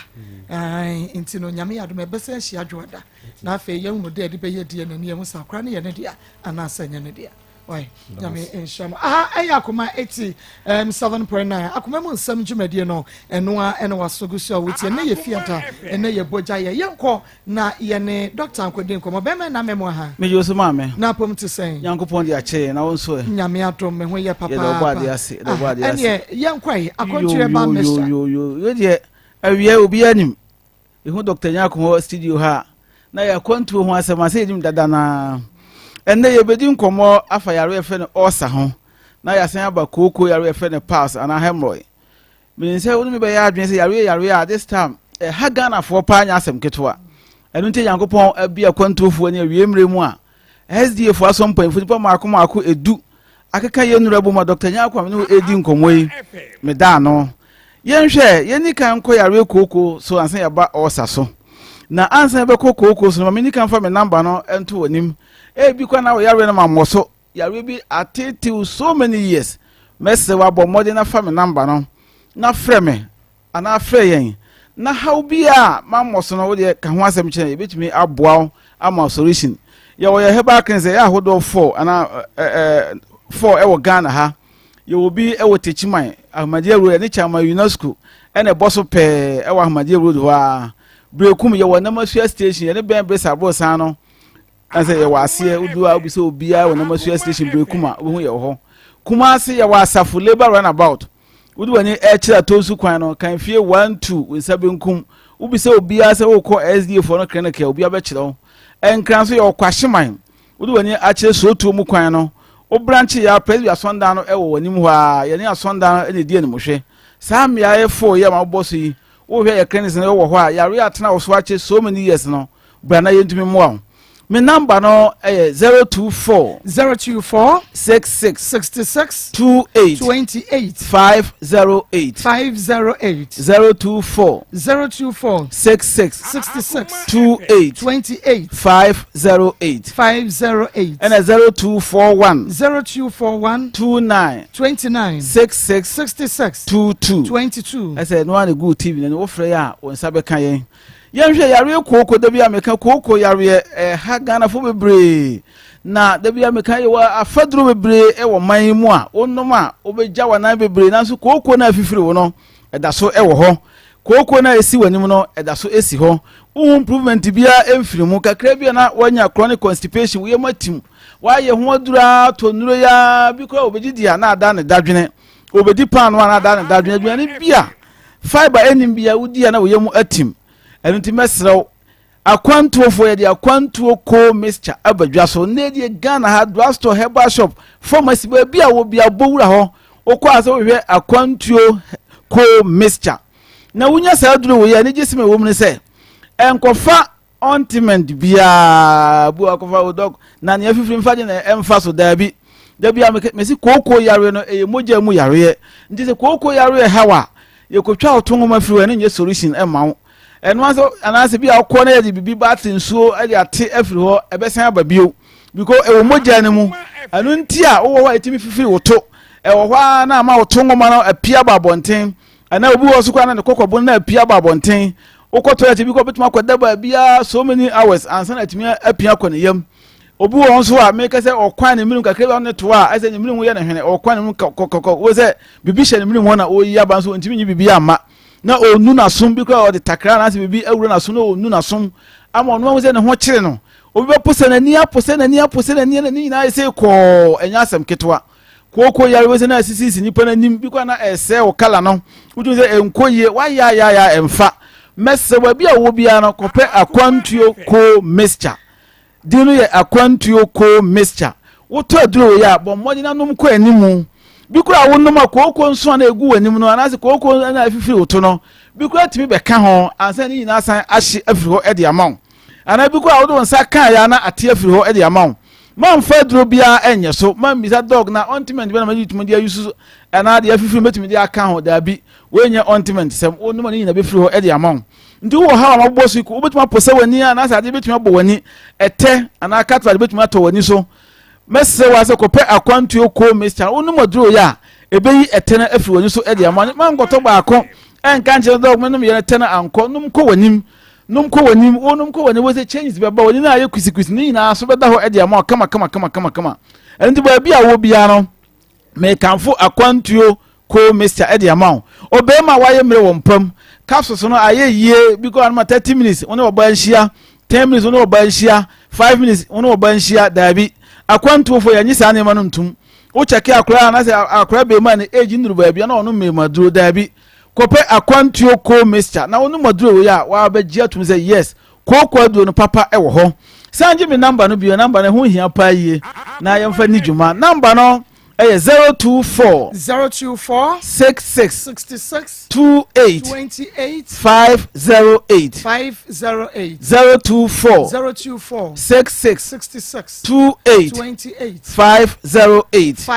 nti no nyame ya dom e bese ahia adwuada na afa ye hu de be ye die na ne ye sa kra ne ye ne dia ana sanya ne dia oi nyame ensham aya Akoma 7.9 Akoma mu nsam dwumadie no eno a ene wasogusu a wotie ne ye fiata ene ye boja ye yenko na ye ne Dr. Ankodin komo be me na memo ha me yoso maame na pom te sen yankopon de ache na wonso nyame atom me ho ye papa ye do ba de ase ene yenkwai akontire ba mesta yo de awia obi anim ehu Dr. Nyakomo studio ha na ya kwantu ho asema se edim dada na enne ye bedi nkomo afa yare efe ne osa ho na ya san aba koko yare efe ne pass ana hemorrhoid mean say wonu me be ya adwen say yare a this time ha Ghana for pa anya asem ketwa enu nte Yankopon abia kwantofo ne awiemre mu a SDA fo asompan fo nipa mako edu akeka ye nura boma Dr. Nyakomo ne edi nkomo yi me da no yenhwe yeni kan ko yare koko so ansan ya ba osa so na ansan be koko so me ni kan fa me number no ento wonim bi kwa na yare na mamoso yare bi attitude so many years mese wa bɔ mmɔden na fa me number no na frɛ me ana frɛ yɛn na how bia ma mmɔso no wo de ka ho asɛm kyerɛ yɛbɛtumi aboa wo ama solution yɛ wɔ yɛ heba kan sɛ yɛ ahodoɔ 4 ana 4 ɛwɔ Ghana ha yɛ wɔ bi ɛwɔ Techiman Ahmadiyya Road ne Chama UNESCO ɛna ɛbɔ so pɛɛ ɛwɔ Ahmadiyya Road hɔ a brekum yɛ wɔ Namasua station yɛ ne bɛn bresa bɔ san no ɛsɛ yɛ wɔ aseɛ wodu a obi sɛ obia wɔ Namasua station brekum a wo hu yɛ hɔ Kumasi yɛ wɔ Asafo Labour Runabout wodu wani ɛkyerɛ tosu kwan no kan fie 12 wonsa benkum obi sɛ obia sɛ wokɔ SDA for no clinic obia bɛkyerɛ wo ɛnkran so yɛ ɔkwahyeman wodu wani akyerɛ sotuo mu kwan no o branch ya president asonda no ɛwɔ wanim hɔ a yɛne asonda ne die ne mohwɛ saa mmea yɛfo yɛ ma bɔ so yi wo hwɛ yɛ clinic no wɔ hɔ a yare atena wo so akyɛ so many years no brana yɛntumi mmoa me number no 024 66 28 508 024 66 28 508 and 0241 29 66 22 I said no one good TV and offer ya on sabe kan yɛnhwɛ yare kooko da bia meka kooko yare ha Ghana fo bebre na da bia meka yɛ wa afaduro bebre wɔ man mu a onnom a obegya wanan bebre nanso kooko na afifiri wo no ɛda so wɔ hɔ kooko na esi wanim no ɛda so esi hɔ improvement bia emfiri mu kakra bia na wanya chronic constipation wo yɛmatim wayɛ ho adura tonuro ya bi kora obedi dia na ada ne dadwene obedi pan no na ada ne dadwene aduane bia fiber enim bia wo dia na wo yɛmu atim ɛno nti mɛsrɛw akwantuo fo yɛ de akwantuo ko mixture abadwa so na de Ghana ha drugstore herbal shop pharmacy ba bia wo bia bowura hɔ okɔ ase wo hwɛ akwantuo ko mixture na wunya saa duro wo yɛ ne gye sime wo mu ne sɛ enkofa ointment bia bu akofa wo dog na ne afifiri mfa de na emfa so dabi bia mesi kooko yare no mogya mu yare nti se kooko yare hawa yekotwa otongo mafiri wo ne nye solution ema eno aso anase bia akɔ na yɛ de bibi batin so ade ate afiri hɔ ebesan ababio because ewo mogya ne mu anu nti a wo hɔ etimi fifiri woto ewo hɔ na ma wotongo ma no apia babonten ana obi wo so kwa na ne kokɔbo na apia babonten okoto ya tibi ko betuma kwada ba bia so many hours ansa na timi apia kɔ ne yam obi wo nso a make say okwan ne minim kakra ne to a ase ne minim wo ye ne hwene okwan ne kokoko wo se bibi hye ne minim ho na oyi aba so ntimi nyi bibi ama na onu na som bi ko de takra na ase bibi awuro na so na onu na som ama onu wo se ne ho kyere no obi be pose na ni na ese ko enya asem ketwa koko yare wo se na asisi nipa na nim bi ko na ese o kala no wuju se enkoye wa ya emfa mese wa bia wo bia no kopɛ akwantuo ko mixture dinu ye akwantuo ko mixture woto aduro ya bɔ mmɔde nanom ko animu bi kura wonnom akoko nso na egu wanim no anase koko na afifiri woto no bi kura timi bɛka ho ansa ni nyina san ahye afiri hɔ de amaw ana bi kura wodo nsa kan ya na ate afiri hɔ de amaw man fa aduro bia enye so man bisa dog na ointment bi na ma yitumi dia yusu ana de afifiri metumi dia aka ho da bi wenye ointment sem onum ni nyina be firi hɔ de amaw ndi wo ha ma bɔ so ko betuma pose wani ana sa de betuma bɔ wani ete ana katwa de betuma to wani so messe wa se ko pe akwantuo ko mixture onum aduro ya ebeyi ete na afiri wani so de amaw man goto ba akɔ enka nche dog menum ye ete na ankɔ num ko wanim onum ko wani wo se changes be ba wani na aye kwisikwisi ni na so be da ho de amaw kama ndi ba bia wo bia no me kanfo akwantuo ko mixture de amaw obema waye mre wo mpam capsules no aye yie because anma 30 minutes one oba nhia 10 minutes one oba nhia 5 minutes one oba nhia dabi akwantuo fo yanyi sa ne ma no ntum wo cheke akora na se akora be ma ne age nduru ba bia na ono me maduro dabi kope akwantuo ko mixture na ono maduro we ya wa ba gia tum say yes ko aduro no papa e wo ho sanje me number no bio number na ho hia pa yie na yemfa ni dwuma number no 024 66 28 508 024 66 28 508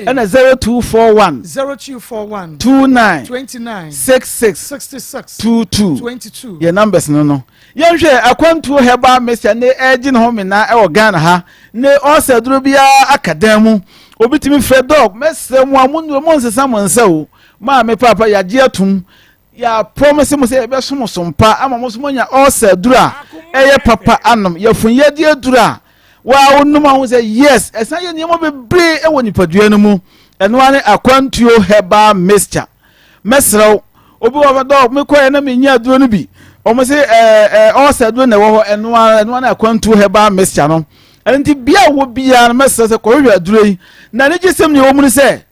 and 0241 29 66 22 your numbers no yenhwe akwantuo heba mixture ne age no ho me na e wo Ghana ha ne osaduro bia akadamu obitimi frɛ dog mesrɛ mu amundu mo nsesa mo nsa o ma me papa ya gye atum ya promise mo say be som sompa ama mo so nya osa dura eye papa anom ya fun ye die dura wa wonum ahun say yes esan ye niam bebre e woni padua no mu eno ane akwantuo heba mixture mesrɛ obi wa dog me koye na me nya duro no bi o mo say osa duro na wo eno ane akwantuo heba mixture no enti bia wo bia na mesrɛ se ko hwa duro yi na ne gisem ne wo mu se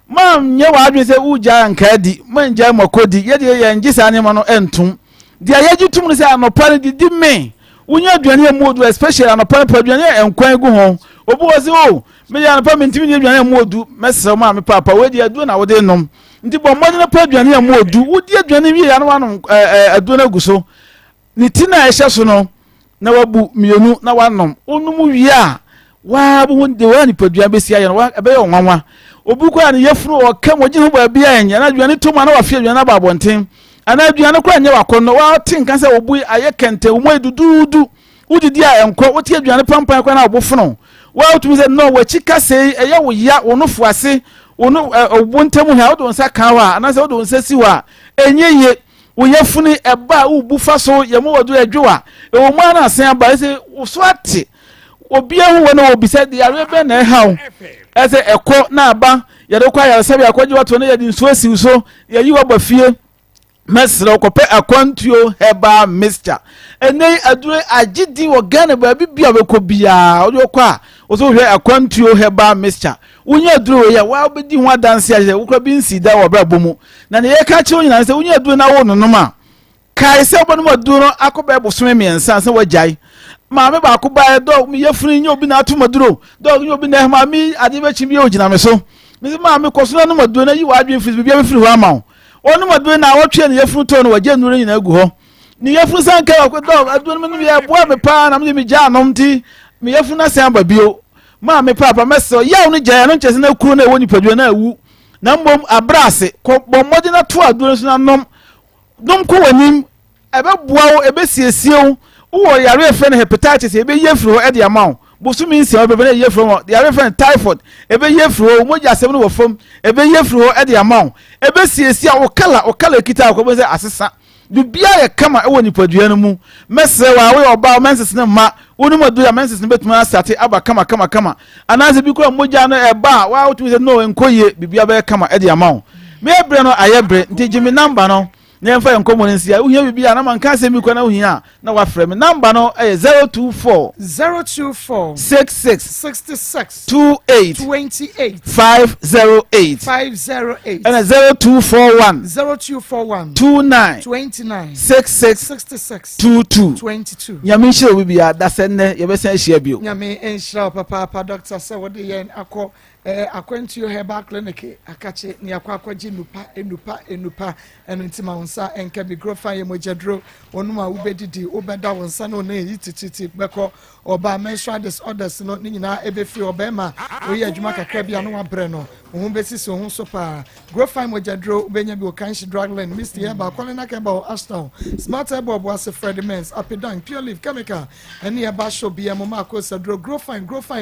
mam nye wa adwe se uja nkadi manja makodi ye de ye ngisa ne ma no entum de ye gitum ne se anopare di me unya aduane amodu especially anopare paduane enkwan gu ho obi wo se o me ya anopare ntimi ne aduane amodu mesere ma me papa we de adu na wo de nom nti bo mmodi na paduane amodu wo di aduane wi ya no wanom adu na gu so ni tina ehye so no na wabu mienu na wanom onum wi a wa bu de wa ni paduane besi aye no wa ebe ye onwanwa obuko an yefunu o kam ogi ho ba bia enya na aduane to ma na wa fie aduane ba bonten ana aduane kra nya wakonno wa tinka se obu aye kente wo edududu udidi a enko wo ti aduane pampan kwa na obofuno wa utumi se no wa chika sei eye wo ya wo no fuase wo no obontemu ha wo don sa kan wa ana se wo don sa si wa enye ye wo yefunu eba ubu faso ye mo wodu adwewa e wo ma na asen aba se wo so ate obi ehu wo na obi se de arebe na ehaw ese eko na aba ye de kwa ya sabi akwaji wato na ye di nso asi so ye yi wa fie mesra kope akwantuo heba mixture enei adure agidi wo Ghana ba bibia be ko bia o de kwa o so hwe akwantuo heba mixture unya adure ya wa obedi ho adanse ya wo kwa bi nsida wo bra bomu na ne ye ka che onyina se unya adure na wo nonoma kai se obonu aduro akoba ebosome miensa se wajai maame ba ko ba dog mi yefuni nyo bi na atomaduro dog nyo bi na ma mi ade be chimi ogina me so mi maame koso na maduro na yi wa adwen firi bia be firi ho ama onu maduro na wotwe ne yefunu to no waje nuru nyina gu ho ni yefunu sanka ko dog aduro me no ya boa me pa na me gya anom ti mi yefunu na san ba bio maame papa meso yaw no gya no nchese na kuro na woni paduro na awu na mbom abrase ko bomodi na to aduro so na nom dom ko wanim ebe boa wo ebe siesie wo yare fe na hepatitis ebe yefru ho e de amount bosumi nsia ebe na yefru ho yare fe typhoid ebe yefru ho moja asem no wo fom ebe yefru ho e de amount ebe siesia wo kala kita ko be se asesa bibia ye kama e woni padua no mu mesre wa we oba menses ne ma woni madu ya menses ne betuma asate aba kama anaze bi ko moja no eba wa otumi se no enkoye bibia be kama e de amount me ebre no ayebre nti jimi number no nyemfa enkomo nsia uhia bibia na man ka se mi kwa na uhia na wa frɛ me number no 024 66 28 508 and 0241 29 66 22 nyame hye bibia da senne yebesa hye bio nyame enhira papa doctor se wode yen akọ akwantuo herbal clinic akache ni akwaji enupa enu ntima wonsa enka bi grofa ye mojadro onuma ubedidi ubeda wonsa no na yitititi beko oba menstrual disorders no ni nyina ebefi obema oyi adwuma kakra bia no wabre no ohun besisi ohun so pa grofa mojadro ubenya bi okanshi drugland mr herbal kolena keba aston smart herbal boase frediments apidan pure leaf chemical eni eba show bia Maa Akos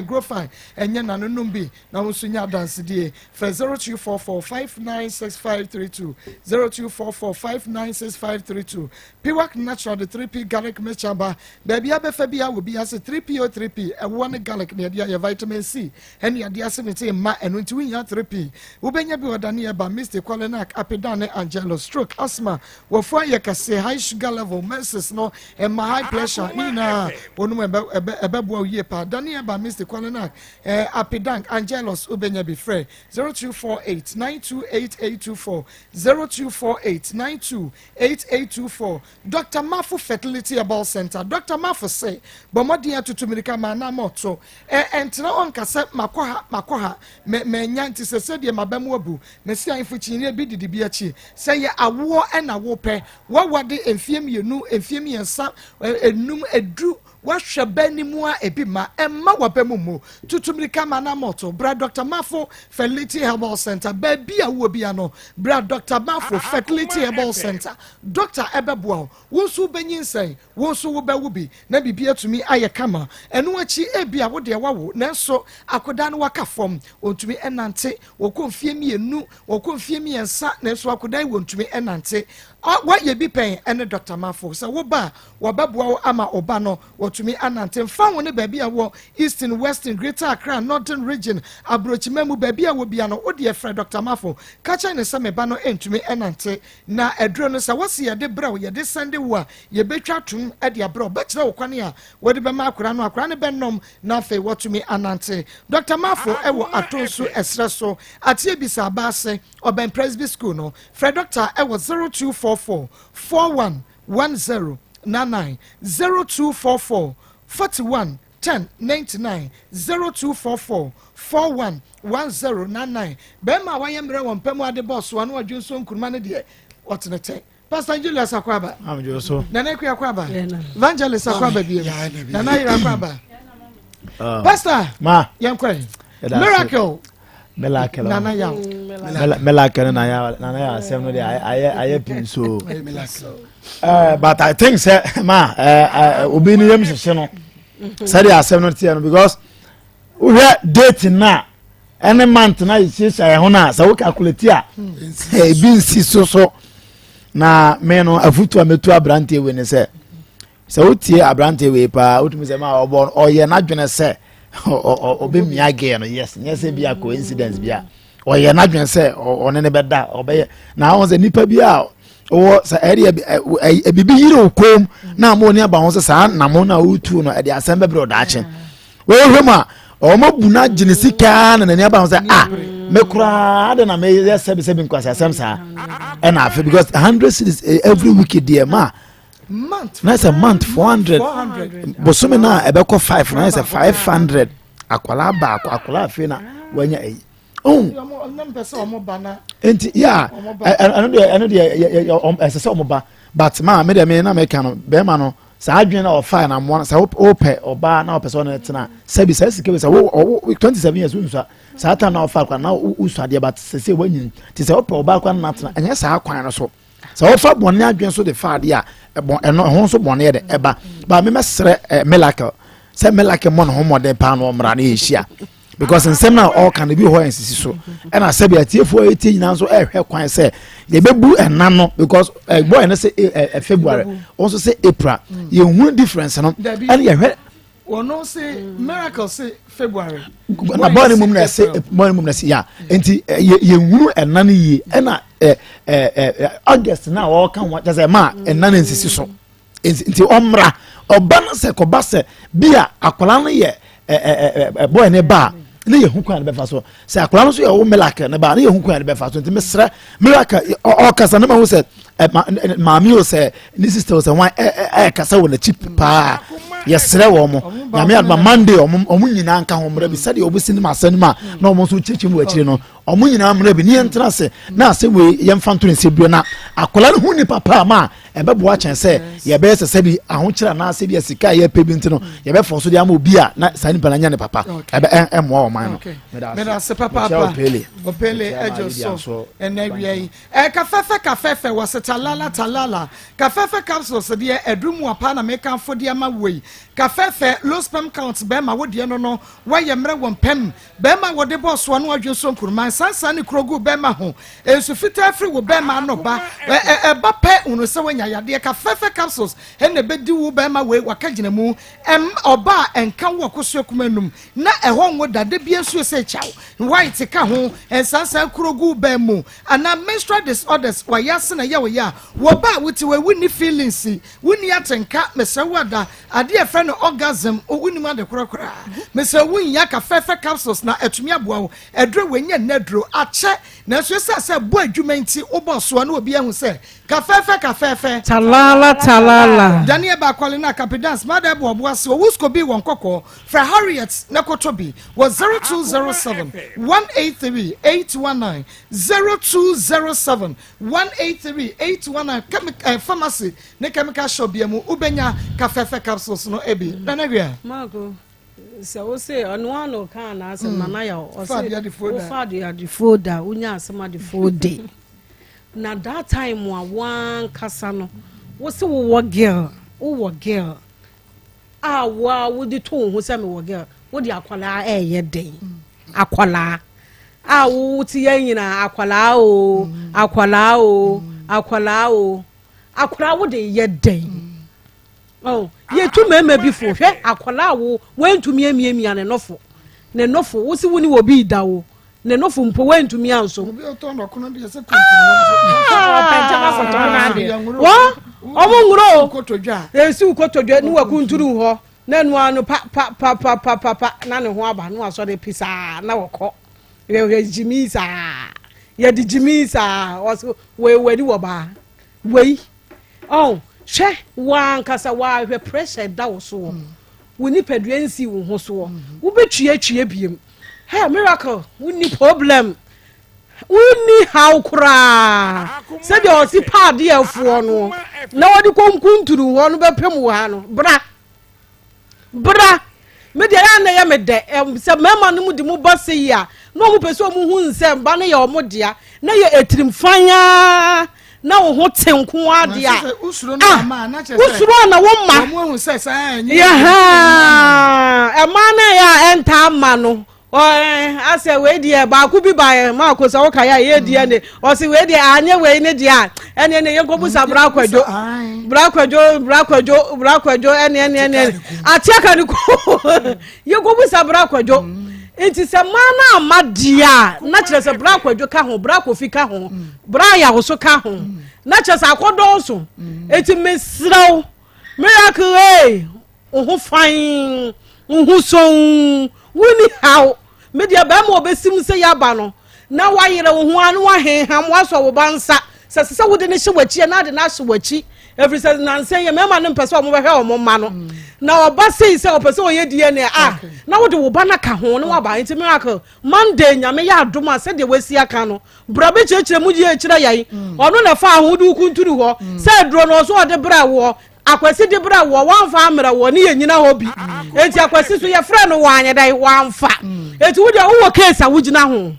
grofa enye nanunum bi na sunya dance die for 0244596532 0244596532 Piwak natural the 3P garlic mechaba baby abefa bia will be as a 3P or 3P a one garlic near dia vitamin C and ya dia semete ma enu nti winya 3P ubenya bi odane ba Mr. Kwalenak apedane angelo stroke asthma wo fo ye kase high sugar level menses no and my high pressure nina onu ebebo ye pa dane ba Mr. Kwalenak apedan angelo ubenya bi frɛ 0248928824 0248928824 Dr. Mafu Fertility Herbal Center Dr. Mafu say bomodi atutumilika mana moto entra on kase makoha me nyanti se de mabam wabu na si anfu chini bi didi bi achi say ye awo na wo pe wawade emfiem yenu emfiem yensa enum edu wahwe bani mu a ebi ma emma wabemu mu tutumrika manamoto bra Dr. Mafo Fertility Herbal Center baby a wo bia no bra Dr. Mafo Fertility Herbal Center Dr. Ebeboa wonso benyinsai wonso wo bawo bi na bibia tumi aye kama eno achi ebia wo de wawo nanso akoda no waka fom ontumi enante wokonfie mienu wokonfie miensa nanso akoda wontumi enante wa ye bi pen ene Dr. Mafo so wo ba wabeboa ama oba no wotumi anante mfa wo ne baby a wo Eastern Western Greater Accra Northern Region abrochimemu baby a wo bia no odi efra Dr. Mafo kacha ne se meba no entumi enante na edro no sa wasi ye de bra ye de sende wo a ye betwa tum e de bra ba kire wo kwane a wo de be ma akora no akora ne benom na fe wotumi anante Dr. Mafo e wo atonsu esre so atie bisa ba se Oben Presby School no Fred Doctor e wo 0244 4110 99 0244 41 10 99 0244 41 1099 Bema wayemre wompemu ade boss wanu adwunso nkuruma ne de otenete Pastor Julius Akwaba am joso Nana ku Akwaba Evangelist Akwaba bi Nana Ira Akwaba Pastor ma yankwe Miracle Nana ya Melakel na ya asem no dey I pin so but I think say ma obi ni yam hye no say dey asem no tie no because we date na any month na yi say ho na say we calculate a e bi nsi so na me no afutu ametu abrante we ne say we tie abrante we pa utumi say ma obo oye na dwene say obe miage no yes be a coincidence bia oye na dwen say one ne beda obe na won say nipa bia o sa area bibi yire okom na mo ne aba won say sa na mo na utu no e de asem be da ache we hwema o mo buna gine sika na ne aba won say me kura de na me yes se be nkwasa asem sa e na afi because 100 cities every week there ma month nice a month 400 bosome na ebeko 5 na is 500 akwala ba akwala fe na wanya eyi enti ya ano de esese omoba but ma me de me na me kan be ma no sa adwen na o fine na mo sa ope oba na ope so na tena sabi sa sike we sa 27 years unsa sa ata na o fa kwa na usade but se wanyin ti se ope oba kwa na tena enya sa akwan no so sa o fa bone adwen so de fa de a bon eno ho so bone de eba ba me mesre Melakel say Melakel mo no ho modern pa no mra na ehia because nsem na all can be ho ensisi so e na sabi atiefo eti nyina so ehwe kwan say ye bebu ena no because boy na say February also say April ye hu difference no and ye hwe wono say Miracle say February na boy ni mum na say ya enti ye hu ena no yi e na August na all kan wa say ma ena na ensisi so enti omra obana se koba se bia akwala no ye boy ne ba ne ye hu kwan be fa so se akwala no so ye wo Melakel ne ba ne ye hu kwan be fa so enti mesra Miracle o kasa na ma hu se maami o se ni sister o se wan kasa wo na chip pa yesre wo mo na me adma Monday omo nyina nka ho mra bi sade obusi ni masanima na omo so chechi mu akire no omo nyina mra bi ni entra se na se we yemfa nto ne se bio na akola no hu ni papa ma ebebo a chen se ye be se bi aho kira na se bi asika ye pe bi ntino ye be fo so de ama obi a na sani pa na nya ne papa ebe emwa o man no me da se papa opele ejo so enawia kafefe talala kafefe capsules de edrumu apa na me kan fodi ama wei kafefe low sperm count be ma wodie no waye mre wompem be ma wode boss wo no adwenso nkurman sansa ne krogu be ma ho ensu fita free wo be ma no ba ba pe unu se wanya yade kafefe capsules ene bedi wo be ma wei wakagina mu oba enka wo koso kumanum na eho ngo dade bia nsu se chaw white ka ho sansa krogu be mu ana menstrual disorders wayase na ye ya wo ba wuti we wuni feelings wuni atenka mesewada ade e no orgasm wuni ma de korokora mese wunya kafefe capsules na etumi aboa wo edro wenya nadro ache na so se bo adwumanti oboso na obi ahu se kafefe talala Daniel ba kwale na capidance mada bo oboase wo wusko bi won kokko fra Harriet na kotobi was 0207 183 819 0207 183 81 chemical pharmacy ne chemical shop bia mu ubenya kafefe capsules no ebi na gria Marco so say ono kan na asem na ya o say o fa the folder unya asem the folder na that time one kasa no wo say wo girl wa wo di to ho say me wo girl wo di akwala ye den akwala wo ti yanyina akwala o akwala wo de ye den oh ye tu mema bi fo hwe akwala wo wantumi amiamia ne nofo wo si woni wo bi da wo ne nofo mpo wantumi anso obi oto no kono de se wo omo ngro kotodwa esi kotodwa ni wakunturu ho na nu anu pa na ne ho aba no aso de pisa na wokọ ye jimisa ye di jimisa we di wo ba we oh hwe wan kasa wa hwe pressure da wo so wo ni peduensi wo ho so wo betue biem hey miracle wo ni problem wo ni how kura se de o si pad ye fuo no na wo di konkunturu ho no bepem wo ha no bra me de ya na ya me de se mema no mu di mu bose ya no mu pese o mu hu nsem ba na ya o mu dia na ye etrim fanya na wo ho tenku ade a usuro na ma na che usuro na wo ma mo hu se sa enyi ya ha e ma na ya enta ma no ase we die ba ku bi ba Maa Akos wo ka ya ye die ne o se we die anye we ne die ene ne ye ko busa bra kwadwo ene atiaka ni ko ye ko busa bra kwadwo enti se ma na amadia na kire se bra kwadwo ka ho bra kofi ka ho bra ya wo so ka ho na kire se akodo so enti mesraw miracle ho fine ho so woni how media ba mo besim se yaba no na wayere wo ho anu aheham waso wo bansa se wo de ne hye wachi na de na hye wachi every says na nsen ye mema no mpese o mo behwe o mo ma no na oba sei se o pese o ye die ne na wo de wo ba na ka ho ne wa ba enti miracle monday nyame ya adoma se de wasi aka no bra be chechire mu die chira yai ono na fa ho du kunturu ho se dro no so o de bra wo akwasi de bra wo wanfa amra wo ne yenyina ho bi enti akwasi so ye frɛ no wanye dai wanfa enti wo de wo case a wugina ho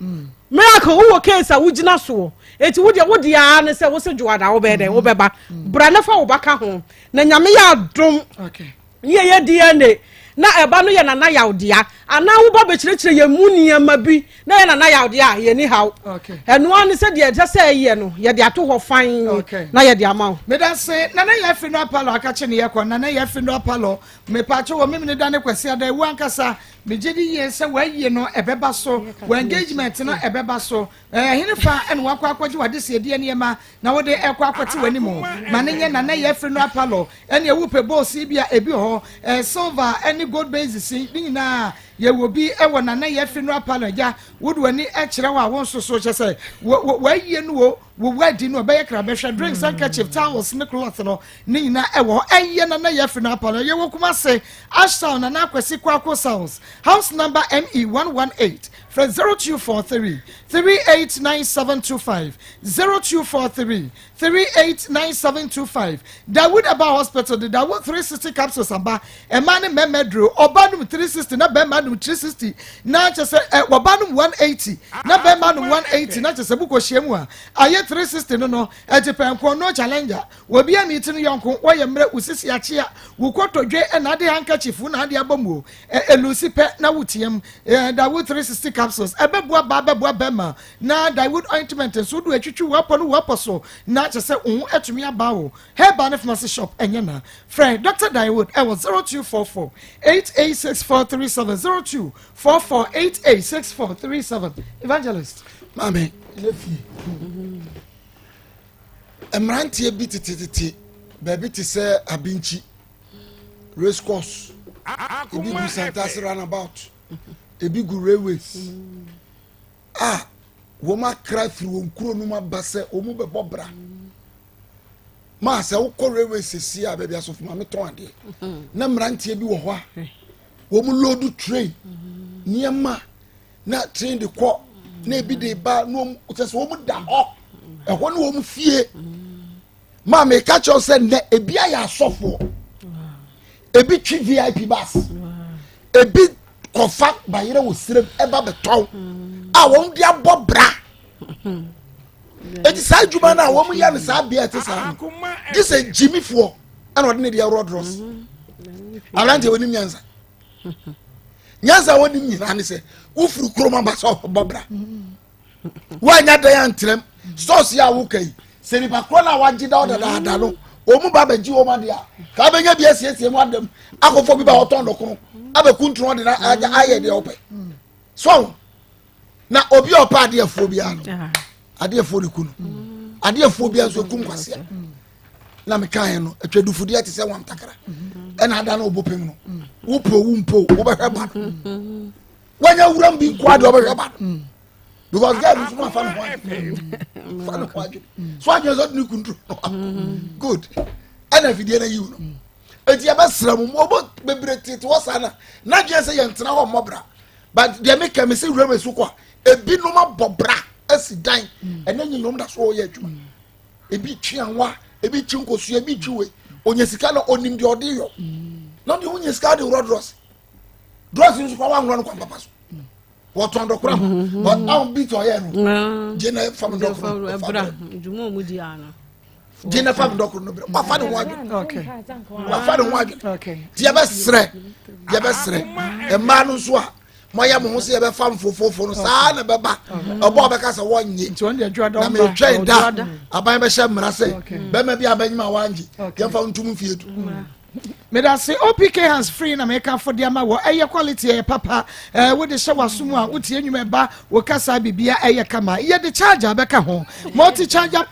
miracle wo case a wugina so enti wo de ya ne se wo se joada wo be de wo beba bra na fa wo baka ho na nyame ya dom okay ye DNA na eba no ye na na yawdia ana wo ba be kirekire ye muniema bi na ye na na yawdia ye ni haw okay eno an se de je se ye no ye de ato ho fan na ye de amaw me da se na na ye fi no apalo aka che ne ye ko na na ye fi no apalo me pa che wo me ne da ne kwasi ada wu ankasa me jedi ye se wa ye no ebeba so wa engagement no ebeba so hene fa eno wakwa akwaji wade se de ne ma na wo de ekwa akwati wani mo ma ne ye na na ye fi no apalo ene ewu pe boss bia ebi ho silver any gold basis ni na ye will be ewo na na ye fi no apalo ja wodu ani e kire wa won so che se wa ye no wo wadi no be ye kra be hwe drinks and ketchup towels ne cloth no ni na ewo eye na na ye fi no apalo ye wo kuma se ashtown na Akwasi Kwako sounds house number ME 118 from 0243 389725 0243 389725 Dawood Aba Hospital the Dawood 360 capsules aba e man memedro obanum 360 na be manum 360 na chese obanum 180 na be manum 180 na chese buko hyiemu a aye 360 no ejepenko no challenger wo bia meet no yonko wo ye mre usisi achia wo kotodwe na de handkerchief na de abamu elusi pe na wutiem Dawood 360 capsules ebeboa beboa bema na Dawood ointment so do atwitwu wapo no wapo so na chese etumi aba wo Herbal Pharmacy shop enyana friend Dr. Dawood I was 0244 886437 0244 886437 evangelist mame lefi emrantie bi tititi baby ti say abinchi race course ebi gu Santas runabout ebi gu railways woma cry through onkuro no ma base omu be bobra ma se wo kɔ railways si a baby asofu ma meton ade na mrantie bi wo ho a womu load train niema na train de kɔ na ebi de ba no tese womu da ho ɛhɔ no womu fie ma me catch us say ne ebi aya asofo ebi twi VIP bus ebi kofa bayere wo sirem eba beton a won dia bobra eti sa djuma na wo mu ya ne sa bia te sa this is Jimmy for and ordinary dia road ross alante woni nyanza nyanza woni nyina ne se wo furu kroma ba so bobra wa nya da ya ntrem sauce ya wo kai se ni ba kro na wa gida oda da no o mu ba ba ji o ma dia ka ba nya bia siesie mu adam akofo bi ba oton do kro abakuntro de na aye de ope so na obi opa ade afo bia no ade afo de kunu ade afo bia so kum kwase na me kan no atwadufudi ate se wam takara e na ada na obopem no wo pro wo mpo wo ba hweba wanya wuram bi kwa de obehweba because God is not fan one so I just don't control good and if you dey you no eti abasra mu obo bebrete to wasana na dwe se ye ntena ho mobra but dey make me say wura mesu kwa ebi no ma bobra asidan ene nyinum da so ye adwuma ebi twianwa ebi twinkosu ebi twiwe onye sika no onim de ode yo no de onye sika de rodros dross nsu kwa wanwa no kwa papa so what on the crown but I'll beat your hair jena fam dokro ebra djumo mu di ana jena fam dokro no wa fa de ho okay wa fa de ho okay dia be sre e ma no so a moya mo ho se be fam fofofo no sa na be ba obo be ka se wonye nti on de adwada na me twen da aban be hye mra se be ma bi abanyima wanji ye fa ntum fietu me da say OPK hands free na make for dia ma wo eye quality e papa we de show asum a utie nwuma ba wo kasa bibia eye kama ye de charger be ka ho multi charger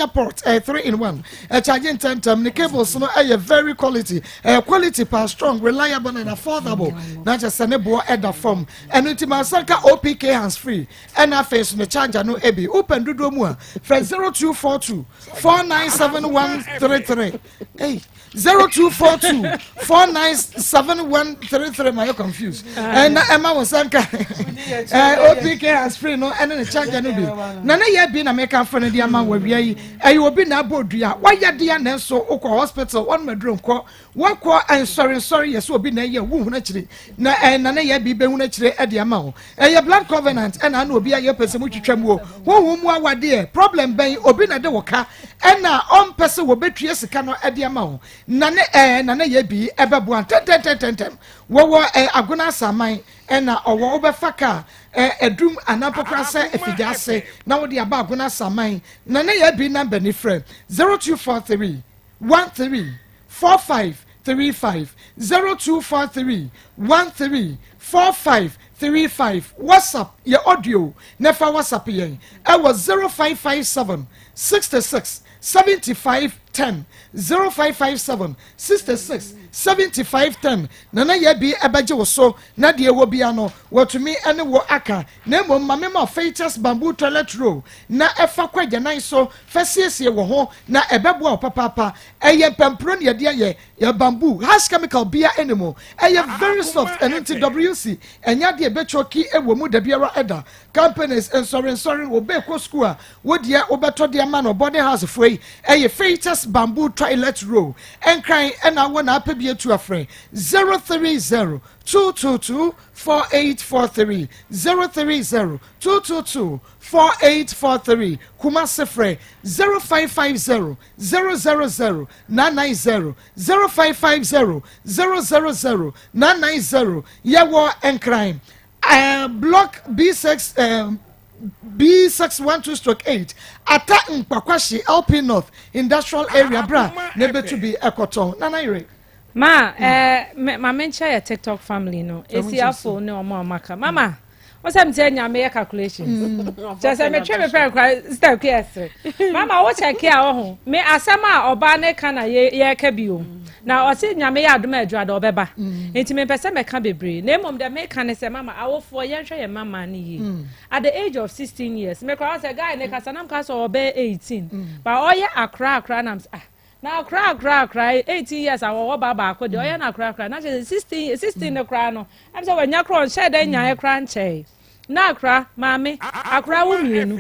port 3 in 1 charging time the cables no eye very quality quality power strong reliable and affordable na just ne bo eda form and ultima sanka OPK hands free and face no charger no ebi open dodo mu a friend 0242 497133 hey 0242 497133 my confused and Emma was sanka OPK has free no and the charger no be na na ye bi na make am for na dia man wa wi yi e obi na bodua wa ya dia na so okọ hospital one medroom ko wa ko and sorry yes obi na ye wu hu na kire na na ye bi be hu na kire e dia ma ho ye blood covenant and na obi aye pese mu twitwam wo hu mu awade problem ben obi na de wo ka and na on pese wo betue sika no e dia ma ho na ye bi ebebo antetetetem wo aguna saman na owo obefa ka edum anapokra se efigase na wo de aba aguna saman na ye bi number ni friend 0243 13 4535 0243 13 4535 WhatsApp ye audio nefa WhatsApp yen e was 0557 66 7510 0557 66 7510 nana ye bi ebeje wo so na de wo bia no watumi ene wo aka na mo mame ma features bamboo toilet roll na efa kwagya nan so fasiesie wo ho na ebebo a papa eye pampro ne de ye bamboo has chemical bia anymore eye very soft and anti WC enya de ebechoki ewo mu da biara eda companies and sorry wo be ko school a wo de obeto de ma no body house free eye features bamboo toilet roll enkran ena wo na apebie to a friend 030 222 4843 030 222 4843 Kumasi Frey 0550 000 990 0550 000 990 Yawo Enkran block B6 B612/8 ata Nkpakwashi LP North Industrial Area bra nebe to be ekoton nanaire ma mencha ya TikTok family no esi afo ne omo amaka mama what's am tell nya me calculations just me try me pray step kiese mama wo check ya ho me asama oba ne kana ye ka bio na o se nya me ya adoma adwada obeba enti me pese me ka bebre na mom de me kan se mama awofo ye hwe ye mama ne yi at the age of 16 years me kwa say guy ne kasa nam ka so obe 18 but oye akra nam na cry 18 years awo baba akode oya na cry na 16 ne cry no am say wanya cry on share den nya cry nche na cry mame akra wo mienu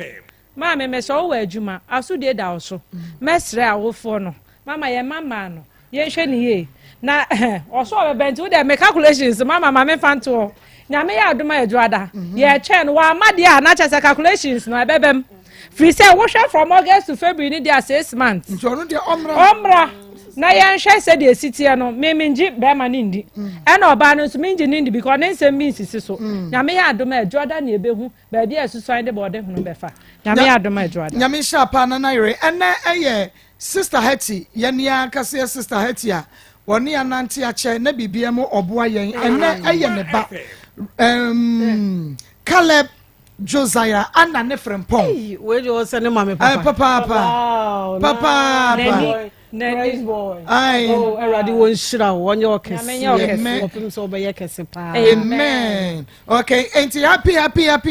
Mama me so we adwuma aso de da so mesre awofo no mama ye mama no ye hwe ne ye na oso obebenti wo de me calculations mama me fanto nyame ya adoma adwada ye che no wa amade a na chese calculations no ebebem free say wo hwe from August to February ni dia 6 months njo de omra na ye hwe se de sitie no me menji be ma ni ndi e na oba no so menji ni ndi because nsem mi sisi so nyame ya adoma adwada na ebehu ba dia susuan de bode hunu befa nyame ya adoma adwada nyame sha pa na naire ene eye sister Hetty yenia kase sister Hetty a woni anante a che na bibia mu oboa yen ene eye ne ba Caleb Josiah Anna ne Frempong we jo se ne mama papa Nice boy. Oh, already one shira one your kiss. Amen. So be kese pa. Amen. Okay, auntie happy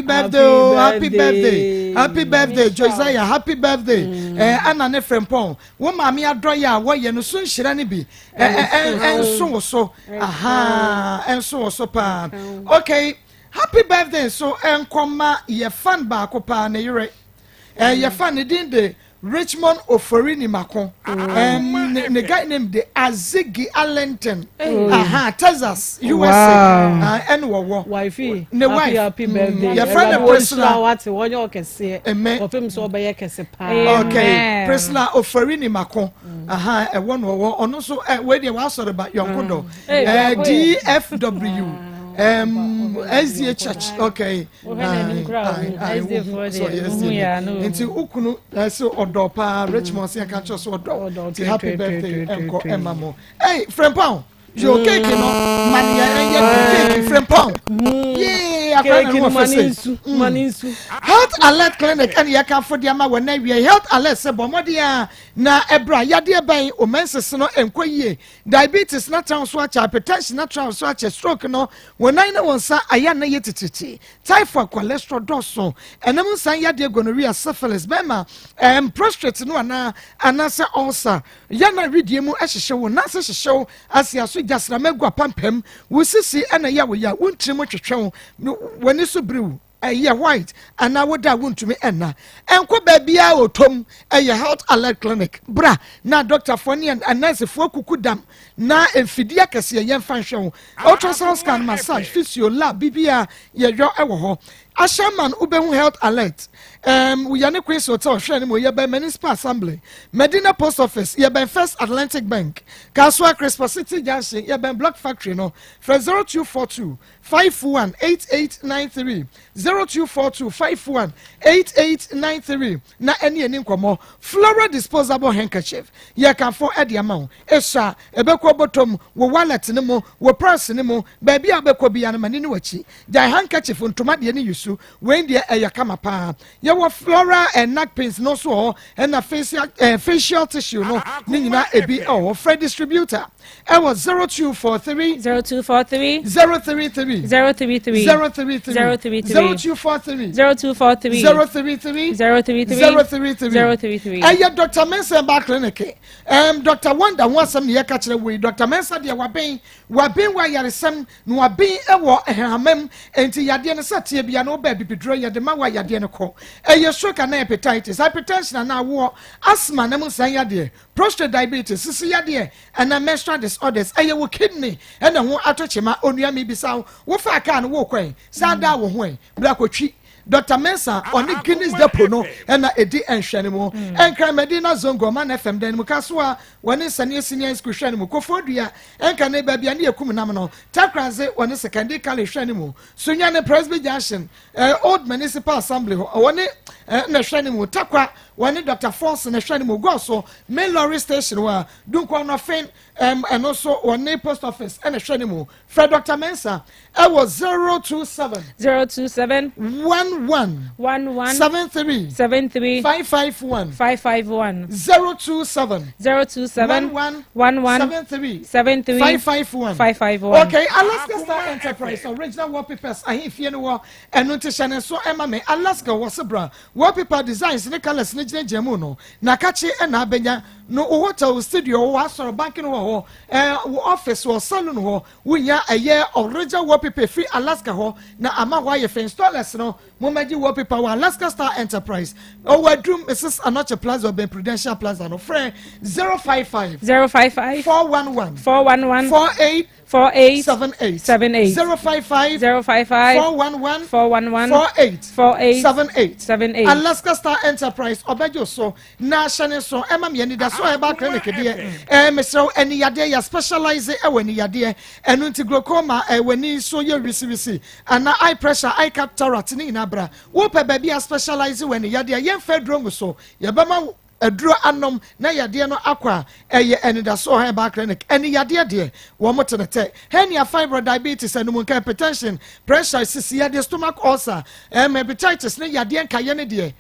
birthday. Happy birthday Josiah. Happy birthday. Anna ne Frempong. Wo mami adroya wo ye no so nhira ne bi. Enso so. Aha, enso so pa. Okay. Happy birthday so enkoma ye fan ba ko pa na yire. Ye fan ne din de Richmond Oforini Macon. The guy named the Azigi Allenton. Texas, USA. And wifey. The wife. Happy birthday. Your friend Priscilla. What you can say. Of him so by okay. Priscilla Oforini Macon. And one on also where they were sort about your condo. DFW. SDA Church, okay. Into Ukunu, so Odopa, Richmond, I can't just Odo. Happy birthday, Uncle Emma. Hey, Frempong, your cake, you know, money and Frempong. Yeah, money. Health Alert Clinic, and Yaka for the Ama when we Health Alert, Sabomodia, na Ebra, Yadia Bay, or Mensa, and Quay, diabetes, not swatch, hypertension, not swatch, stroke, no, when I know one, sir, Ayana yetiti, typhoid, cholesterol, dorsal, and I'm saying Yadia gonorrhea, syphilis, Bema, and prostrate, no, and answer also. Yana Ridimu, as a show, Nasa show, as ya sweet just Ramegua Pampem, we see, and a Yawaya, won't too much show, when it's so brew. A white and now what I want to me enna and ko baby o tom a Health Alert Clinic bra na Dr. Fonny and nurse for kukudam na emfidia kase yen function ultrasound scan massage physio lab bibia ye yo ewo ho Ashaman Ubehu Health Alert. We are Queen's Hotel, Shanimo, Yaba Municipal Assembly, Medina Post Office, Yaba First Atlantic Bank, Kaswa Crespo City Junction, Yaba Block Factory, no, for 0242 51 8893, 0242 51 8893, na any inquamo, Flora disposable handkerchief, Yaka for Eddie amount, Esha, Ebeko bottom, wallet nemo, purse nemo, baby Abeko be animaninuachi, the handkerchief on Tomadiani use. When the Ayakama pa, you were flora and neck pins no so and a facial tissue no Nina Ebi or Fred distributor. I was 0243 0243 033 033 033 0243 0243 033 033 I had Dr. Mensa back clinic. Dr. Wanda wants some near catch away. Dr. Mensa, dear Wabin why you are some no be a war a hamem and to Yadiana Satia no baby bedroya the Mawa Yadianaco. A stroke and hepatitis, hypertension and now war, asthma, Namusaya dear, prostate diabetes, Sisia dear, and a menstrual disorders, a your kidney, and a more atochima, only me be sound, what I can walk away, Sada way, black or cheek. Dr. Mensa on the Guinness Depono and a D and Shanimo and Medina Zongo Man FM then Mukaswa when it's a new senior school Shanimo Kofodia and can never be a near Kumanamano Takraze when it's a candy Kali Shanimo Sunyana Presby Junction Old Municipal Assembly one Shanimo Takwa one Dr. Force and Shanimo Goso main lorry station where Dunkwana Fain and also one post office and a Shanimo Fred Dr. Mensa I was 027 11 73 551 027 11 73 551 okay Alaska Star Enterprise original wallpapers I hear you know and notation so Emma me Alaska was a bra wallpaper designs ne colors ne gyina gyina no na kache na abenya no hotel studio wo asoro bank no ho office wo salon ho wonya eye original wallpaper free Alaska ho na ama ho aye fe installers no mo magi wallpaper wa Alaska Star Enterprise o wadrum Mrs. Anoche Plaza or Ben Prudential Plaza no friend 055 411 48 78 055 411 48 78 Alaska Star Enterprise obejo so na shane so ema me ni da so e ba clinic de mesro eni yade ya specialize e wani yade enu nti glaucoma wani so ye risi ana eye pressure eye cataract ni na bra wo pe ba bia specialize wani yade ye fedro so ye ba ma aduro anom na yade no akwa eye enida so ha ba clinic eni yade de wo motenete hernia fibro diabetes and hypertension pressure sisi yade stomach ulcer hepatitis na yade nka ye ne de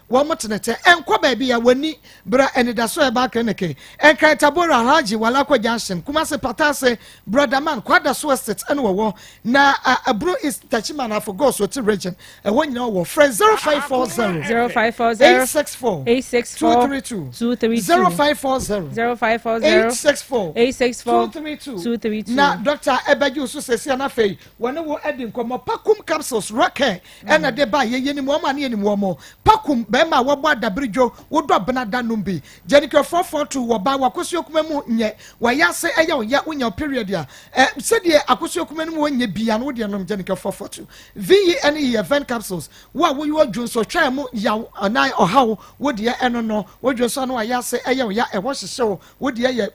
wo motenete enko ba bia wani bra enida so ba clinic enka tabora haji wala kwa junction kuma se patase brother man kwada so estate ene wo na abro is tachimana for go so to region when you wo friend 0540 864 232 232 na doctor ebeju so sesi na fei wona wo edin komo pakum capsules rocket ena de ba ye ni mo ma ne ni mo pakum be ma wo bɔ adabridwo wo do bena danum bi jenika 442 wo ba wakoso kuma mu nye wa yase eya wo ya unya period ya sɛdeɛ akoso kuma mu nye bia no de nom jenika 442 VE event capsules wo wo dwo so twa mu ya anan ohawo wo de eno no wo dwo so no wa yase eya wo ya ɛho hyehyɛ wo de ye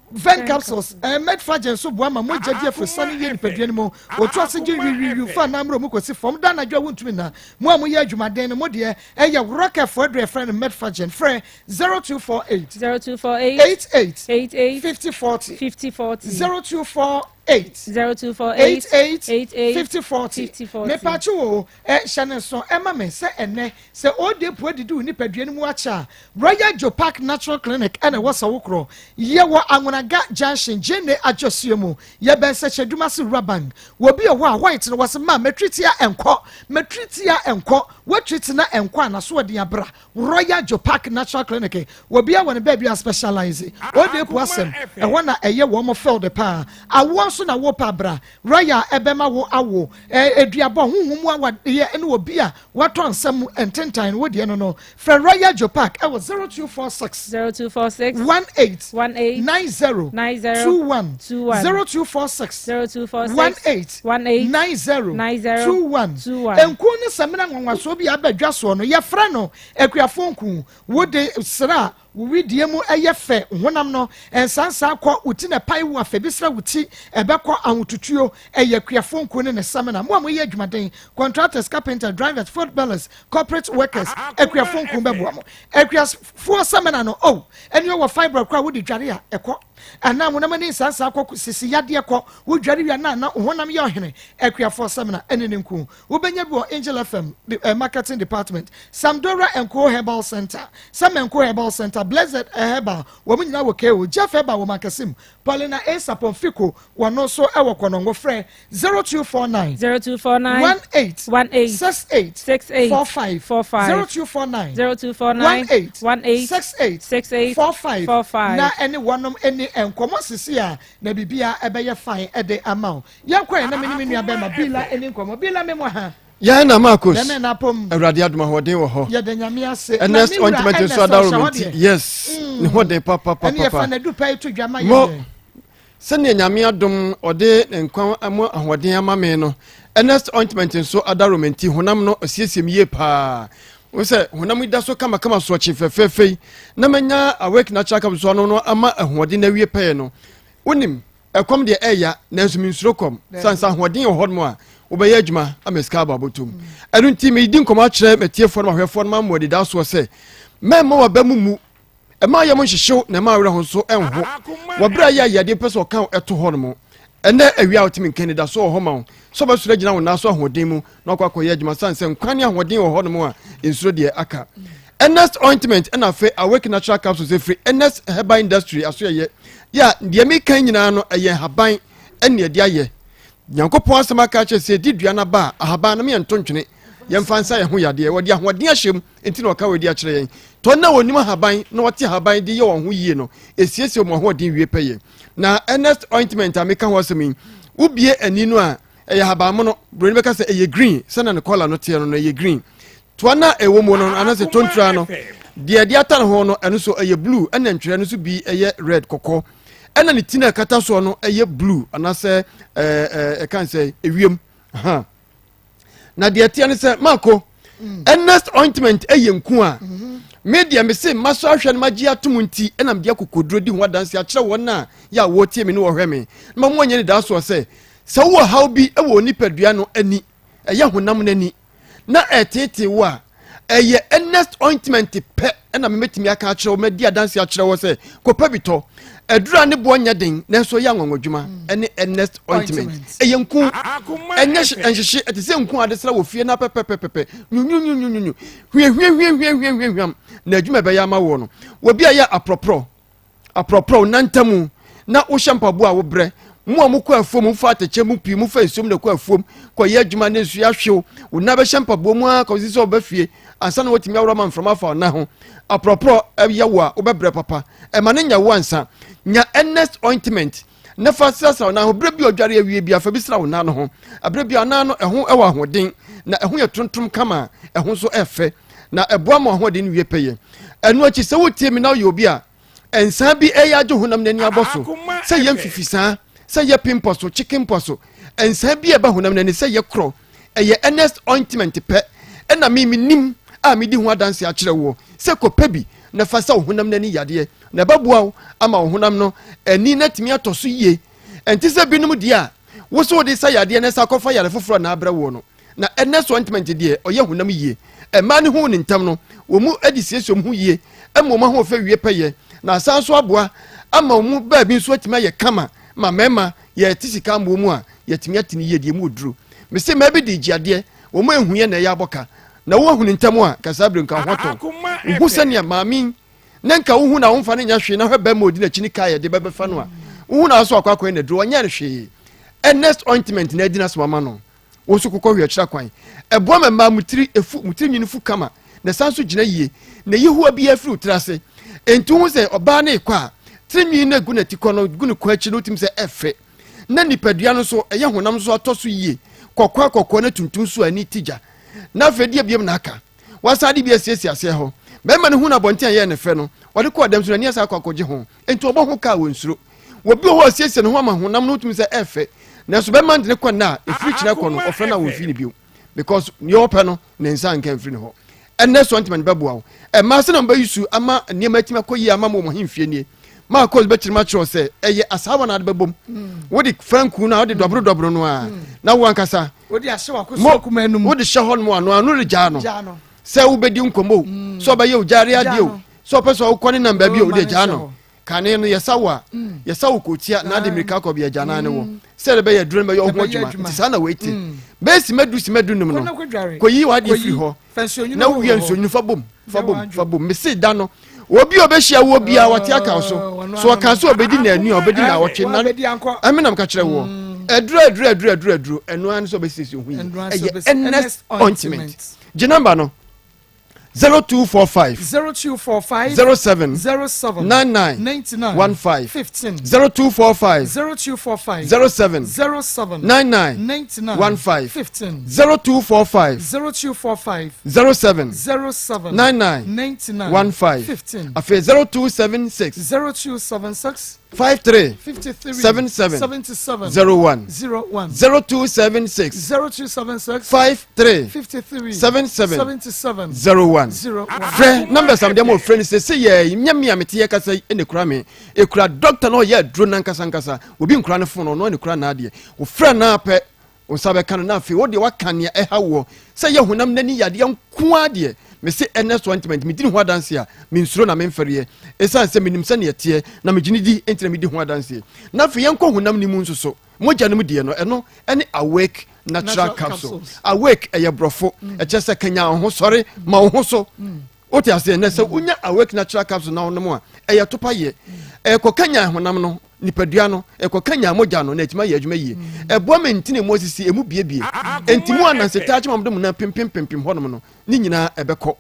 Ven capsules medfagen so boama mo jadie for sunny yen pedie mo o to ase je wi fa na mro mo kosi fom da na dwa wontumi na mo amu ye adwumaden no mo de eye rocket for the friend medfagen friend 0248 88 5040 0248 5040 me pacho shane so ema me se ene se o de po didu ni padue ni mu acha Royal Joe Park Natural Clinic ene wasa wokro ye wo anwonaga junction jene ajosiemu ye ben se cheduma se rabang wo bi ho a white no wase ma matritia enko wo treat na enko na so de abra Royal Joe Park Natural Clinic wo bi a won ba bi specialize o de po asem e ho na eye wo mo field pa awo so na wo pa bra Royal ebema wo awo eduabo huhumu awa ye ene wo bi a wato ansam ententan wo de no fra Royal Joe Park e wo 0246 18 90 21 0246 18 90 21 enku ni samina nwanwa so bi abadwa so no ye fra no akuafonku wo de sra we diemu eyefe honam no ensansa kwa uti na pai wo afebisra wuti ebekọ ahotutuo eyekuafonku ne samina mo ye adwumaden contractors carpenter drivers food bellers corporate workers ekuafonku bebo mo ekuafo samina no eni wo fiber kwa wo di dware a ekọ ana honam ne ensansa kwa sisi yade ekọ wo dware wi na honam ye ohene ekuafo samina ene nku wo benya bi Angel FM marketing department Samdora Enko Herbal Center Samenko Herbal Center Blessed Herbal wo munyina wo keo Jeff Herbal wo makasim Paulina A Saponfiko wono so e wo kono ngo frɛ 0249 18 68 45 0249 18 68 45 na ene wonom ene enkomo sisi a na bibia ebeye fine ede amount yankwa na menimi nua be ma bila ene enkomo bila memo ha ya na Maa Akos awurade adoma hoden wo ho ya de nyame ase and ointment so adorment yes ni hoden papa ene ya fa na du pa etu dwama ye se ne nyame adom ode nkwan amo ahoden amame no ernest ointment so adorment honam no asiesiem ye pa wo se honam da so kama so chefefefei na manya awake natural cap so no ama ahoden na wie pa no onim ekom de eya na nsuminsuro kom sansa ahoden hodmo a obeye adwuma ameska babotum enu nti me di nkoma kire metiefo no ahwefo no mamodi da so se memma wa bamumu ema yem nhihyew na ma awre ho so enho wabra ya yade peso kan eto ho no mo ene awia otimi nkani so ho ma so ba sura gina wona so ahoden mu na akwakoye adwuma sanse nkwane ahoden ho no mo a ensuro de aka Ernest ointment and afe awake natural capsules free Ernest herbal industry aso ye ya de me kan nyina no eye haban ene de aye Nyankopon asema ka che se didua na ba ahaban na me ntontwene yɛmfa nsa yɛ ho yadeɛ wɔde ahoɔden ahyɛm enti na ɔka wɔdi akyerɛ yɛn tɔ na wɔnim haban na wɔte haban de yɛ wɔn ho yie no esiesie wɔn ahoɔden wie pɛyɛ na Ernest ointment a meka ho asɛm yi wobie ani no a ɛyɛ habanmono buroni bɛka sɛ ɛyɛ green sɛna ne kɔla no teɛ no ɛyɛ green toa na ɛwɔ mu no anasɛ tontura no deɛ de ata ne ho no ɛno so ɛyɛ blue ɛna ntwerɛ no so bi ɛyɛ red kɔkɔɔ ɛna ne ti na ɛkata soɔ no ɛyɛ blue anasɛ ɛka sɛ ewiem na deɛ teɛ ne sɛ maako Ernest ointment ɛyɛ nku a media me se maso ahwɛ no magye atom nti ɛna mede akokoduro di ho adanse akyerɛ wɔn a yɛ a wɔtie me ne wɔhwɛ me ma mo nyɛ ne daa soɔ sɛ wo haw bi ɛwɔ nipadua no ani ɛyɛ honam no ani na ɛtete wo a ɛyɛ Ernest ointment pɛ ɛna memetumi aka akyerɛ wo madi adanse akyerɛ wo sɛ kɔpɛ bi tɔ ɛdura ne boɔ nyɛ den nanso yɛ anwanwadwuma ɛne Ernest ointment ɛyɛ nku ɛnyɛ nhyehyɛ ɛte sɛ nku ade sra wɔ fie na pɛpɛpɛpɛ nyunyunyunyunyu hwiehwiehwiehwiehwiehwiam na adwuma bɛyɛ ama wo no wɔbi a yɛ aprɔprɔ nantamu na wohyɛ mpaboa a wobrɛ mo a mokɔ afuom fa atɛkyɛ mu pii mo fa nsuom na kɔ afuom kɔ yɛ adwuma ne nsu ahwew wo na bɛhyɛ mpaboa mu a kɔsi sɛ ɔba fie ansa na wɔtumi awura ma mframa fa ɔna ho aprɔprɔ ɛyɛ wo a wobɛbrɛ papa ɛma ne nya wo ansa nya Ernest ointment na fa srasra ɔna ho berɛ bi ɔdware awie bi afa bi sra wo na no ho aberɛ bi ɔna no ɛho ɛwɔ ahoɔden na ɛho yɛ tontom kama ɛho nso ɛfɛ na ɛboa ma ahoɔden no wie pɛyɛ ɛno akyi sɛ wotie mi na woyɛ obi a ɛnsa bi ɛyɛ agye honam n'ani abɔ so sɛ yɛ mfifisaa sɛ yɛ pimpɔ so chicken pɔ so ɛnsa bi ɛba honam n'ani sɛ yɛ korɔ ɛyɛ Ernest ointment pɛ ɛna nim a medi ho adanse akyerɛ wo sɛ kɔpɛ bi na fa sɛ wo honam n'ani yadeɛ na ɛbɛboa wo ama wo honam no ani na tumi atɔ so yie ɛnti sɛ binom deɛ a wo so wode sɛ yadeɛ na sɛ akɔfa yare foforɔ na abrɛ wo no na Ernest ointment deɛ ɔyɛ honam yie ɛma ne ho ne ntam no wɔ mu adi siesom ho yie ɛma ɔma ho fɛ wie pɛyɛ na asan so aboa ama wo mu baabi nso atumi ayɛ kama ma mɛma yɛte sika mbɔ mu a yɛtumi atene yie deɛ mu oduro mese ma bi de gyiadeɛ wɔ mu ehuyɛ na ɛyɛ abɔka na wo ahunu ntam a kasa bre nka hotɔ wo sɛnea maame na nka wo hu na wo mfa ne nya hwe na hwɛ bɛ ma odi na chini kai de bɛbɛfa no a wo hu na so akwa na duro ɔnya ne hwe Ernest ointment na adi na so mama no wo so kokɔ hwe kyerɛ kwan ɛboa ma mutiri nwinifu kama na sanso gyina yie na yehu abi afiri utrase enti hu sɛ ɔbaa ne kɔ a tirinwi na gu na tikɔ no gu ne kɔ akyi no tim sɛ ɛfɛ na nipadua no so ɛyɛ honam so atɔ so yie kɔkɔ na tuntum so ani tigya na fɛdie biem na aka wasade bi asiesie ase ho bɛma ne hu na bɔnten yɛ ne fɛ no wɔde kɔ adam so na niasa akɔkɔgye ho enti ɔbɔ ho ka wɔ nsuro wɔbi wɔ asiesie ne ho ama honam no tim sɛ ɛfɛ na so bɛma ndene kɔ na efiri kyerɛ kɔ no ɔfrɛ na wɔ fi ne bio because ne ɔpɛ no ne nsa nka mfiri ne hɔ Ernest ointment bɛboa wo ɛma se na mbɛ yusu ama nneɛma atima kɔ yi ama mo hemfie nie Maa Akos bɛkyerɛ ma kyerɛ sɛ ɛyɛ asawa na ade bɛbom wode franku na wode dɔboro no a na wo ankasa wode ahye wakɔsɔ kuma anum wode hyɛ hɔ no ano regya no sɛ wobɛdi nkɔmmɔ sɛ ɔbɛyɛ ogyare adeɛ o sɛ ɔpɛ sɛ wokɔ ne nam baabi a wode gya no kane no yɛsa wo kɔtia na ade mmirika kɔ bia gya no ne wɔ sɛ de bɛyɛ duro no bɛyɛ ɔho adwuma nti saa na wɔɛti bɛyɛ simadu num no kɔyi wadeɛ firi hɔ na wowie nsonwunu fa bom mese da no obi obɛhyia wo bia wɔte aka so ɔka so obɛdi na anu obɛdi na wɔtwe na ɛmenam ka kyerɛ wo aduru ɛno an so obɛsisi ho yi ɛyɛ Ernest ointment gye number no 0245 07 99 15 0245 07 99 15 0245 07 99 15 afei 0276 53 77 01 0276 53 77 01 frɛ numbers am dem ofrɛ ni se ye nyame amete ye kasa ene kura me ekura doctor no ye aduro na nkasa obi nkura ne fono no ne kura na ade wo frɛ na pɛ wo sabe kan na afi wo de wakane ɛha wo sɛ ye honam nani yade nko ade me se Ernest ointment me dini ho adanse a me nsuro na me mfɛre esan sɛ menim sɛ ne yɛte na me gyini di entina me di ho adanse na afi yɛnkɔ honam ni mu nso so mogya no mu die no ɛno ɛne awake natural capsules awake ɛyɛ brofo ɛkyɛ sɛ kanya ho sɔre ma ho so wote ase ne sɛ unya awake natural capsules na wonom a ɛyɛ topa ye ɛkɔ kanya honam no nipadua no ekoka nya mogya no na etima ye adwuma yie eboa mentine mosisi emu biebie entimu ananseta achema mdom na pimpim honom no ni nyina ebekọ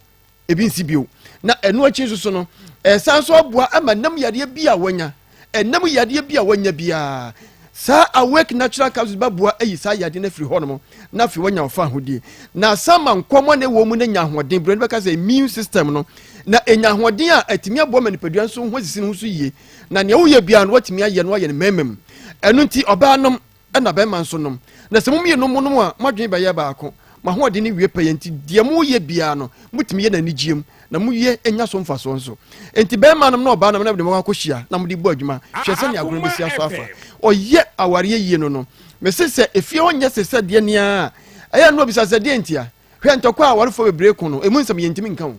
ebi nsi bio na enu achi nso no sanso aboa ama nam yade bia wanya enam yade bia wanya bia sa awake natural capsules babua eyi sa yade na firi honom na fi wanya ofa hodie na sama nkomo na wo mu na nya hoden bro beka say immune system no na enya hoden a atimi aboa manipadua nso ho sisi no so yie na ne wo ye bia no watimi aye no aye ne memem enu nti obanom na be man so nom na se mum ye nom no a modwen be ye baako ma hoden ni wie payenti de mu ye bia no mutimi ye na nigiem na mu ye enya so mfa so nso enti be manum na obanom na be mo akohia na mo de bu adwuma hwese ne agoro besia so afa oye aware yie no me se efie onye se de nia aya no bisa se de ntia hwe ntokwa aware fo bebre ku no emu nsam yentimi nka ho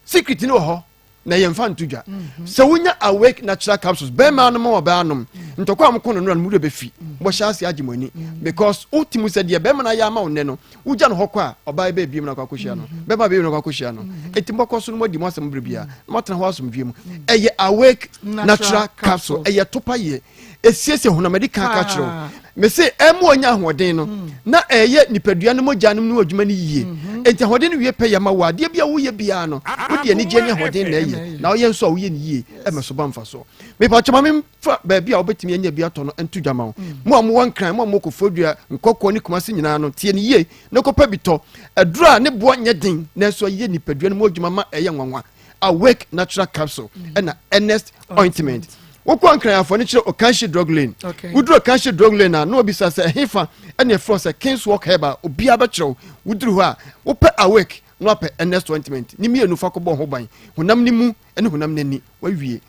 secret ni wo ho na yemfa ntudwa se wonya awake natural capsules be manum obanom ntokwa amko no mu be fi bo hyase agimoni because ultimu se de be mana ya ma wonne no ugya no hokwa oba be biem na kwakohia no be ba be no kwakohia no etimboko so no modi mo asem brebia mo tena ho asem biem eye awake natural capsule eye topa ye esiese honamadi kan ka kiro me se emu onya ahoden no na eye nipadua no mogya no no adwuma ni yie enti ahoden no wie pe ya ma wade bia wo ye bia no wo de ani gye ni ahoden na eye na wo ye nso wo ye ni yie e me so ba mfa so me pa chama me fa ba bia wo betimi anya bia to no entu dwama wo mo am won kran mo ko fodua nkokko ni kumase nyina no tie ni yie na ko pa bito adura ne bo nya din na so ye nipadua no modwuma ma eye nwanwa awake natural capsule na Ernest ointment wokwa nkran afọ ni kire Okanshi drug lane wuduro Okanshi drug lane na no obisa se hefa ene fro se Kings Walk Heba obi abekiro wuduro ho a wope awake no ape Ernest ointment ni mienu fa kobọ ho ban honam ni mu ene honam nani wawie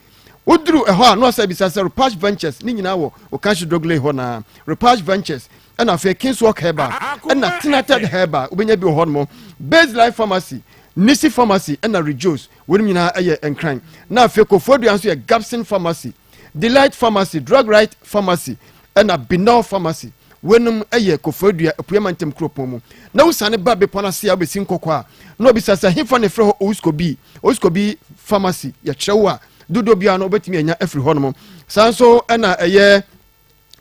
wuduro ho a no asa bisa se Repatch Ventures ni nyina wo Okanshi drug lane ho na Repatch Ventures ena fe Kings Walk Heba ena Tinated Heba obenya bi ho no Base Life Pharmacy Nisi Pharmacy ena Rejoice woni nyina eye enkran na fe Kofodu anso ye Gapson Pharmacy Delight Pharmacy, Drug Right Pharmacy, and a Binal Pharmacy. Wenum eye Kofodu apuamantem kropomu. Na usane ba be pona sia be sin kokwa. No bisa sa himfa ne fre ho Oskobi Pharmacy ya chewa. Dudo bia no betimi anya afri honom. Sanso na eye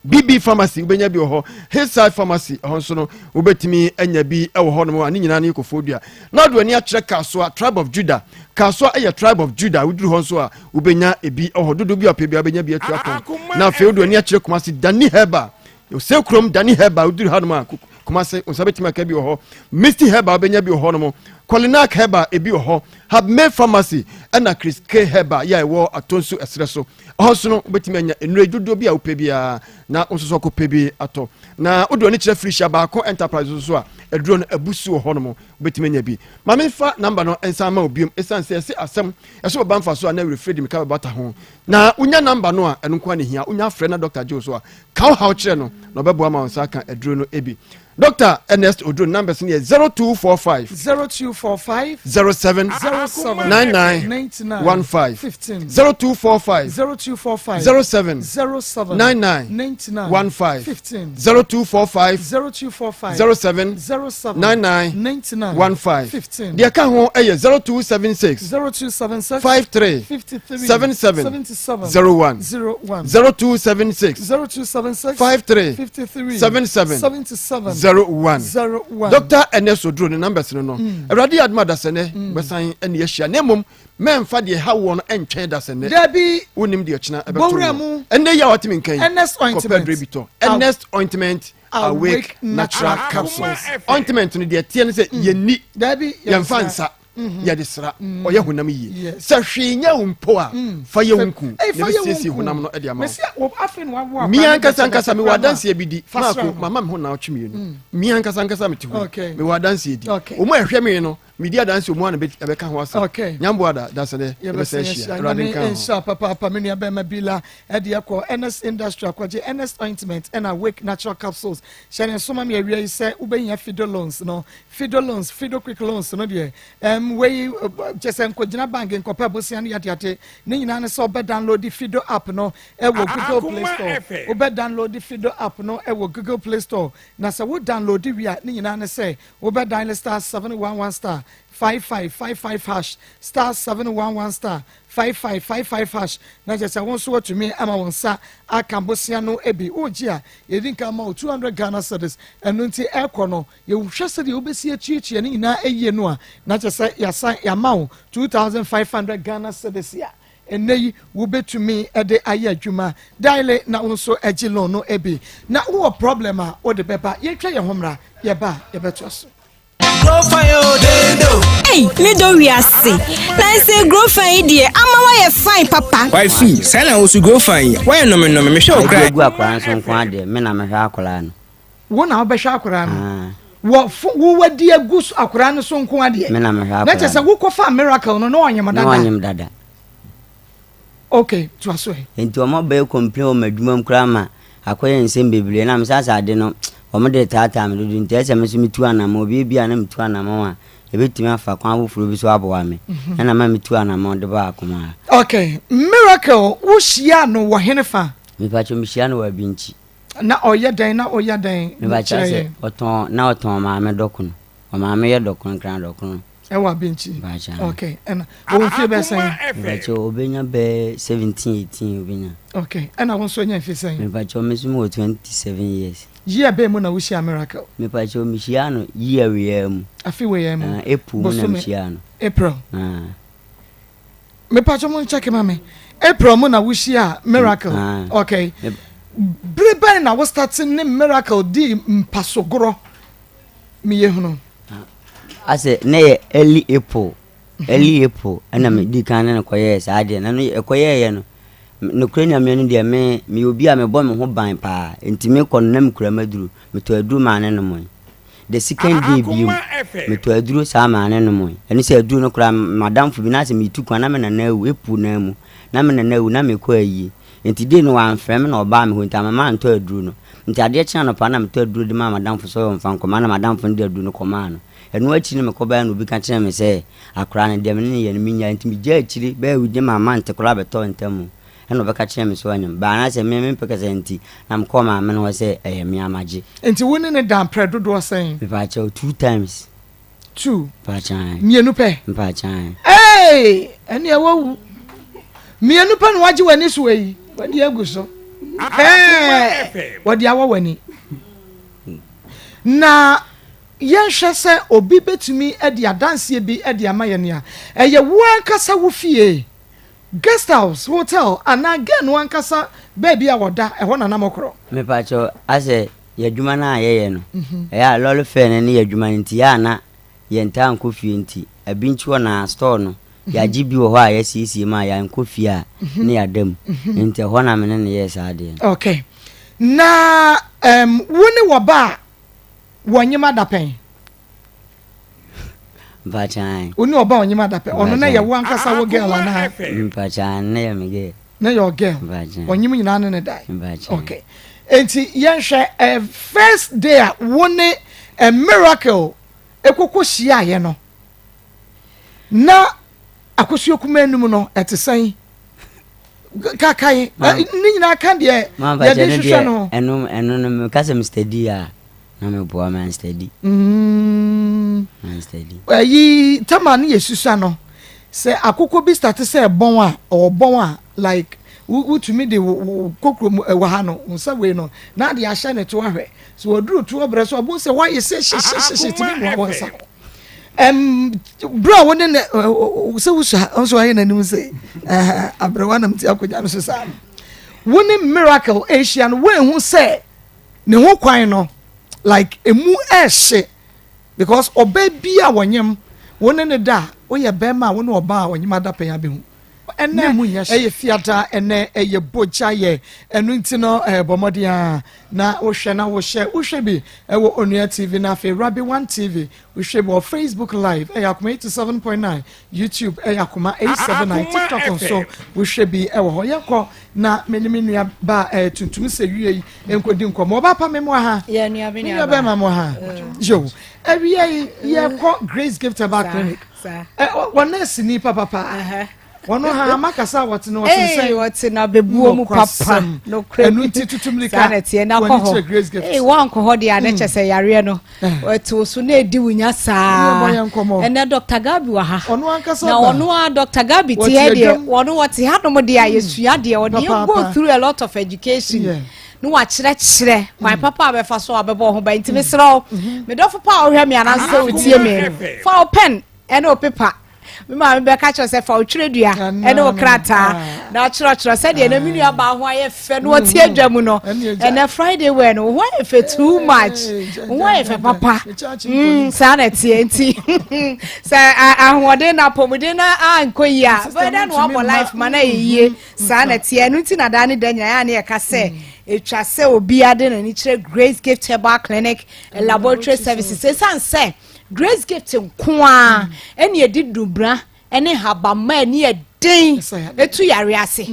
BB Pharmacy ubenya bi ho Hillside Pharmacy honso no ubetimi anya bi e wo honom ani nyina ne Kofodu na do ani a kire kaso Tribe of Judah kaso eye Tribe of Judah uduru honso a ubenya ebi ho dodo bi apebia ubenya bi atu akon na fe do ani a kire kumasi Dani Heba yo se krom Dani Heba uduru hanoma kumasi onsabetimi aka bi ho Misty Heba ubenya bi ho no Kolinak Heba ebi ho Habme Pharmacy na Chris K Heba ya ewo atonsu esreso honso no ubetimi anya enure dodo bi a upebia na onsoso ko pebi ato na odo ni kire frisha ba ko enterprise so a eduro no abusu ho no betime nya bi ma me fa number no ensan ma obiom esan se asem eso ba mfa so a na refredi me ka bata ho na unya number no a eno kwa ne hia unya frɛ na Dr. Joe so a ka ho kire no na obebo ama onsa kan eduro no ebi Dr. Ernest Odro numbers ni 0245 0245 07 99 15 0245 07 99 15 0245 07 99 15 dia ka ho eye 0276 53 77 01 0276 53 77 01 Dr. Ernest Odro ne numbers no Awurade adma da sene besan ene yehia nemom memfa de ha wo no entwen da sene dabi wonim de china ebeto ene ya watimi nkan Ernest ointment Ernest ointment awake natural capsules ointment no de tie ne se yeni dabi yemfa nsa ya de sra oye honam yi sa hwenya umpo a fa ye wunku ne sisi honam no e de ama mi ankasa mi wadanse ebidi mako mama me ho na otwe mienu mi ankasa me ti ho mi wadanse edi o mo ehwe me no mi dia danse o mo na be ka ho asa nyambo ada danse de be se hia radin kan insha papa me ne be ma bila e de akọ NS Industry akọje NS ointment and awake natural capsules shane so ma me awia se ubenya Fidoloans no Fido quick loans no de we jesen ko gina bank en ko pa bosian yate ni nyina ne so be download the Fido app no e wo Google Play Store o be download the Fido app no e wo Google Play Store na se wo download wi a ni nyina ne se wo be dial *711 star 5555 hash star 711 star 5555 hash na just won so to me ama won sa akambosia no ebi oji a yedin ka ma 200 Ghana cedis enu nti ekono ye hwese de obesi achiechie ne ina eye no a na just ya ma 2500 Ghana cedis ya eneyi wo betumi ede aye adwuma daile na unso agi loan no ebi na wo problem a wo de beba ye twa ye homra ye ba ye beto so hey me do we ase na say grow fine dey ama wa ye fine papa why see say na wo su grow fine why no me hwe okra gu akora nso nko ade me na me hwe akora no wo na wo be hwe akora no wo wadi agu akora no so nko ade me na me hwe akora na chese wo kofa miracle no onyem dada no onyem dada okay to aso enti o mo be complain o madwuma kura ma akoye nsem bebre na me sasa ade no o mo de tata me do nti ese me so mitu anam obi bia na mitu anam a ebetimi afa kwan abofuro bi so abowa me na ma mitu anam de ba akoma okay miracle wo shia no wo henefa me pa cho me shia no wa binchi na oye den me ba cha se oton ma me dokun o ma me ye dokun kran dokun ewa binchi okay and wo fi be sen me cho obenya be 17 18 obenya okay and I want so nya fi sen me pa cho me sumo 27 years year be mu na wo shia miracle me pa cho me shia no year we am afi we am April mu na me shia no April me pa cho mo check ma me April mu na wo shia miracle okay brebe na wo starting ne miracle di mpasogoro me ye hunu ase ne early April ana me di kan na koye sa ade na no koye ye no no krenya me no de me obi a me bɔ me ho ban pa enti me kɔ nam kura maduru me to aduru ma ne no mo the second day bi me to aduru sa ma ne no mo eni se aduru no kura madam fu bi na se me tu kwa na me na na ewu epu na mu na me na ewu na me kɔ ayi enti de no wan frɛ me na oba me ho enti ma nto aduru no enti ade kye na pa na me to aduru de ma madam fu so mfa nkɔ ma na madam fu de aduru no kɔ ma no enu achi ne me kɔ ba no bi ka kye me se akora ne de me ne ye ne minya enti me gya achiri ba wu de ma ma nte kora beto ntamu eno beka kye me so anyam ba na se me peka se enti na me kɔ ma me no se me amaje enti woni ne dan predo do sen me ba che 2 times 2 pa chan mienu pe pa chan eni awu mienu pe no waje wani so yi wani agu so wadi awo wani na yehwe se obi betumi e dia dance bi e dia mayenia eye wo ankasa wo fie guest house hotel and again one kasa baby awoda e ho na namokro me pa cho ase yadwuma na ayeye no ya lolo fe ne yadwuma nti ya na ye nta nkofie nti abinchi wo na store no ya jibi wo ho a ya sisi ma ya nkofie a ne yadam nti ho na me ne ye sa ade okay na woni wo ba wonyima dapen Bachan. Uni oba onyima dape. Ono na ye wan kasa wo girl na. Bachan na ye me girl. Na your girl. Bachan. Onyima nyina ne dai. Bachan. Okay. Enti yenhwe first day woni a miracle ekoko hia ye no. Na akosua kuma enum no etesen. Kakai. Ni nyina kan de ye de hwehwe no. Enu me kasa Mr. D a. Na me boa man steady. Man steady. Yi tamani yesusa no. Se akoko bi start se bon a like wutumi de kokro wa ha no nsa we no na de ahye ne to ahwe so oduru to obre so obun se why se timi mo wonsa bro woni ne se wusa onso aye na nim se abrewa nam ti akoja no so sa woni miracle asian we hu se ne ho kwan no like emu ehye because oba bia wonyem woni ne da wo ye bema woni oba wonyem adapen abehu ene eye fiata ene eye boja ye enu ntino bomodia na wo hwe bi wo Onua TV na fe Rabi 1 TV wo hwe bo Facebook live Akoma 87.9 YouTube Akoma 879 TikTok also wo hwe bi wo ho yakọ na meniminu ba tuntum se wie enkodi nkomo ba pa memo ha ya nua ba memo ha jo ewie ye ko Grace Gift Bar Clinic wona sini papa Wono ha makasa what no say what na bebuo mu papa no credit enu ti tutumlika na ko ho wan ko ho dia na chese yare no wetu so na edi wunya saa ene Dr. Gabi wa ha ono ankasa na ono Dr. Gabi ti he de ono what ha no mo dia yesua de ono go through a lot of education no wa kire my papa be fa so abebo ho ba ntimi sro me do fa o hwe me ananse o tie me fa o pen ene o paper me ma be catch yourself for tredua ene o krata na chiro said de na minu aba ho aye fe no tie adwamu no ene Friday we no ho aye fe too much ho aye fe papa sa na tie nti sa ahode na pomode na ankoyia but then no life man ayie sa na tie no nti na da ne danya ya na ye ka se etwa se obi ade na ni kire Grace Gift Herbal Clinic and Laboratory Services say Grace Gift nkoa ene edidubra ene habama ene edin etu yare ase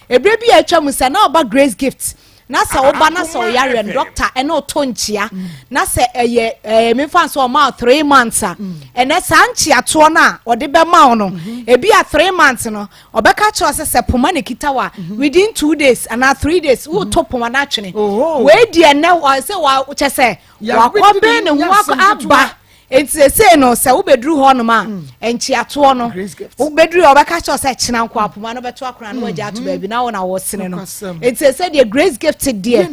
ebre bi atwa musa na oba Grace Gift na se oba na se oyare doctor ene otonchia na se eye me fan so ma 3 months ene sanchi ato na ode be ma no ebi a 3 months no obeka cho se poma ne kitawa within 2 days and 3 days wo to poma na twene we di ene se wa chese wa ko be ne ho aba enti say no se wo bedru ho no ma enchi ato no wo bedru obeka cho se china nko apoma no beto akora no waja ato ba bi na wo na wo sene no enti say the Grace Gift die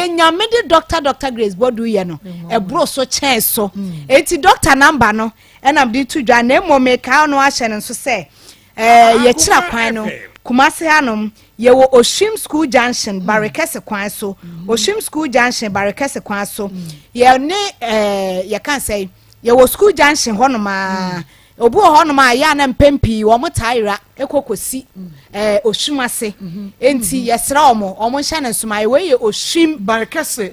nyame de Dr. Grace bodu ye no ebro so chen so enti doctor number no enam di to dwa na emo me ka no a hye no so se ye kira kwan no Kumasi hanom ye wo Oshim School Junction Barekese kwan so Oshim School Junction Barekese kwan so ye ne ye kan say ye wo School Junction honoma obu honoma ya na mpempi wo motaira ekokosi Oshimase enti yesra omo hye na suma we ye Oshim Barekese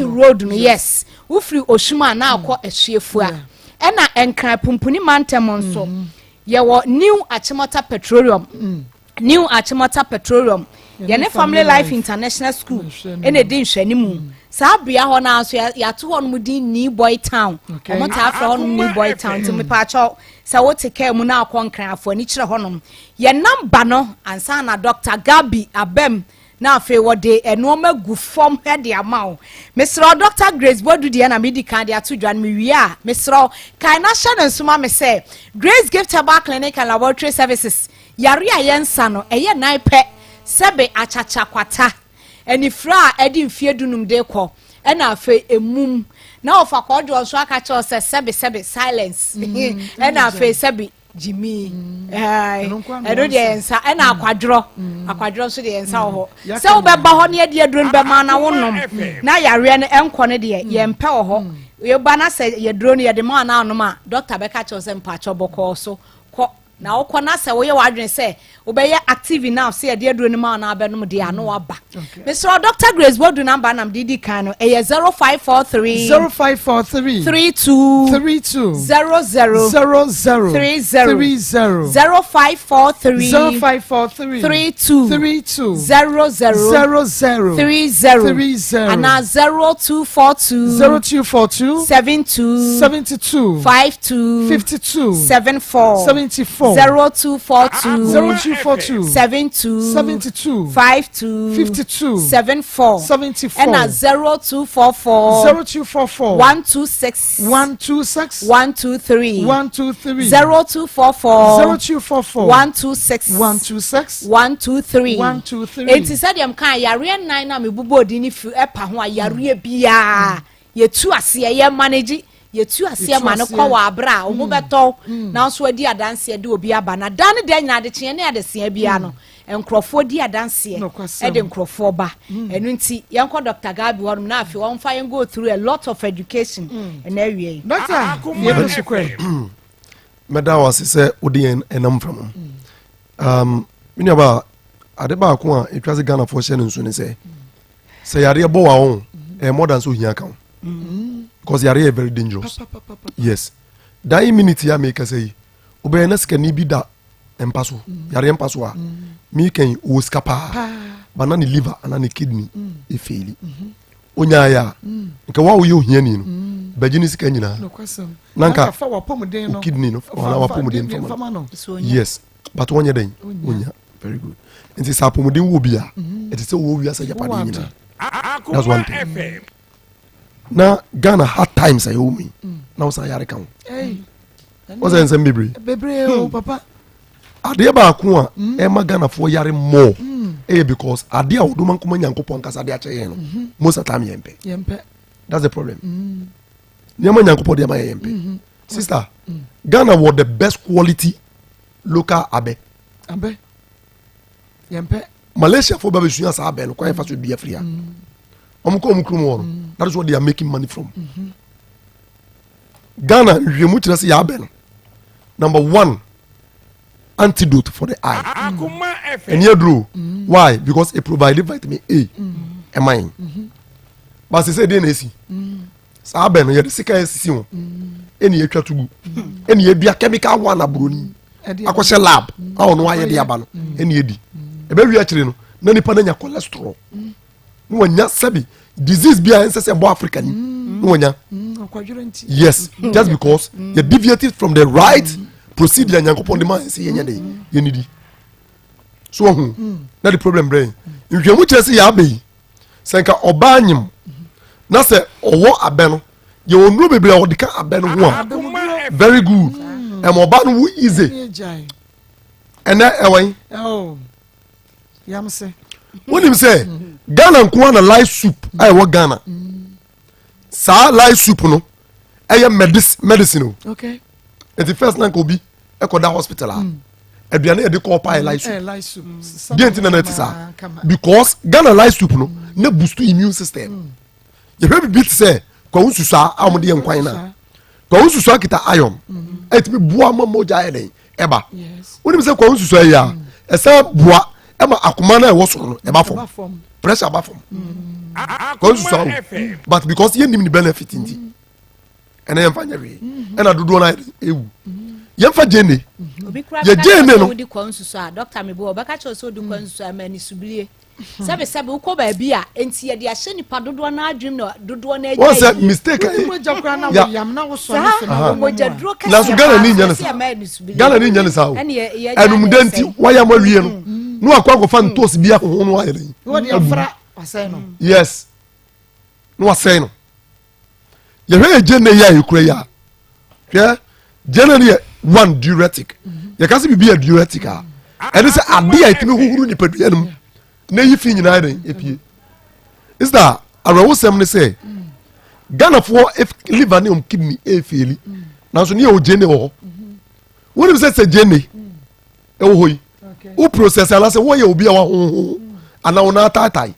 road no yes wo free Oshima na akọ ehiefu a ena enkran pumpuni mantemon so ye wo New Achimota Petroleum ye ne Family Life International School ene din hwanimu sa bia ho na so ya to ho no din New Boy Town omo ta afra ho New Boy Town ti me pa cho sa wo te care mu na akonkran afo ni kire ho no ye number no ansa na Dr. Gabi abem na afi wode eno magu form head amount Mr. Dr. Grace bodu de na medical de ato dwan me wi a Mr. kai na hye no suma me say Grace Gift Herbal Clinic and Laboratory Services yare a yensa no eye nan pe sebe achacha kwata eni fra edi mfie dunum de kɔ ɛna afi emum na ofa kɔdo so aka che se sebe silence ɛna afi sebe Jimmy edo de ensa ena akwadro so de ensa ho se wo beba ho ne de aduro be ma na wonom na yare ne enko ne de ye mpe ho ye ba na se ye duro ne ye de ma na anom a doctor be ka che se mpa cho boko so ko na wo na se wo ye wadwen se wo be ye active now se ye de aduro ne ma na abenom de ano aba Mr. Dr. Grace bodu number nam didi kan no e 0543 32 00 30 0543 32 00 30 and 0242 72 52 74 0242 72 52 74 and 0244 126 123 0244 126 123 enti sadiam kan yare nan na me bubo di ni fi epa ho yare bia yetu ase ye manage yetu ase ma ne kwa wa abra o mo beto na so adi adanse de obi aba na dan de nyina de kye ne ade se bia no enkrofo di adanse e de enkrofo ba enu nti yenko Dr. Gabi wonum na afi won fa go through a lot of education and awie doctor ye be shukwe medawa se odi enam from mini aba ade ba ko a etwase Ghana for share nsu ne se yare bo wa won more than so hia kan because yare is very dangerous yes that immunity ya make say obey na skani bi da empaso yare empaso a mi kan o skapa banana liver and kidney e faili onya ya nke wa wo ye ohia ni no bagini sika nyina nanka fa wa pomuden no kidney no wa pomuden fama yes but one year very good. And it's a pomodin will be a. It is a wo we as a Japanese. That's one thing. Now Ghana hard times I owe me. Now say I count. Hey. What's the answer, baby? Bebre, papa. Adia ba ko a Ghana for yare more. Because adia oduman kuma nyankopon kasa de ache yen. Most of the time yempe. That's the problem. Nyama nyankopon de ma yempe. Sister, Ghana was the best quality local abe. Abe. Yempe. Malaysia for baby suya sa abe no kwa fa so bia free. Omko omkrum that is what they are making money from. Ghana yemu tira se ya abe no. Number 1 antidote for the eye. Akoma FM. And you drew. Why? Because it provided vitamin A. Am I? But they say they nesi. Sa abe no ye de sika esisi ho. Eni etwa tugu. Eni ye bia chemical one abroni. Akose lab. A ono wa ye de aba no. Eni edi. Ebe wi akire no. Na nipa na nya cholesterol. No wanya sabi disease bia ensese bo Africa ni. No wanya. Yes, just because you deviated from the right procedure nyankopon de man say yenya de yenidi. So na the problem brain. Nhwemu chese ya abai. Senka obanyim. Na se owo abe no ye onuro bebre o de ka abe no ho a very good. Em oba no easy. Ena ewan. Oh. Yam say. When him say Ghana nko na live soup I wo Ghana. Sa live soup no eye medicine. Okay. At the first na ko bi e ko da hospital a. Aduane e de ko pa live soup. Live soup. Didn't na tisa. Because Ghana live soup no na boost immune system. You hear me beat say kwa unsusa amode ye nkwan na. Kwa unsusa kita iron. Etimi bua moja eden eba. Yes. Woni say kwa unsusa ya esa bua ema akoma na e wo so no eba form. Pressure aba form. But because you need the benefit in it. And I am fine away. And I do not ewu. Yemfa jene. Ye jene no. Doctor me bo baka cho so du kwansu amani sublie. Sabe uko ba bia enti ye de ahye nipa dodo na adwem na dodo na agya. What's that mistake? Yam na wo so no fe na mo jadro ka. Na so Ghana ni nyane sa. Ghana ni nyane sa o. Enum denti waya ma wie no. No akwa go fan toast bia ho no aye den. Wo de afra asay no. Yes. No asay no. Ye hwe jene ya ekura ya. Hwe jene ni one diuretic. Ye ka se bibia diuretic a. E dey say ade a itimi huhuru ni padua num. Na yi fi nyina den epie. Is that arawo sem ne say Ghana for if liver ne kidney e faili. Na so ne o jene wo. Woni be say jene. E wo hoyi. O process ala say wo ye obi a wa ho. Ana wo na tatai.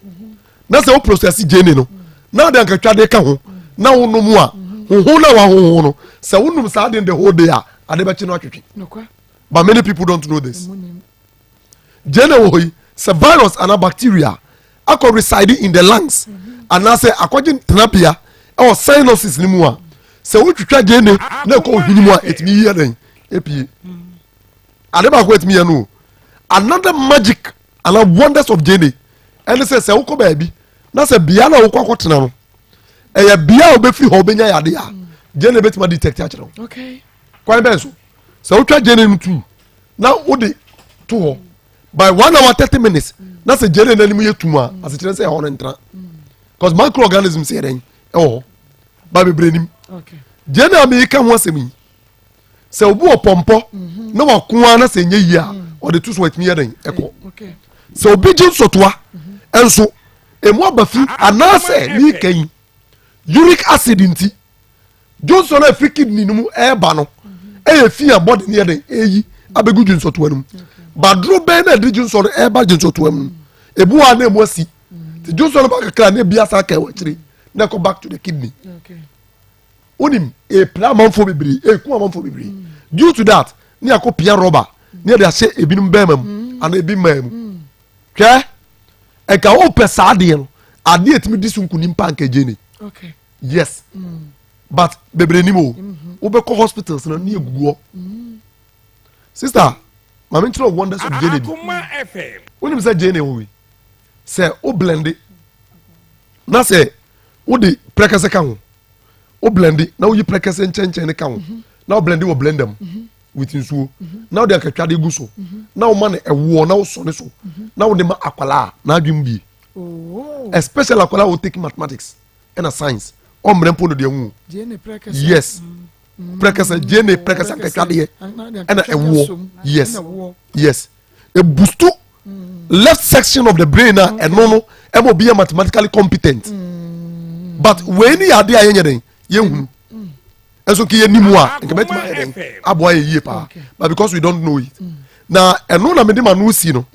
Na say o process jene no. Na de anka twa de ka ho. Na wo no mu a. Ho na wa ho no. Say wo num sa de the whole day a ade be chi no atwetwe. But many people don't know this. Jene wo hoyi. Say virus and a bacteria ako reside in the lungs and na say according therapia or sinuses ni mu a say wo twitwa jene na ko hini mu a etimi yie den epie ade ba ko etimi ye no another magic and wonders of jene and say wo ko ba bi na say bia na wo kwakọ tena no e bia obefi ho benya yade a jene betima detect a kire. Okay. Kwan be so say wo twa jene no tu na wo de to ho by 1 hour 30 minutes na se jere na nimu yetuma as it say ho ntra because microorganisms say den ba be brenim. Okay. Jere America ho asemi se obu opompo na wakoa na se nye yi a o de tu so atimi yeden eko. Okay. Se obi jin sotoa enso emu abafi anase ni kan uric acid nti Johnson na friki ni numu e ba no e fi a body ni yeden eyi abegu jin sotoa num. Badro ben na di Johnson e ba jinso to am ebu a na emu asi ti Johnson ba kakra na bia sa ka wachiri na go back to the kidney. Okay. Onim e plan man for bibiri e ku man for bibiri due to that ni akopia rubber ni dey say ebinum bemam and ebi mam hwe e ka o pesa ade no ade etimi disunku ni mpa nka jeni. Okay. Yes. But bebere ni mo wo be ko hospitals na ni egugo. Sister Mama intro wonders of Jane. Akoma FM. When you say Jane we say o blend it. Na say o di prekase ka ho. O blend it. Na o yi prekase nchenchen ka ho. Na o blend it o blend them with nsuo. Na o de akatwa de gu so. na wo ma no ɛwoɔ na wo sɔ ne so na wo de ma akwalaa na adwem bie especially akwalaa wo take mathematics ɛna science ɔmmerɛ mpo no deɛ wu yes prekasa jene prekasa kakade ɛna ɛwoɔ yes a boost left section of the brain na ɛno no ɛma obi yɛ mathematically competent but wei ni ade a yɛnyɛ den yɛnhunu ɛnso ke yɛnimu a nka bɛtumi ayɛ den aboa yɛ yie paa but because we don't know it na ɛno na mede ma no si no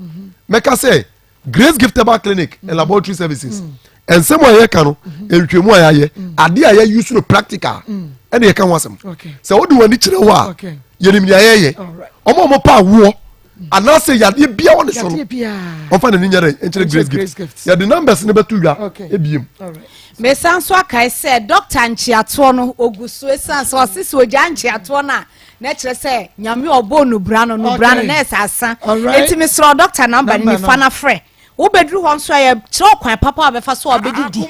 mɛka sɛ Grace Giftable Clinic and Laboratory Services ɛnsɛm a yɛka no ɛntwɛmu a yɛayɛ ade a yɛ use no practical ɛne yɛka ho asɛm sɛ wode w'ani kyerɛ hɔ a yɛnim nea yɛyɛ ɔma pa awoɔ anaasɛ yadeɛ bia wɔ ne so no ɔmfa n'ani nyɛ dɛ ɛnkyerɛ Grace Gift yɛde numbers no bɛto dwa ɛbiem mesan so akae sɛ dɔkta nkyeatoɔ no ogu so ɛsiane sɛ ɔse sɛ ogya nkyeatoɔ no a na kyerɛ sɛ nyame ɔbɔ no bra no na ɛsɛ asa ɛnti mesrɛ dɔkta namba no nifa no frɛ wobɛduru hɔ nso a yɛkyerɛ ɔkwan papa a bɛfa so a wobɛdidi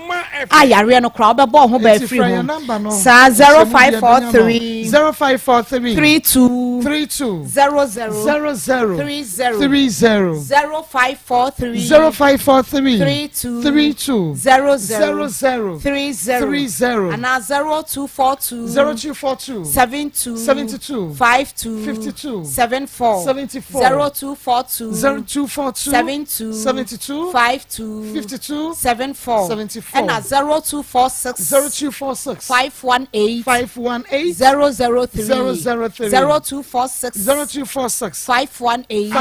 a yareɛ no koraa wobɛbɔ ho baa firi ho saa 0543 32 00 30 0543 32 00 30 anaa 0242 72 52 74 0242 72 52 74 and 0246 518 003 0246 518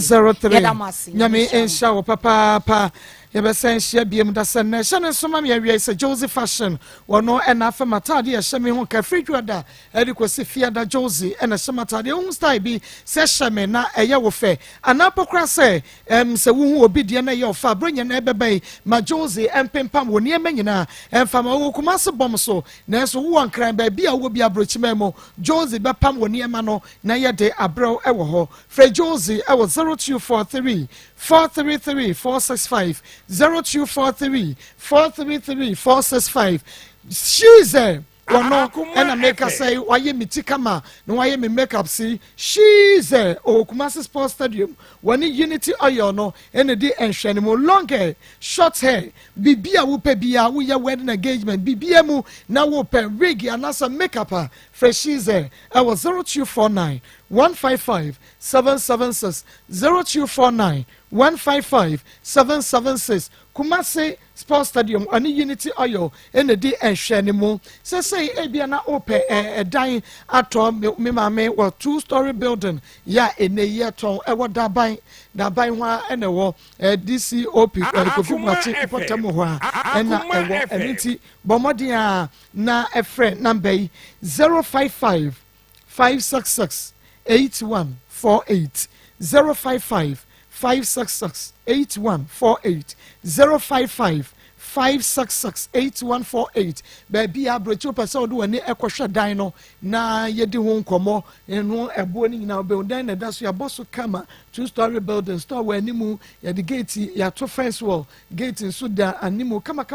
003 nyame ensha wo papa yɛbɛsɛn hyia biem da sɛ nnɛ hyɛ ne nsoma me awie sɛ Josie Fashion wɔno ɛna afɛ matade yɛhyɛ me ho ka fridwada ɛde kɔsi fiada Josie ɛna hyɛ matade ɛho style bi sɛ hyɛ me na ɛyɛ wo fɛ anapɔ kora sɛ sɛ wohu obi deɛ na ɛyɛ wo fa abrɛ nyɛ na ɛbɛbɛn ma Josie ɛmpempam wɔ nneɛma nyinaa ɛmfa ma wɔ kuma se bɔm so nanso wowɔ nkran baabi a wowɔ bi abrɛkyima mu Josie bɛpam wɔ nneɛma no na yɛde abrɛw ɛwɔ hɔ frɛ Josie ɛwɔ 0243 433 465 0243 433 465 she's Wano ena make us say why me tikama no why me makeup see she's Kumasi Sports Stadium wani Unity oil no ene di enhwene mo long hair short hair bibia wo pe bia wo ye wedding engagement bibia mu na wo pe rig anasa makeup fresh I was 0249 155 776 0249 155 776 Kumasi Sports Stadium ani Unity oil ene di enhwene mo say ebia na ope dan ato me mame wa 2-story building ya ene yeton e wo daban ho ene wo DCOP kofi mwachi ipotam ho ena e wo eniti bomodin a na efre number 055 566 8148 055 566 8148 055 566 8148 baby abrocho person do wani ekwohwe dan no na yedi ho nkomo eno ebo ni nyina be dan na daso ya bosso kama 2-story building store wani mu ya the gate ya to fence wall gate nso da animu kama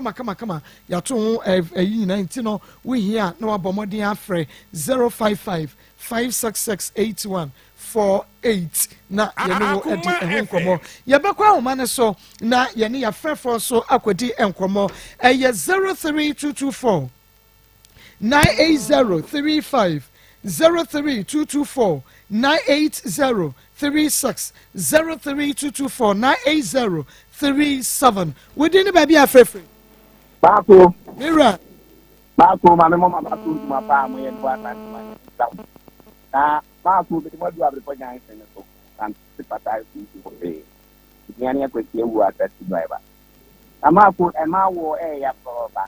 ya to ho nyina nti no we here na wabomodin afre 055 566 8148 na yene wo edi enkomo ye bekwa homa ne so na yene ya frefo so akodi enkomo eye 03224 98035 03224 98036 03224 98037 within baby afrefre Bako mira Bako mama bako ma pa mo ye dwa ta na Bako be mo dwa bre ko nyan sen so kan se pata si ko be nyani akweti ewu atati driver Bako e ma wo ya ko ba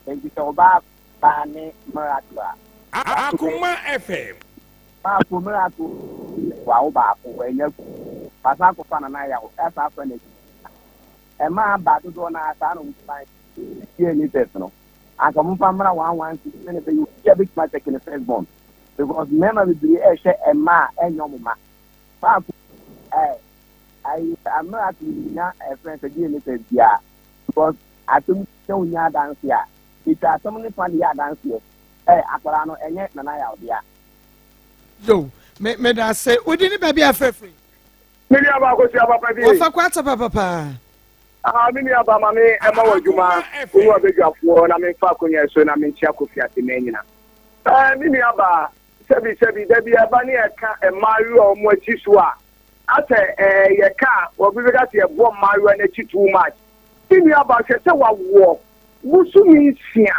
en ti so ba ne Maratwa Akoma FM Bako Maratwa wa o Bako e nya pasa ko fa na ya o asa fa ne e ma ba do na asa no mpa tie ni test no Akoma famra 116 ne be you big match in the first bomb because member will be a ma enyomuma Bako I'm not actually a friend again because I don't know ya dance here. It's a so many fun ya dance here. Hey, Akorano and yet Nanaya there. yo me da say odi ni baby afrefre me ni aba ko si aba pa bi wo fa kwata papa me ni aba ma me e ma wadwuma wo abedwafo na me fa konya so na me ntia kofi ate me nyina me ni aba sebi da bi aba ni e ka e mayu o mo achi so a ate ye ka wo bi ga te e bo mayu na achi too much me ni aba se wa wo busumi sia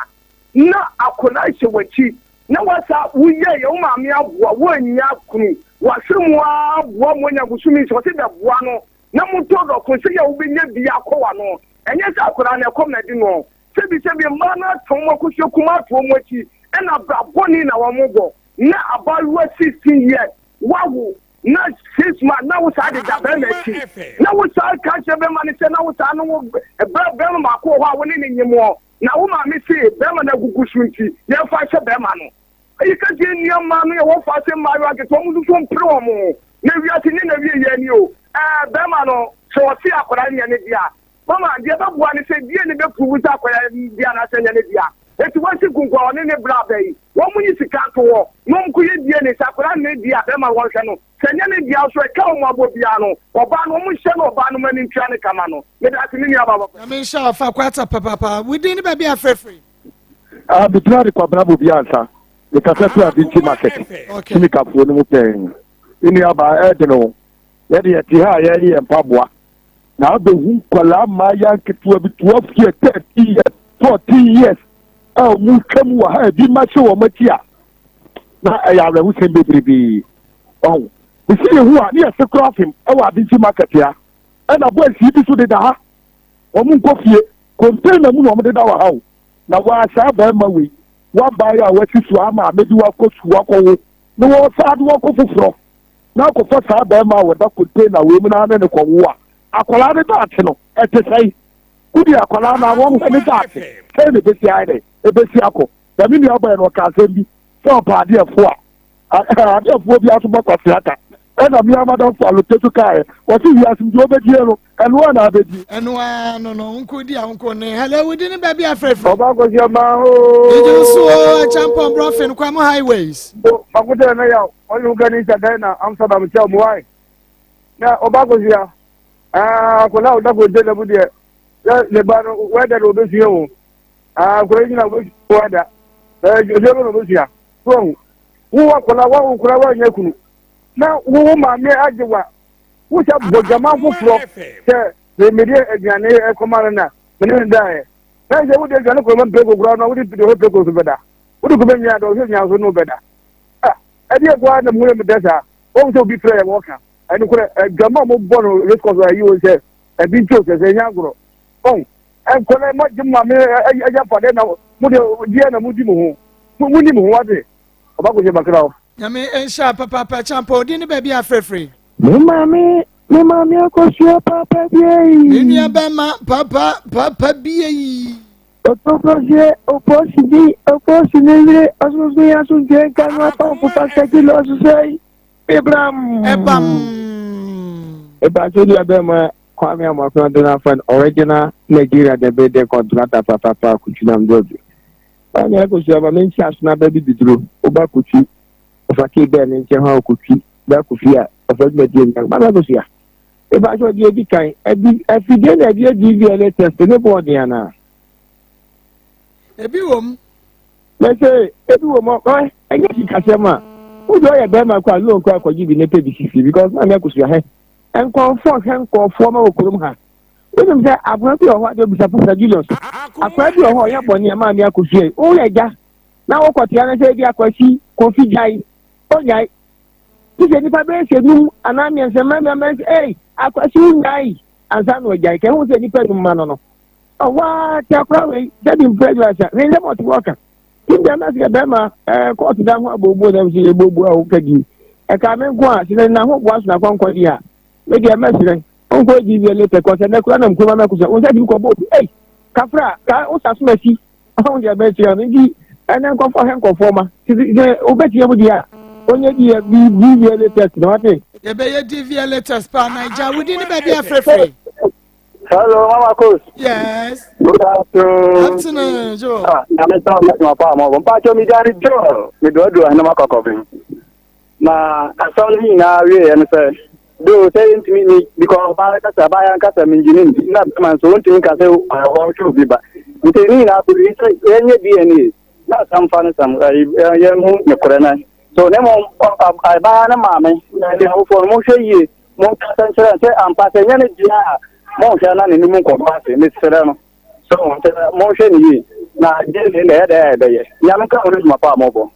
na akona se wachi na wasa wuye ye wo ma me aboa wo anya kunu wasemu aboa mo nya busumi so te da boa no na muto do ko se ya wo bi nya bi akwa no enye sa akona na kom na di no sebi ma na tomo ko se kuma to mo chi na braboni na wo mo go na about 16 years wawo na 6 months na wo sa de da be na chi na wo sa ka che be man se na wo sa no be ma ko ho a wo ni nyimo na wo ma me se be ma na gugu sunti ye fa che be ma no e ka je ni ma no ye wo fa se ma yo ake to mu so mpre mo na wi ati ni na wi ye ni o be ma no so o si akora ni ne dia mama dia ba bua ni se dia ni be pubu sa akora dia na se ne dia eti wasi gunkwa oni ne bra bai wo munyi sika to wo no mkuye die ne sakura ne dia be ma wo hwe no senya ne dia so e ka wo abo bia no oba no mu hye no oba no mani ntwa ne kama no me da tini ni aba na me sha fa kwata papa within the baby afrefre bitna de kwa brabo bia ansa de kasa to abinchi market kimi ka fo no mu pen ini aba e de no ye de ti ha ye ye mpaboa na be hu kwala ma ya ketu abi 12 years 30 years 14 years mu kam wa ha bi ma che wo matia na ya ra hu sem bebrebe we see who are near secrofim e wa binchi market ya e na boy si bi so de da ha o mu nkofie container mu no mo de da wa ha na wa sha ba ma we wa ba ya wa ti su ama abedi wa ko su wa ko wo no wo sa do ko fufuro na ko fa sa ba ma wa da container we mu na ne ko wo a akola de da ate no e te sai kudi akola na wo ne da ate sai ne be si ai ebesi akọ dami ni ọba ẹnu ọka asẹm bi sọ ọpa adịẹfo a adịẹfo bi atụmọ kwasị aka ẹna mi amadan fọ alotetu kaa ẹ wọsi wi asim di obedi elu ẹnu ọ na abedi. ẹnu a no nkụ di a nkụ ne hello wudi ni baabi afẹfẹ. ọba akosi ọma ooo. ìdí nso champon brọfin kwam highways. makuta ẹ̀ náà wọ́n yóò gani ìṣẹ̀dá na amsterdam ṣe ọmọ wáyé na ọba akosi ya akọ̀lá ọ̀dàkọ̀ ìdè lẹ́bù díẹ̀ lẹ́bàá wẹ́ẹ̀dẹ̀ ló bẹ́ fi yẹ̀ wọ́n. Kure jina wada jelo no busia so wo akola wa kura wa nyekunu na wo ma me ajewa wo cha bojama fufuro se media aduane e komara na mene ndae na je wo de aduane ko man pego kura na wo de video pego so beda wo de ko be nya do so nya so no beda adi egwa na mu me desa wo so bi prayer wo ka ani kure gama mo bono response ayi wo se e bi cho se nya gro nkɔla ma di ma me ɛyɛ pade na mu de die na mu di mu ho mu ni mu ho ade ɔba ko je bakra o nyame ensha papa champo di ni ba bi afrefre me mami akosua papa bi ni abema papa bi oposi ni asusu ya su je kan wa pa ko pa se kilo asusu Abraham so di abema Kwame Amakuna Donafan original Nigeria the bed contractor papa kuchina mdozi. Kwame Akosi aba menchi asuna baby bidro oba kuchi ofake be ne nche ha kuchi ba kufia ofake be die ngan Kwame Akosi ya. E ba so die bi kan afide na die DVL test ne board ya na. Ebi wom. Mese ebi wom ko enye kikasema. Udo ya be ma kwa lo kwa kwaji bi ne pe bi sisi because Kwame Akosi ya he nkɔfo ma okurum ha wọnum sɛ abụọ bi ọhọ adé bisa pọsa julius akwa bi ọhọ ọyẹ bọ ní ẹ maa mi akosua o yẹ gya na wọkọtìyà ní sẹ ebi akwasi kofi gyae ọgyae sísè nípa bẹ́ẹ̀ sẹ num anaa mìẹnsẹ mẹ́mìẹ mẹ́sẹ ẹ̀ akwasi ọgyae ansa na ọgyae kẹ́ ẹ̀ hún sẹ nípa ẹ̀dùn mma nọ ọwọ́ tí akora wẹ̀ sẹ́bi mpẹ́rẹ́ ẹ̀sẹ̀ ní ndé mọ̀tò wọ́ọ̀kà tí ndé mẹ́sì kẹ́ bẹ́ẹ̀ ma kóòtù dá ho abòbò dẹ́m sí ebòbò a òkè di ẹ̀ka mi nkó a sinẹ́ ní ahọ́ bu aso n'akọ́ nkọ́ di a maybe a message on go give you later because the kula na mkuma na kusa on say bi ko bo eh kafra ka o sasu masi on dia be ti on di enen ko fo hen ko fo ma ti o be ti e mu dia onye di bi later no ate ye be ye DVL test pa Naija within the baby afrefre. Hello Maa Akos. Yes. Good afternoon Joe. Na me ta ma pa mo pa cho mi dari cho mi do na ma kokobin na asɔre na wie ya no sɛ do say ntimi because ba kasa minjini na man so ntimi kasa ho hwe obi ba ntimi na ko bi say yenye DNA na samfa ne sam ye mu ne korana so ne mo ba na maame ne ho for mo hwe yie mo kasa nkyerɛ sɛ ampa sɛ nyane dia mo hwe na ne mu nkɔfa se ne sere no so mo hwe ne yie na DNA na ɛda ye nyame ka ho ne ma pa mo bo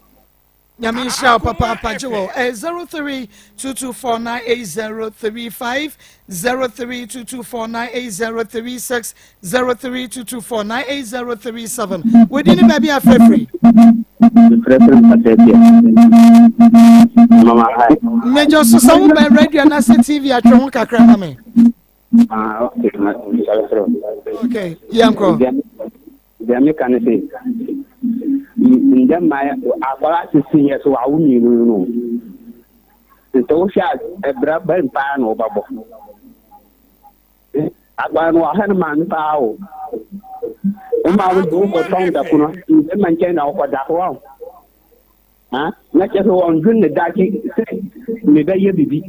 Yamin Shao Papa Pajo 0322498035 0322498036 0322498037 within the baby are free. Major Susan by radio and TV at Tronka Kramame. Okay, Yanko. The mechanic. My akwara sisi yes wa wuni no to sha ebra ban pa no babo akwara no ha ma nta o ma wo do ko ton da kuno e man chen na ko da ko ha na che so on jun ne da ki me da ye bibi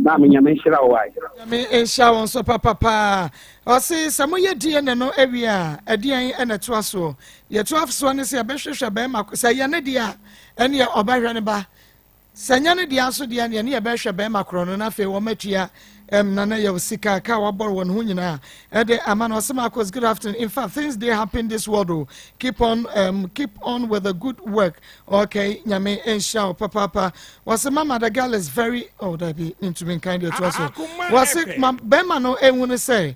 na me nyame shira wa me e sha won so papa o se samoye die ne no ewia adien e na to aso ye to aso ne se be hwehwe be ma se ye ne dia ene ye obahwe ne ba sanya ne dia so dia ne ye be hwehwe be ma kro no na fe wo matua nana ye sika ka wabor won hu nyina e de amano Maa Akos good afternoon. In fact, things they happen in this world. Keep on with the good work. Okay, nyame ensha papa was mama the girl is very that be into being kind to us was it bema no ehunu say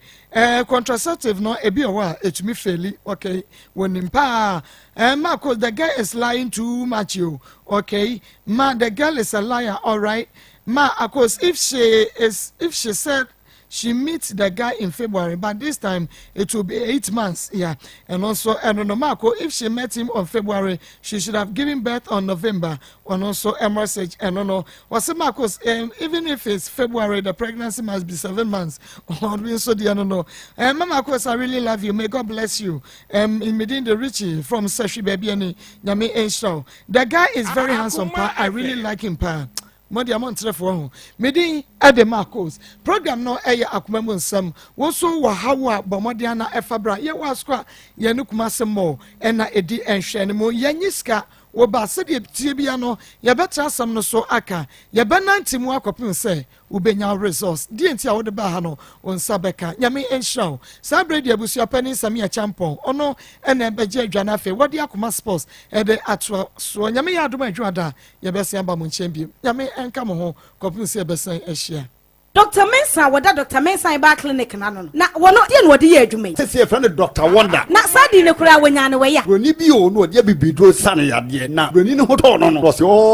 contraceptive no ebi owa etumi fairly okay when impa Maa Akos the guy is lying too much you okay the girl is a liar, all right. Maa Akos, if she said she meets the guy in February, but this time it will be 8 months, yeah. And also, and on Maa Akos, if she met him on February, she should have given birth on November, and also a message. And no, was Maa Akos, even if it's February, the pregnancy must be 7 months. Or so the no. Maa Akos, I really love you. May God bless you. In Medin the Richie from Seshi Baby and Yami Enshaw. The guy is very handsome, pa. I really like him, pa. Modi amount for Medi at Maa Akos program no Akoma nsam wo so wa hawa bomodiana efabra ye waskwa ye nukuma semmo ena edi enhwe ne mo yanyiska wo ba se de tie bia no ye betra asam no so aka ye benanti mu akopin se ubenya resource die ntia wo de ba ha no onsa beka nyame enhwe sabredi abusu apani samia champon ono ena beje adwana afi wo de Akoma sports e de atwa so nyame ya adoma adwada ye bese amba mo nchembie nyame enka mo ho kopin se besan ehia Dr. Mensa wada Dr. Mensa ba clinic na no na wono die no de ye adwuma se friend Dr. Wonder na sadi ne kura wonya ne we ya roni bi o no de bibidro sane yade na roni ne ho to no no